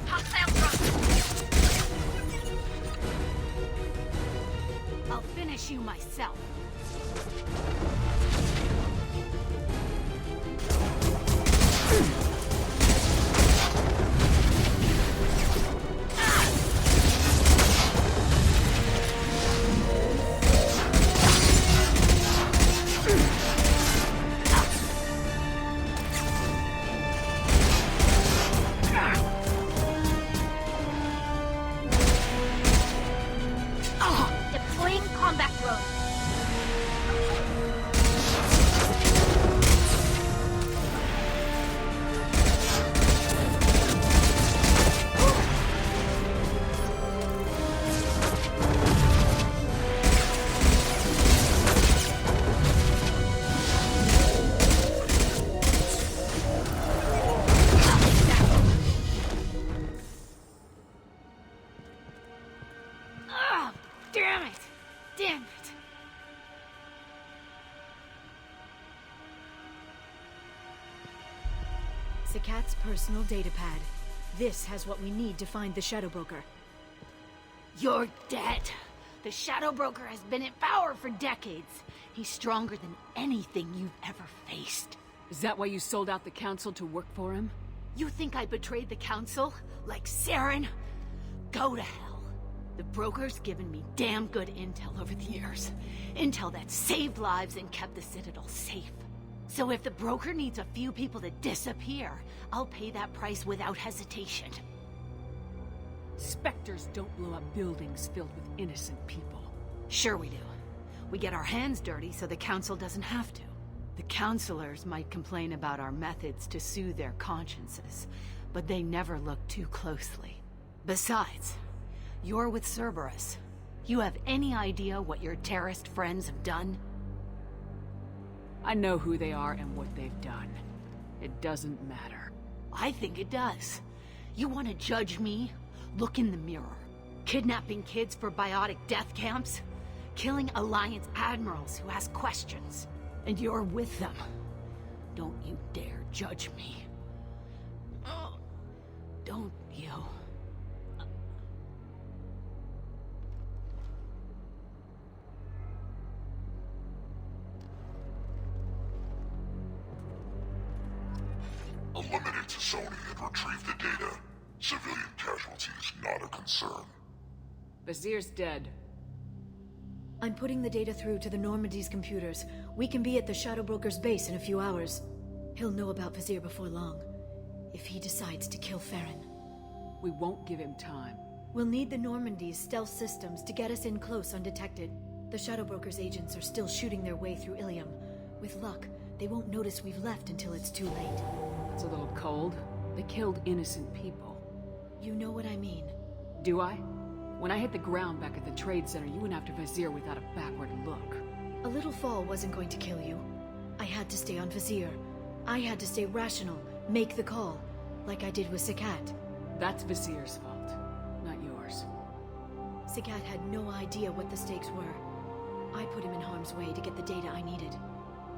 Hostile drone. I'll finish you myself. Sakat's personal datapad. This has what we need to find the Shadow Broker. You're dead. The Shadow Broker has been in power for decades. He's stronger than anything you've ever faced. Is that why you sold out the Council to work for him? You think I betrayed the Council? Like Saren? Go to hell. The Broker's given me damn good intel over the years. Intel that saved lives and kept the Citadel safe. So if the Broker needs a few people to disappear, I'll pay that price without hesitation. Spectres don't blow up buildings filled with innocent people. Sure we do. We get our hands dirty so the Council doesn't have to. The Councilors might complain about our methods to soothe their consciences, but they never look too closely. Besides, you're with Cerberus. You have any idea what your terrorist friends have done? I know who they are and what they've done. It doesn't matter. I think it does. You want to judge me? Look in the mirror. Kidnapping kids for biotic death camps? Killing Alliance admirals who ask questions. And you're with them. Don't you dare judge me. Oh, don't you? Eliminate Sony and retrieve the data. Civilian casualties not a concern. Vazir's dead. I'm putting the data through to the Normandy's computers. We can be at the Shadow Broker's base in a few hours. He'll know about Vazir before long. If he decides to kill Farron. We won't give him time. We'll need the Normandy's stealth systems to get us in close undetected. The Shadow Broker's agents are still shooting their way through Ilium. With luck, they won't notice we've left until it's too late. It's a little cold. They killed innocent people. You know what I mean. Do I? When I hit the ground back at the trade center, you went after Vazir without a backward look. A little fall wasn't going to kill you. I had to stay on Vazir. I had to stay rational, make the call, like I did with Sakat. That's Vazir's fault, not yours. Sakat had no idea what the stakes were. I put him in harm's way to get the data I needed.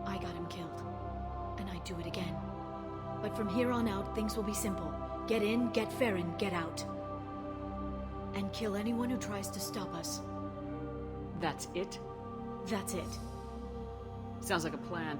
I got him killed. And I'd do it again. But from here on out, things will be simple. Get in, get Farron, get out. And kill anyone who tries to stop us. That's it? That's it. Sounds like a plan.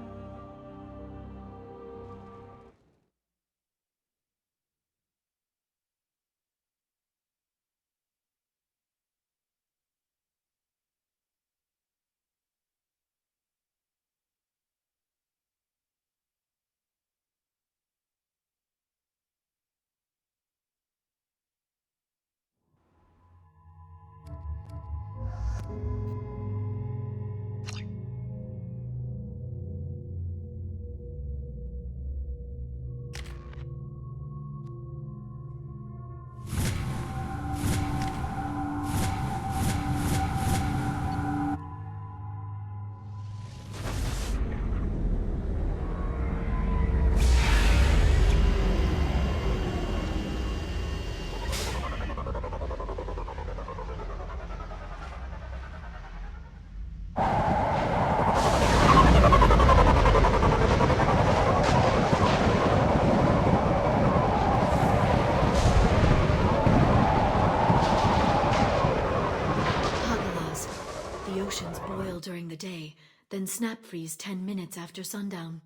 During the day, then snap freeze 10 minutes after sundown.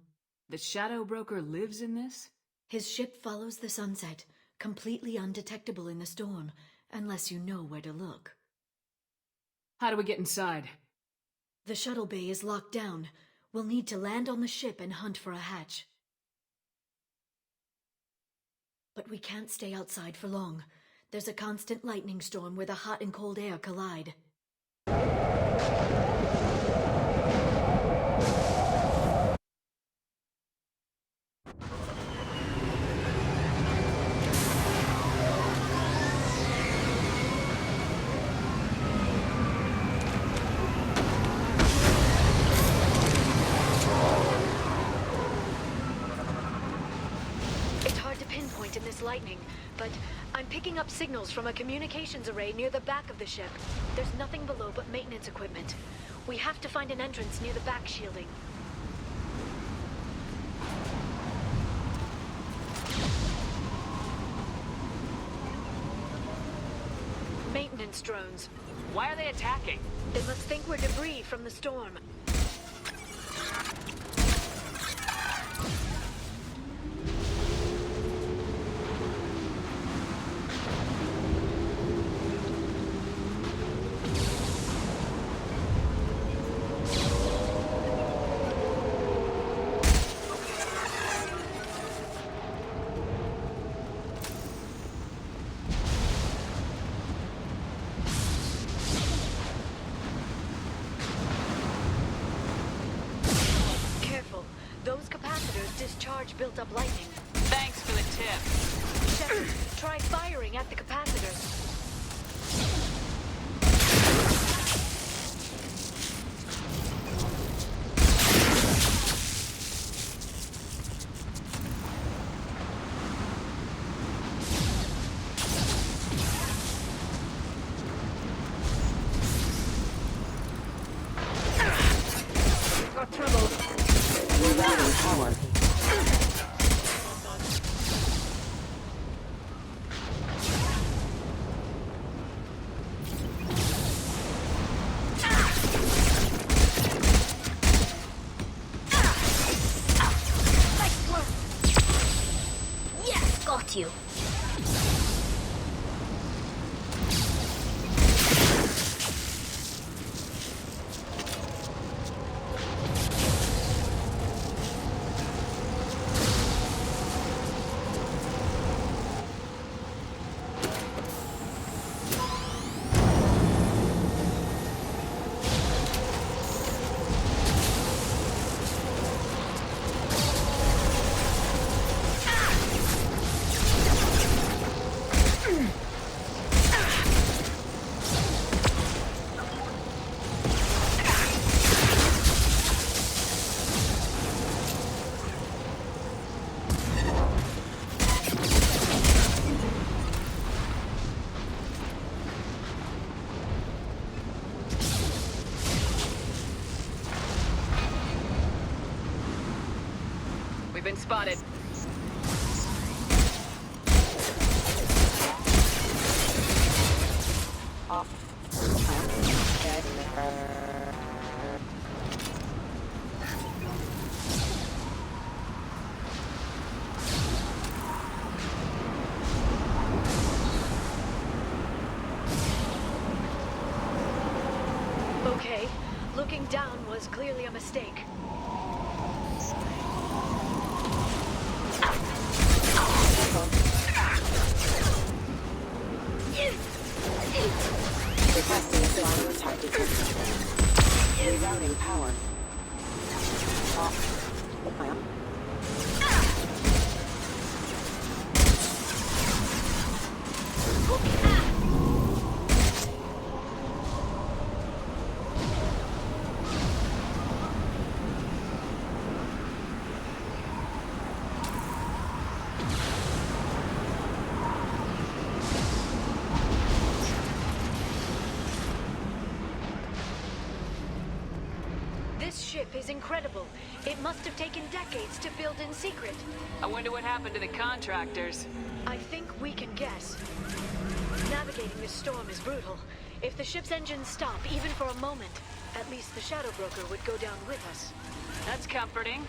The Shadow Broker lives in this? His ship follows the sunset, completely undetectable in the storm, unless you know where to look. How do we get inside? The shuttle bay is locked down. We'll need to land on the ship and hunt for a hatch. But we can't stay outside for long. There's a constant lightning storm where the hot and cold air collide. In this lightning, but I'm picking up signals from a communications array near the back of the ship. There's nothing below but maintenance equipment. We have to find an entrance near the back shielding. Alliance drones. Why are they attacking? They must think we're debris from the storm. Discharge built up lightning. Thanks for the tip. Shepard, try firing at the capacitors. Got trouble. Rerouting power. Got you. We've been spotted. Okay, looking down was clearly a mistake. Requesting flying target temperature. Rerouting power. Off. This ship is incredible. It must have taken decades to build in secret. I wonder what happened to the contractors. I think we can guess. Navigating this storm is brutal. If the ship's engines stop, even for a moment, at least the Shadow Broker would go down with us. That's comforting.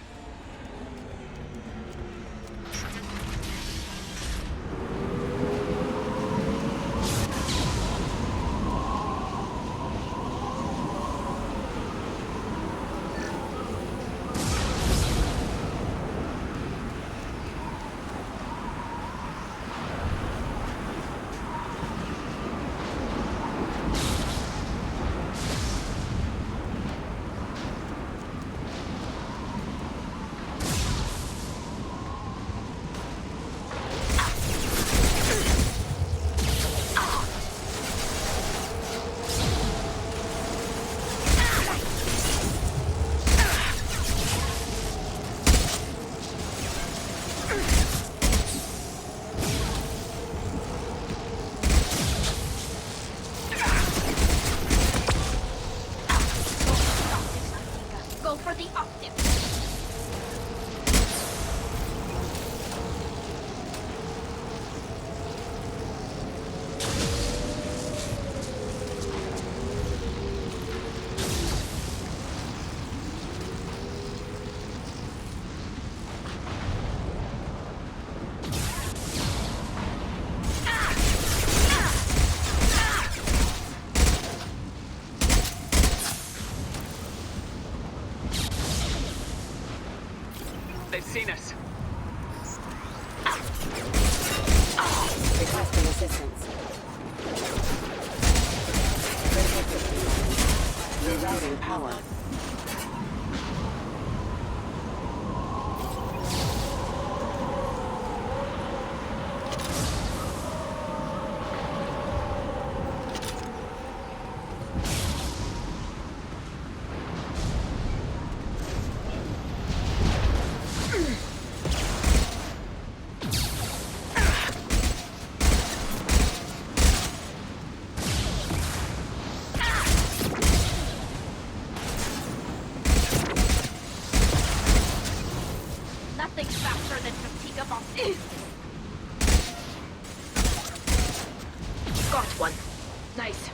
Go for the optic. They've seen us. Requesting assistance. Rerouting power. Nothing's faster than fatigue of all. Got one. Nice.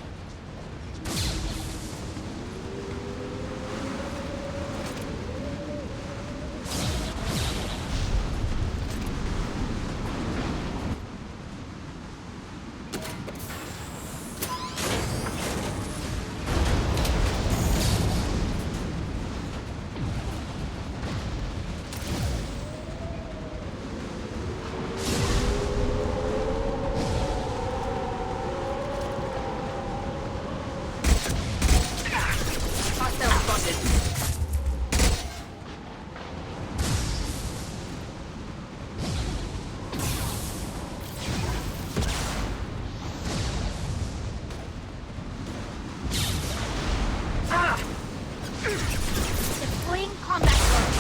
Deploying combat mode.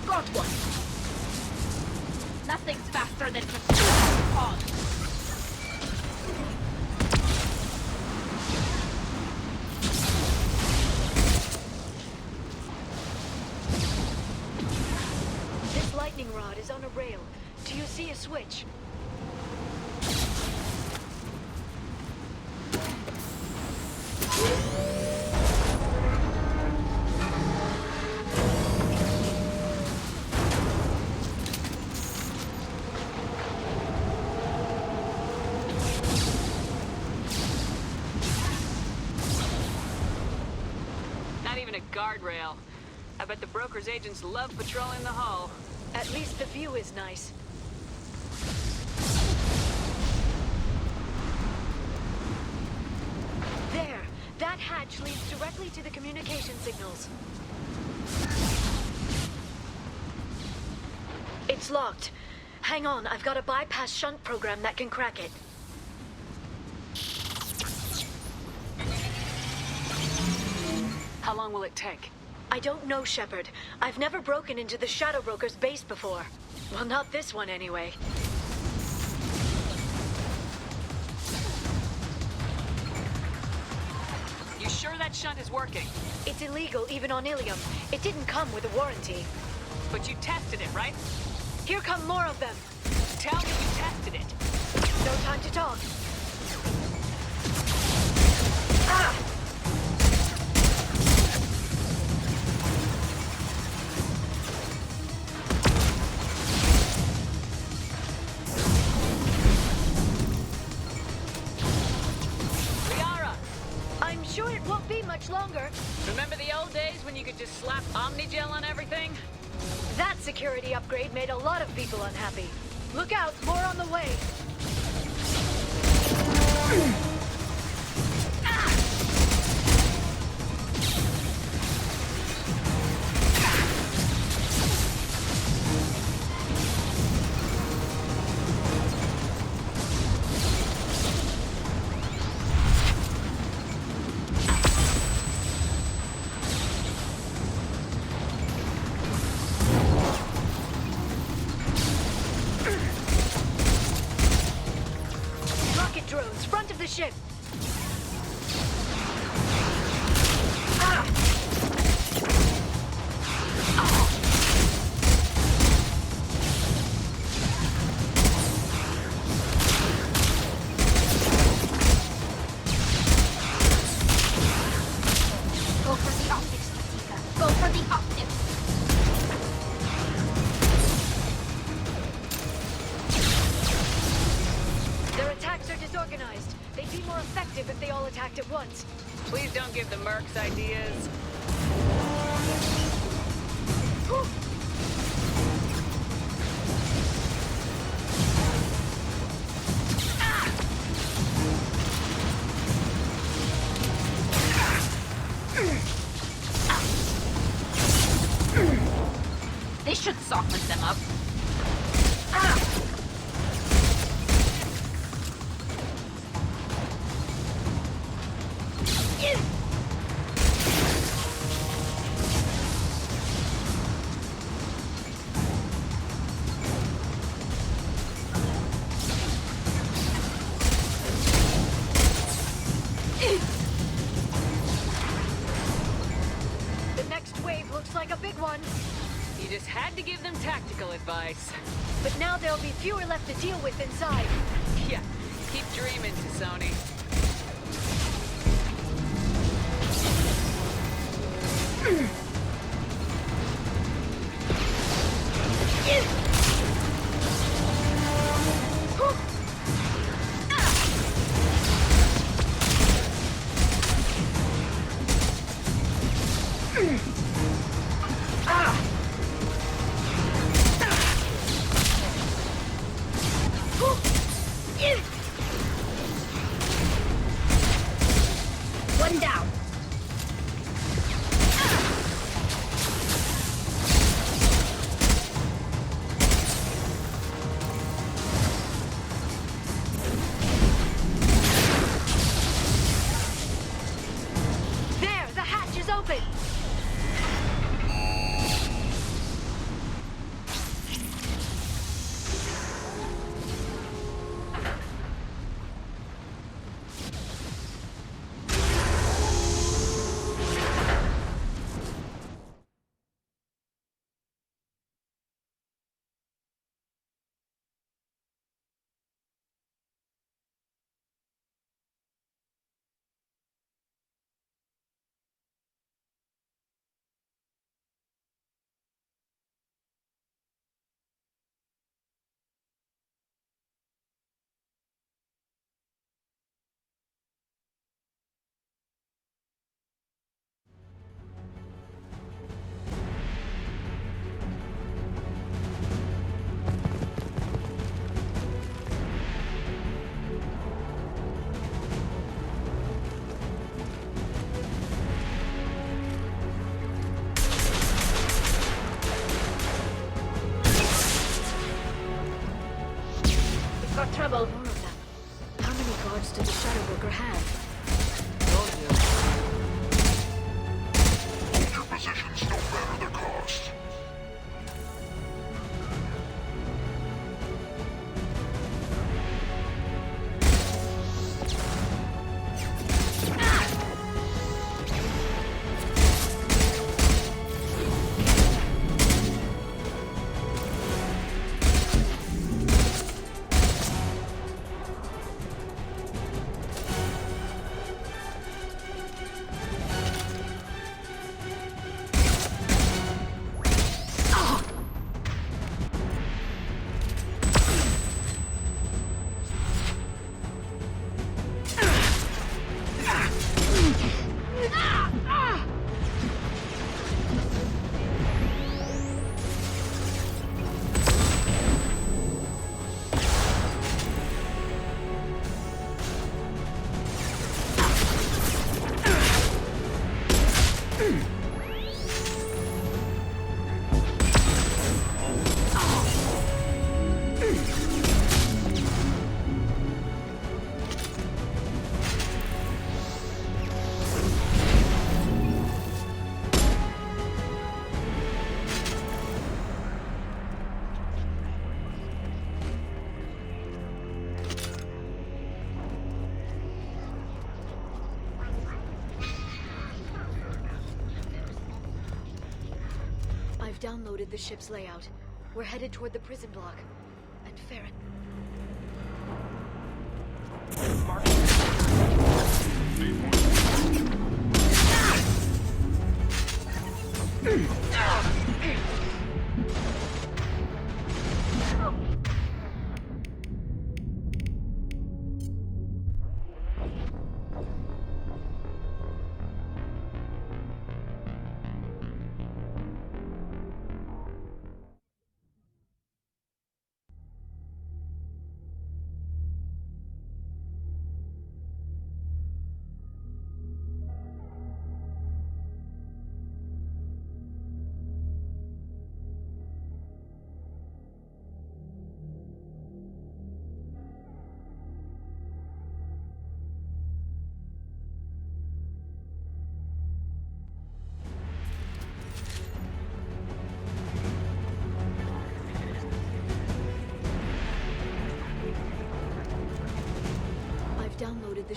Got one. Nothing's faster than pursuit. Pause. This lightning rod is on a rail. Do you see a switch? Guardrail. I bet the broker's agents love patrolling the hull. At least the view is nice. There! That hatch leads directly to the communication signals. It's locked. Hang on, I've got a bypass shunt program that can crack it. How long will it take? I don't know, Shepard. I've never broken into the Shadow Broker's base before. Well, not this one anyway. You sure that shunt is working? It's illegal even on Ilium. It didn't come with a warranty. But you tested it, right? Here come more of them. Tell me you tested it. No time to talk. Ah! Sure it won't be much longer. Remember the old days when you could just slap Omnigel on everything? That security upgrade made a lot of people unhappy. Look out, more on the way. Drones, front of the ship. attacked at once. Please don't give the mercs ideas. This should soften them up. The next wave looks like a big one. You just had to give them tactical advice. But now there'll be fewer left to deal with inside. Yeah, keep dreaming, Sony. One down. There, the hatch is open. Got trouble. More of them. How many guards did the Shadow Broker have? Hold your positions no matter the cost. I've downloaded the ship's layout. We're headed toward the prison block. And Farron...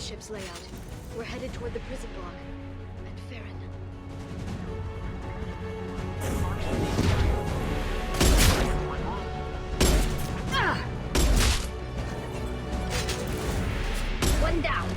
ship's layout. We're headed toward the prison block. And Farron. One down.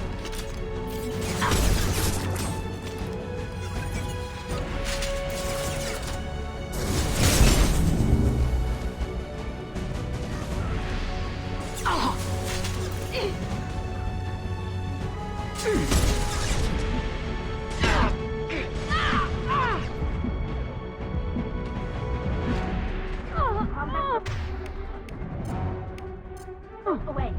Away.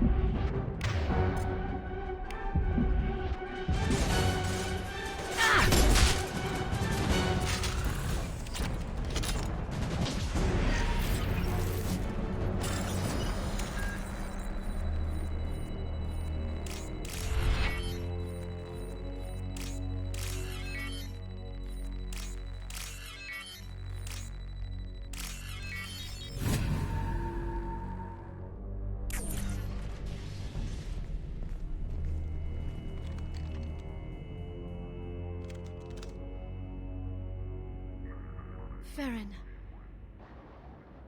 Farron.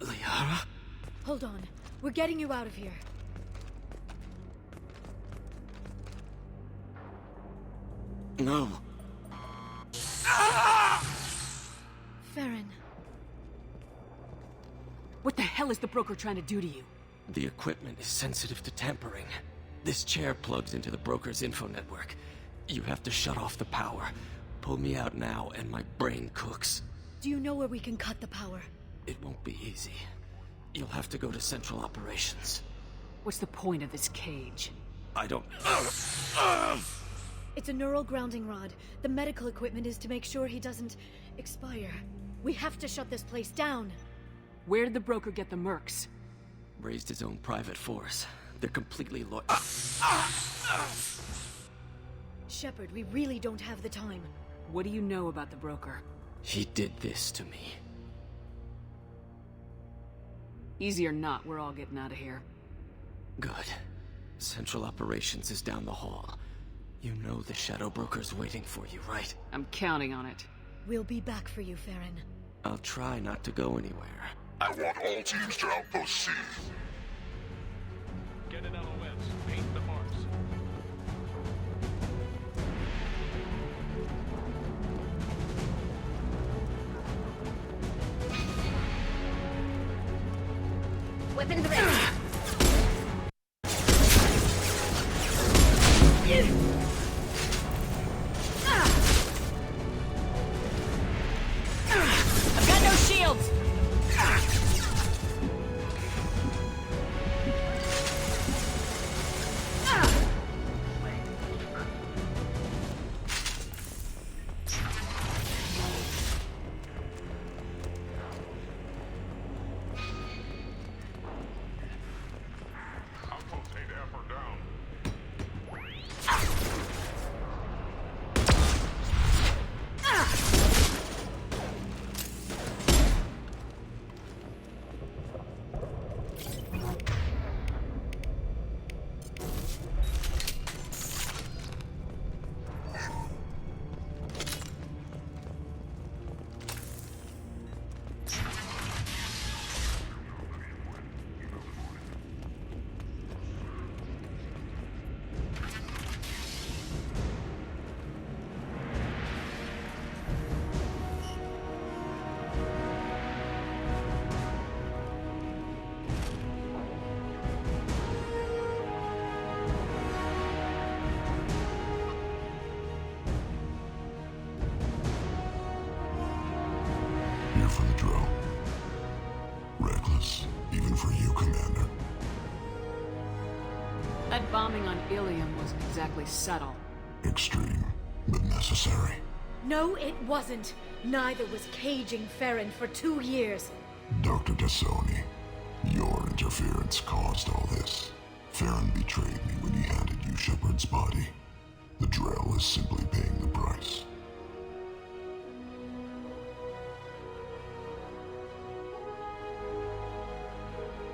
Liara? Hold on. We're getting you out of here. No. Farron. What the hell is the broker trying to do to you? The equipment is sensitive to tampering. This chair plugs into the broker's info network. You have to shut off the power. Pull me out now and my brain cooks. Do you know where we can cut the power? It won't be easy. You'll have to go to Central Operations. What's the point of this cage? I don't... It's a neural grounding rod. The medical equipment is to make sure he doesn't expire. We have to shut this place down. Where did the broker get the mercs? Raised his own private force. They're completely Shepard, we really don't have the time. What do you know about the broker? He did this to me. Easy or not, we're all getting out of here. Good. Central Operations is down the hall. You know the Shadow Broker's waiting for you, right? I'm counting on it. We'll be back for you, Farron. I'll try not to go anywhere. I want all teams to Outpost C. Get an LOS. Paint the marks. Weapons ready. I've got no shields! Here for the drill. Reckless, even for you, Commander. That bombing on Ilium wasn't exactly subtle. Extreme, but necessary. No, it wasn't. Neither was caging Farron for 2 years. Dr. Tassoni, your interference caused all this. Farron betrayed me when he handed you Shepard's body. The Drell is simply paying the price.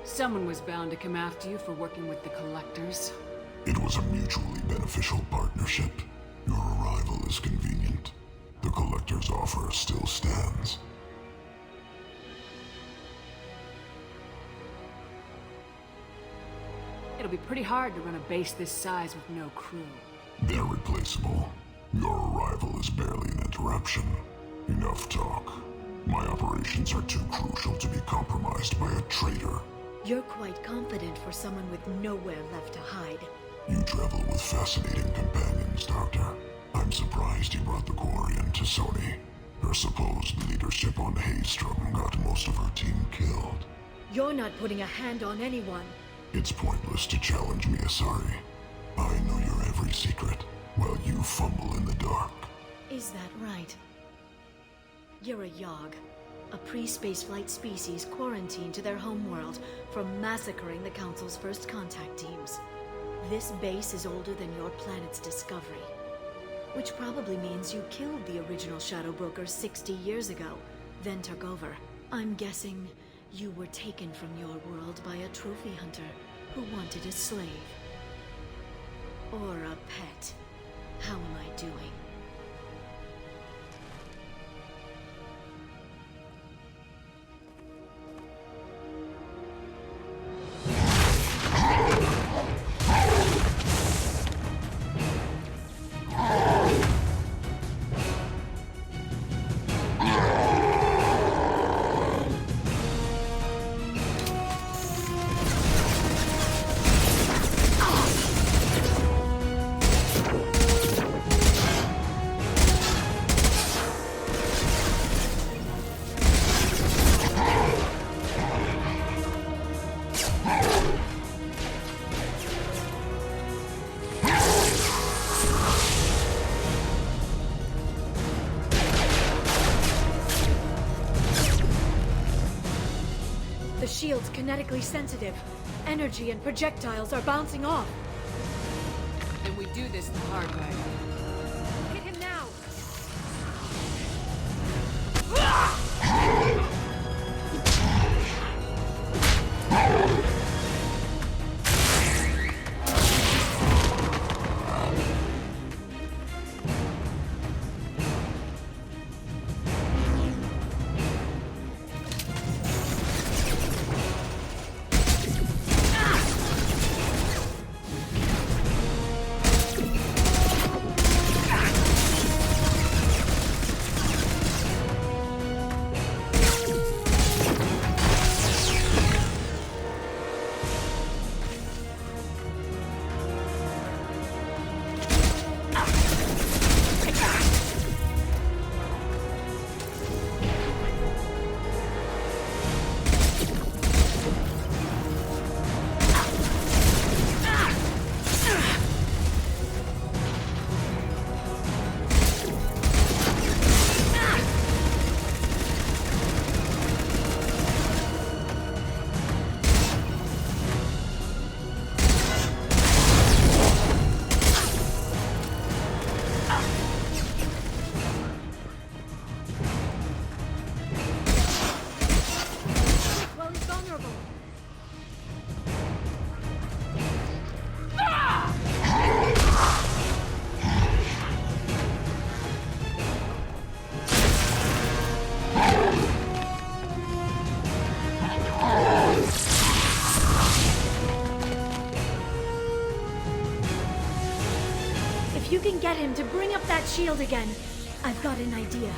Someone was bound to come after you for working with the Collectors. It was a mutually beneficial partnership. Your arrival is convenient. The Collector's offer still stands. It'll be pretty hard to run a base this size with no crew. They're replaceable. Your arrival is barely an interruption. Enough talk. My operations are too crucial to be compromised by a traitor. You're quite confident for someone with nowhere left to hide. You travel with fascinating companions, Doctor. I'm surprised you brought the Quarian to Sony. Her supposed leadership on Haystrom got most of her team killed. You're not putting a hand on anyone. It's pointless to challenge me, Asari. I know your every secret, while you fumble in the dark. Is that right? You're a Yogg, a pre-spaceflight species quarantined to their homeworld for massacring the Council's first contact teams. This base is older than your planet's discovery, which probably means you killed the original Shadow Broker 60 years ago, then took over. I'm guessing you were taken from your world by a trophy hunter who wanted a slave. Or a pet. How am I doing? The shield's kinetically sensitive. Energy and projectiles are bouncing off. Then we do this the hard way. Hit him now! If you can get him to bring up that shield again, I've got an idea.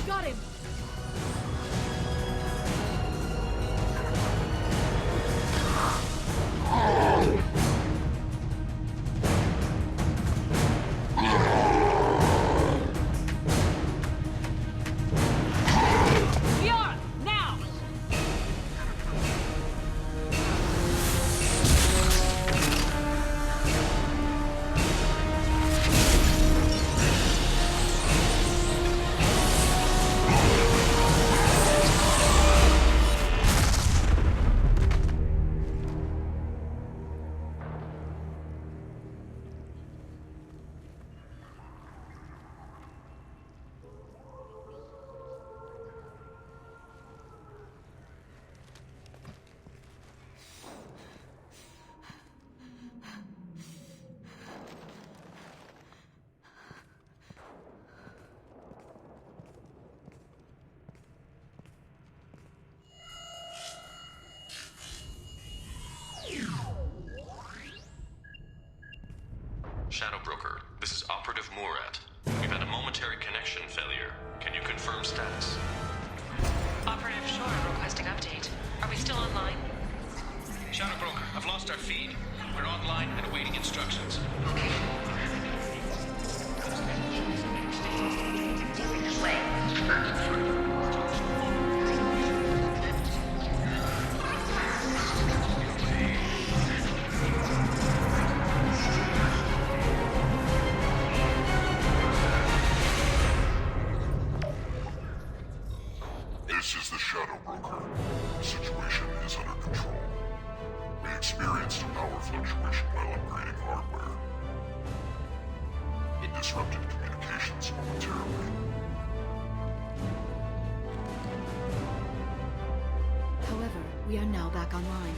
Got him! Shadow Broker, this is Operative Murat. We've had a momentary connection failure. Can you confirm status? Operative Shore requesting update. Are we still online? Shadow Broker, I've lost our feed. We're online and awaiting instructions. This is the Shadow Broker. The situation is under control. We experienced a power fluctuation while upgrading hardware. It disrupted communications momentarily. However, we are now back online.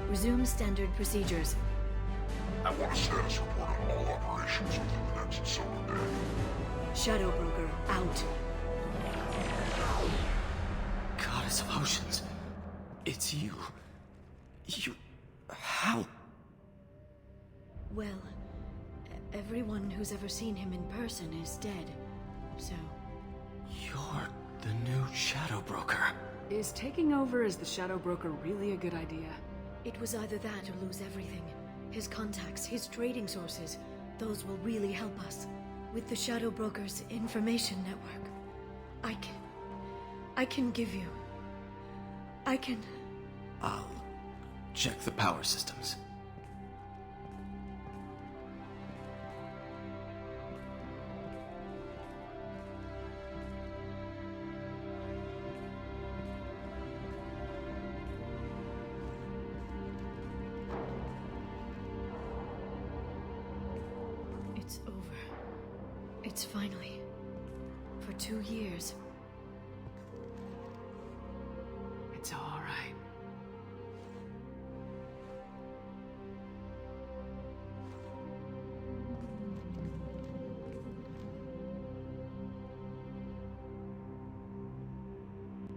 Resume standard procedures. I want a status report on all operations within the next solar day. Shadow Broker, out. Goddess of Oceans. It's you. How? Well, everyone who's ever seen him in person is dead. So... You're the new Shadow Broker. Is taking over as the Shadow Broker really a good idea? It was either that or lose everything. His contacts, his trading sources, those will really help us. With the Shadow Broker's information network, I can give you... I'll check the power systems. It's over. It's finally... For 2 years. It's all right.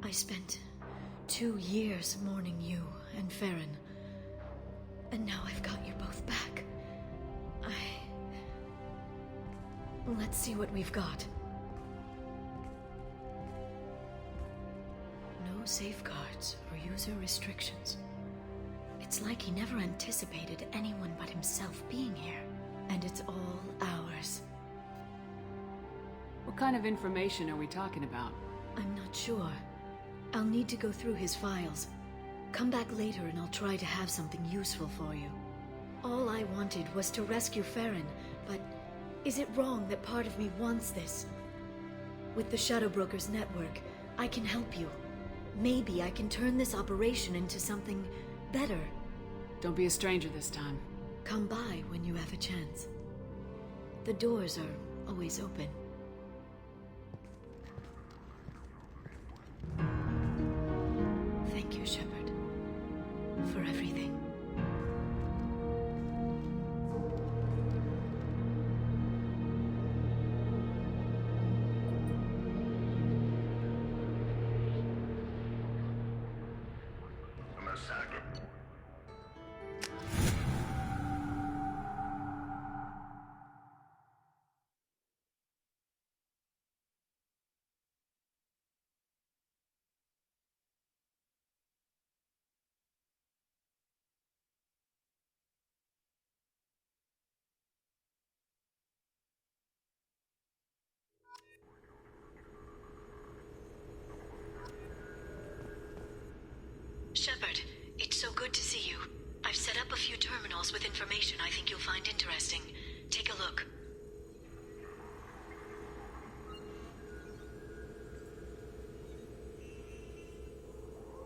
I spent 2 years mourning you and Farron. And now I've got you both back. Let's see what we've got. No safeguards or user restrictions. It's like he never anticipated anyone but himself being here. And it's all ours. What kind of information are we talking about? I'm not sure. I'll need to go through his files. Come back later and I'll try to have something useful for you. All I wanted was to rescue Farron, but is it wrong that part of me wants this? With the Shadow Broker's network, I can help you. Maybe I can turn this operation into something better. Don't be a stranger this time. Come by when you have a chance. The doors are always open. Thank you, Shepard, for everything. Shepard, it's so good to see you. I've set up a few terminals with information I think you'll find interesting. Take a look.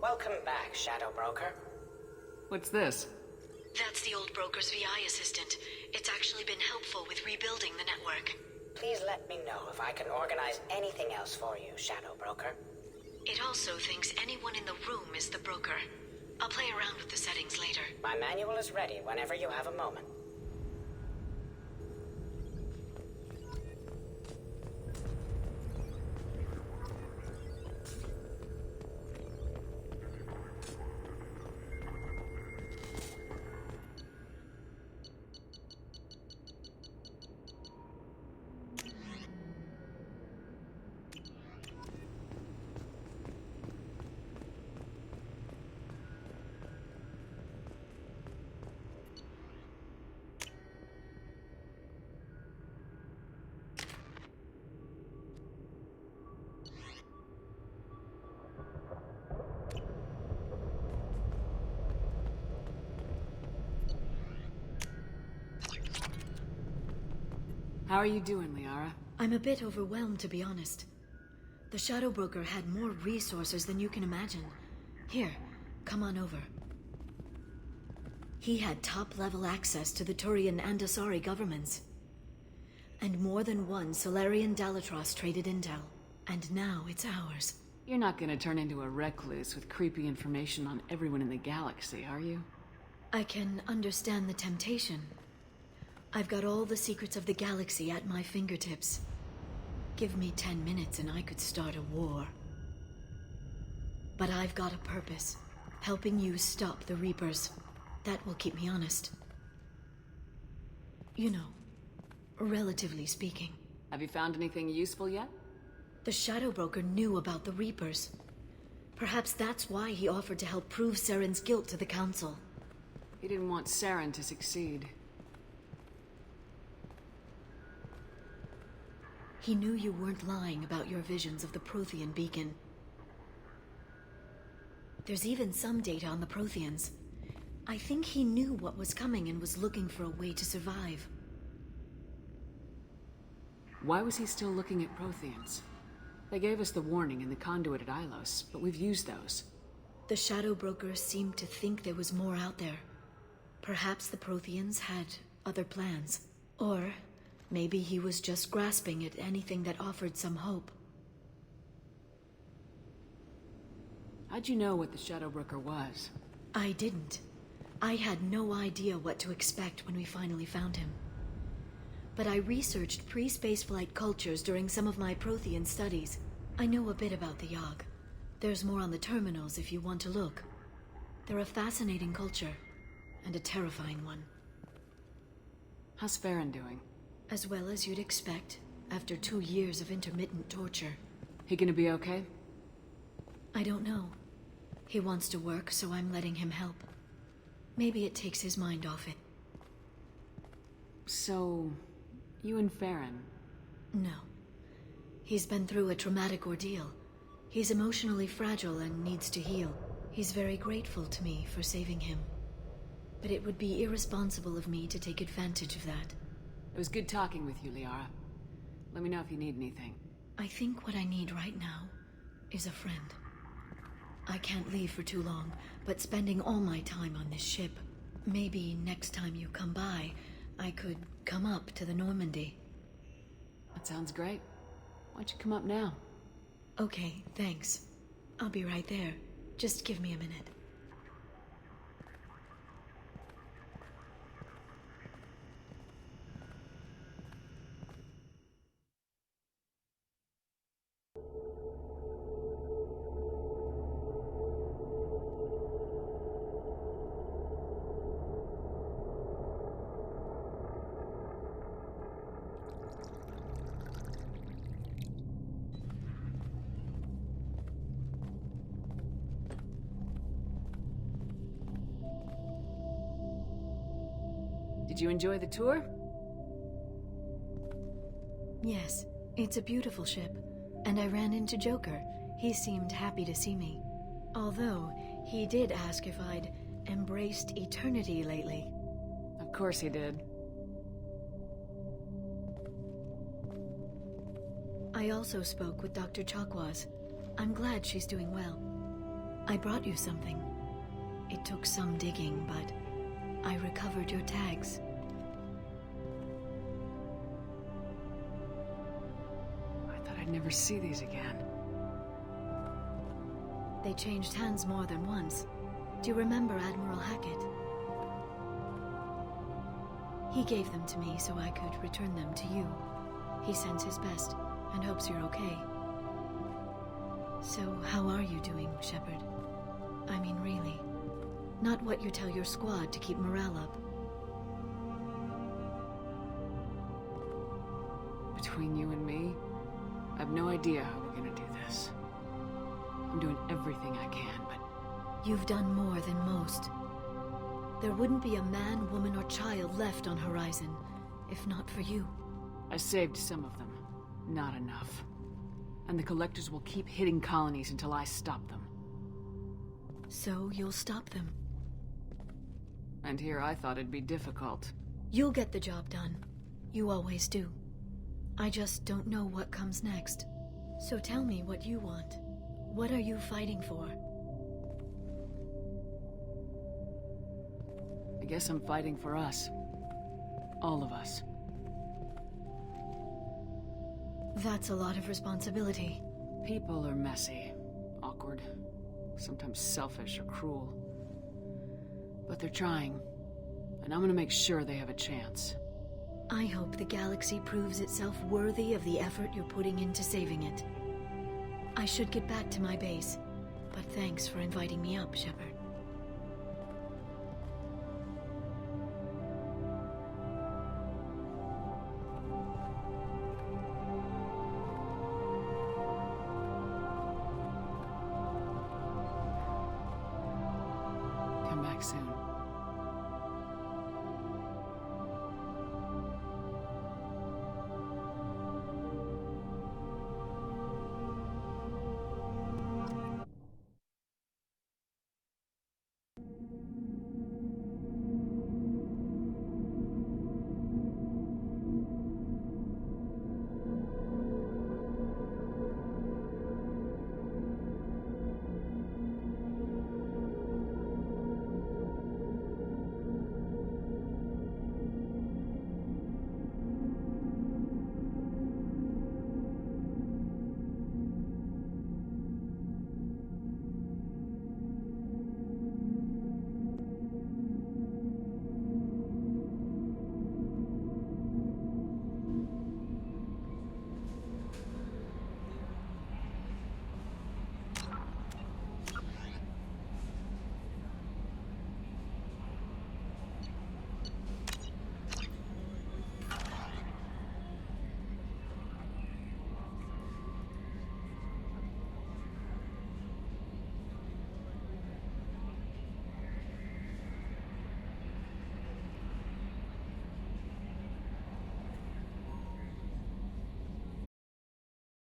Welcome back, Shadow Broker. What's this? That's the old broker's VI assistant. It's actually been helpful with rebuilding the network. Please let me know if I can organize anything else for you, Shadow Broker. It also thinks anyone in the room is the broker. I'll play around with the settings later. My manual is ready whenever you have a moment. How are you doing, Liara? I'm a bit overwhelmed, to be honest. The Shadow Broker had more resources than you can imagine. Here, come on over. He had top-level access to the Turian and Asari governments. And more than one Solarian Dalatros traded intel. And now it's ours. You're not gonna turn into a recluse with creepy information on everyone in the galaxy, are you? I can understand the temptation. I've got all the secrets of the galaxy at my fingertips. Give me 10 minutes and I could start a war. But I've got a purpose. Helping you stop the Reapers. That will keep me honest. You know, relatively speaking. Have you found anything useful yet? The Shadow Broker knew about the Reapers. Perhaps that's why he offered to help prove Saren's guilt to the Council. He didn't want Saren to succeed. He knew you weren't lying about your visions of the Prothean beacon. There's even some data on the Protheans. I think he knew what was coming and was looking for a way to survive. Why was he still looking at Protheans? They gave us the warning in the conduit at Ilos, but we've used those. The Shadow Broker seemed to think there was more out there. Perhaps the Protheans had other plans. Or maybe he was just grasping at anything that offered some hope. How'd you know what the Shadow Broker was? I didn't. I had no idea what to expect when we finally found him. But I researched pre-spaceflight cultures during some of my Prothean studies. I know a bit about the Yogg. There's more on the terminals if you want to look. They're a fascinating culture, and a terrifying one. How's Farron doing? As well as you'd expect, after 2 years of intermittent torture. He gonna be okay? I don't know. He wants to work, so I'm letting him help. Maybe it takes his mind off it. So, you and Farron? No. He's been through a traumatic ordeal. He's emotionally fragile and needs to heal. He's very grateful to me for saving him. But it would be irresponsible of me to take advantage of that. It was good talking with you, Liara. Let me know if you need anything. I think what I need right now is a friend. I can't leave for too long, but spending all my time on this ship. Maybe next time you come by, I could come up to the Normandy. That sounds great. Why don't you come up now? Okay, thanks. I'll be right there. Just give me a minute. Did you enjoy the tour? Yes, it's a beautiful ship. And I ran into Joker. He seemed happy to see me. Although, he did ask if I'd embraced eternity lately. Of course he did. I also spoke with Dr. Chakwas. I'm glad she's doing well. I brought you something. It took some digging, but I recovered your tags. I thought I'd never see these again. They changed hands more than once. Do you remember Admiral Hackett? He gave them to me so I could return them to you. He sends his best and hopes you're okay. So, how are you doing, Shepard? I mean, really. Not what you tell your squad to keep morale up. Between you and me, I have no idea how we're gonna do this. I'm doing everything I can, but... You've done more than most. There wouldn't be a man, woman, or child left on Horizon, if not for you. I saved some of them. Not enough. And the Collectors will keep hitting colonies until I stop them. So you'll stop them? And here I thought it'd be difficult. You'll get the job done. You always do. I just don't know what comes next. So tell me what you want. What are you fighting for? I guess I'm fighting for us. All of us. That's a lot of responsibility. People are messy, awkward, sometimes selfish or cruel. But they're trying, and I'm gonna make sure they have a chance. I hope the galaxy proves itself worthy of the effort you're putting into saving it. I should get back to my base, but thanks for inviting me up, Shepard.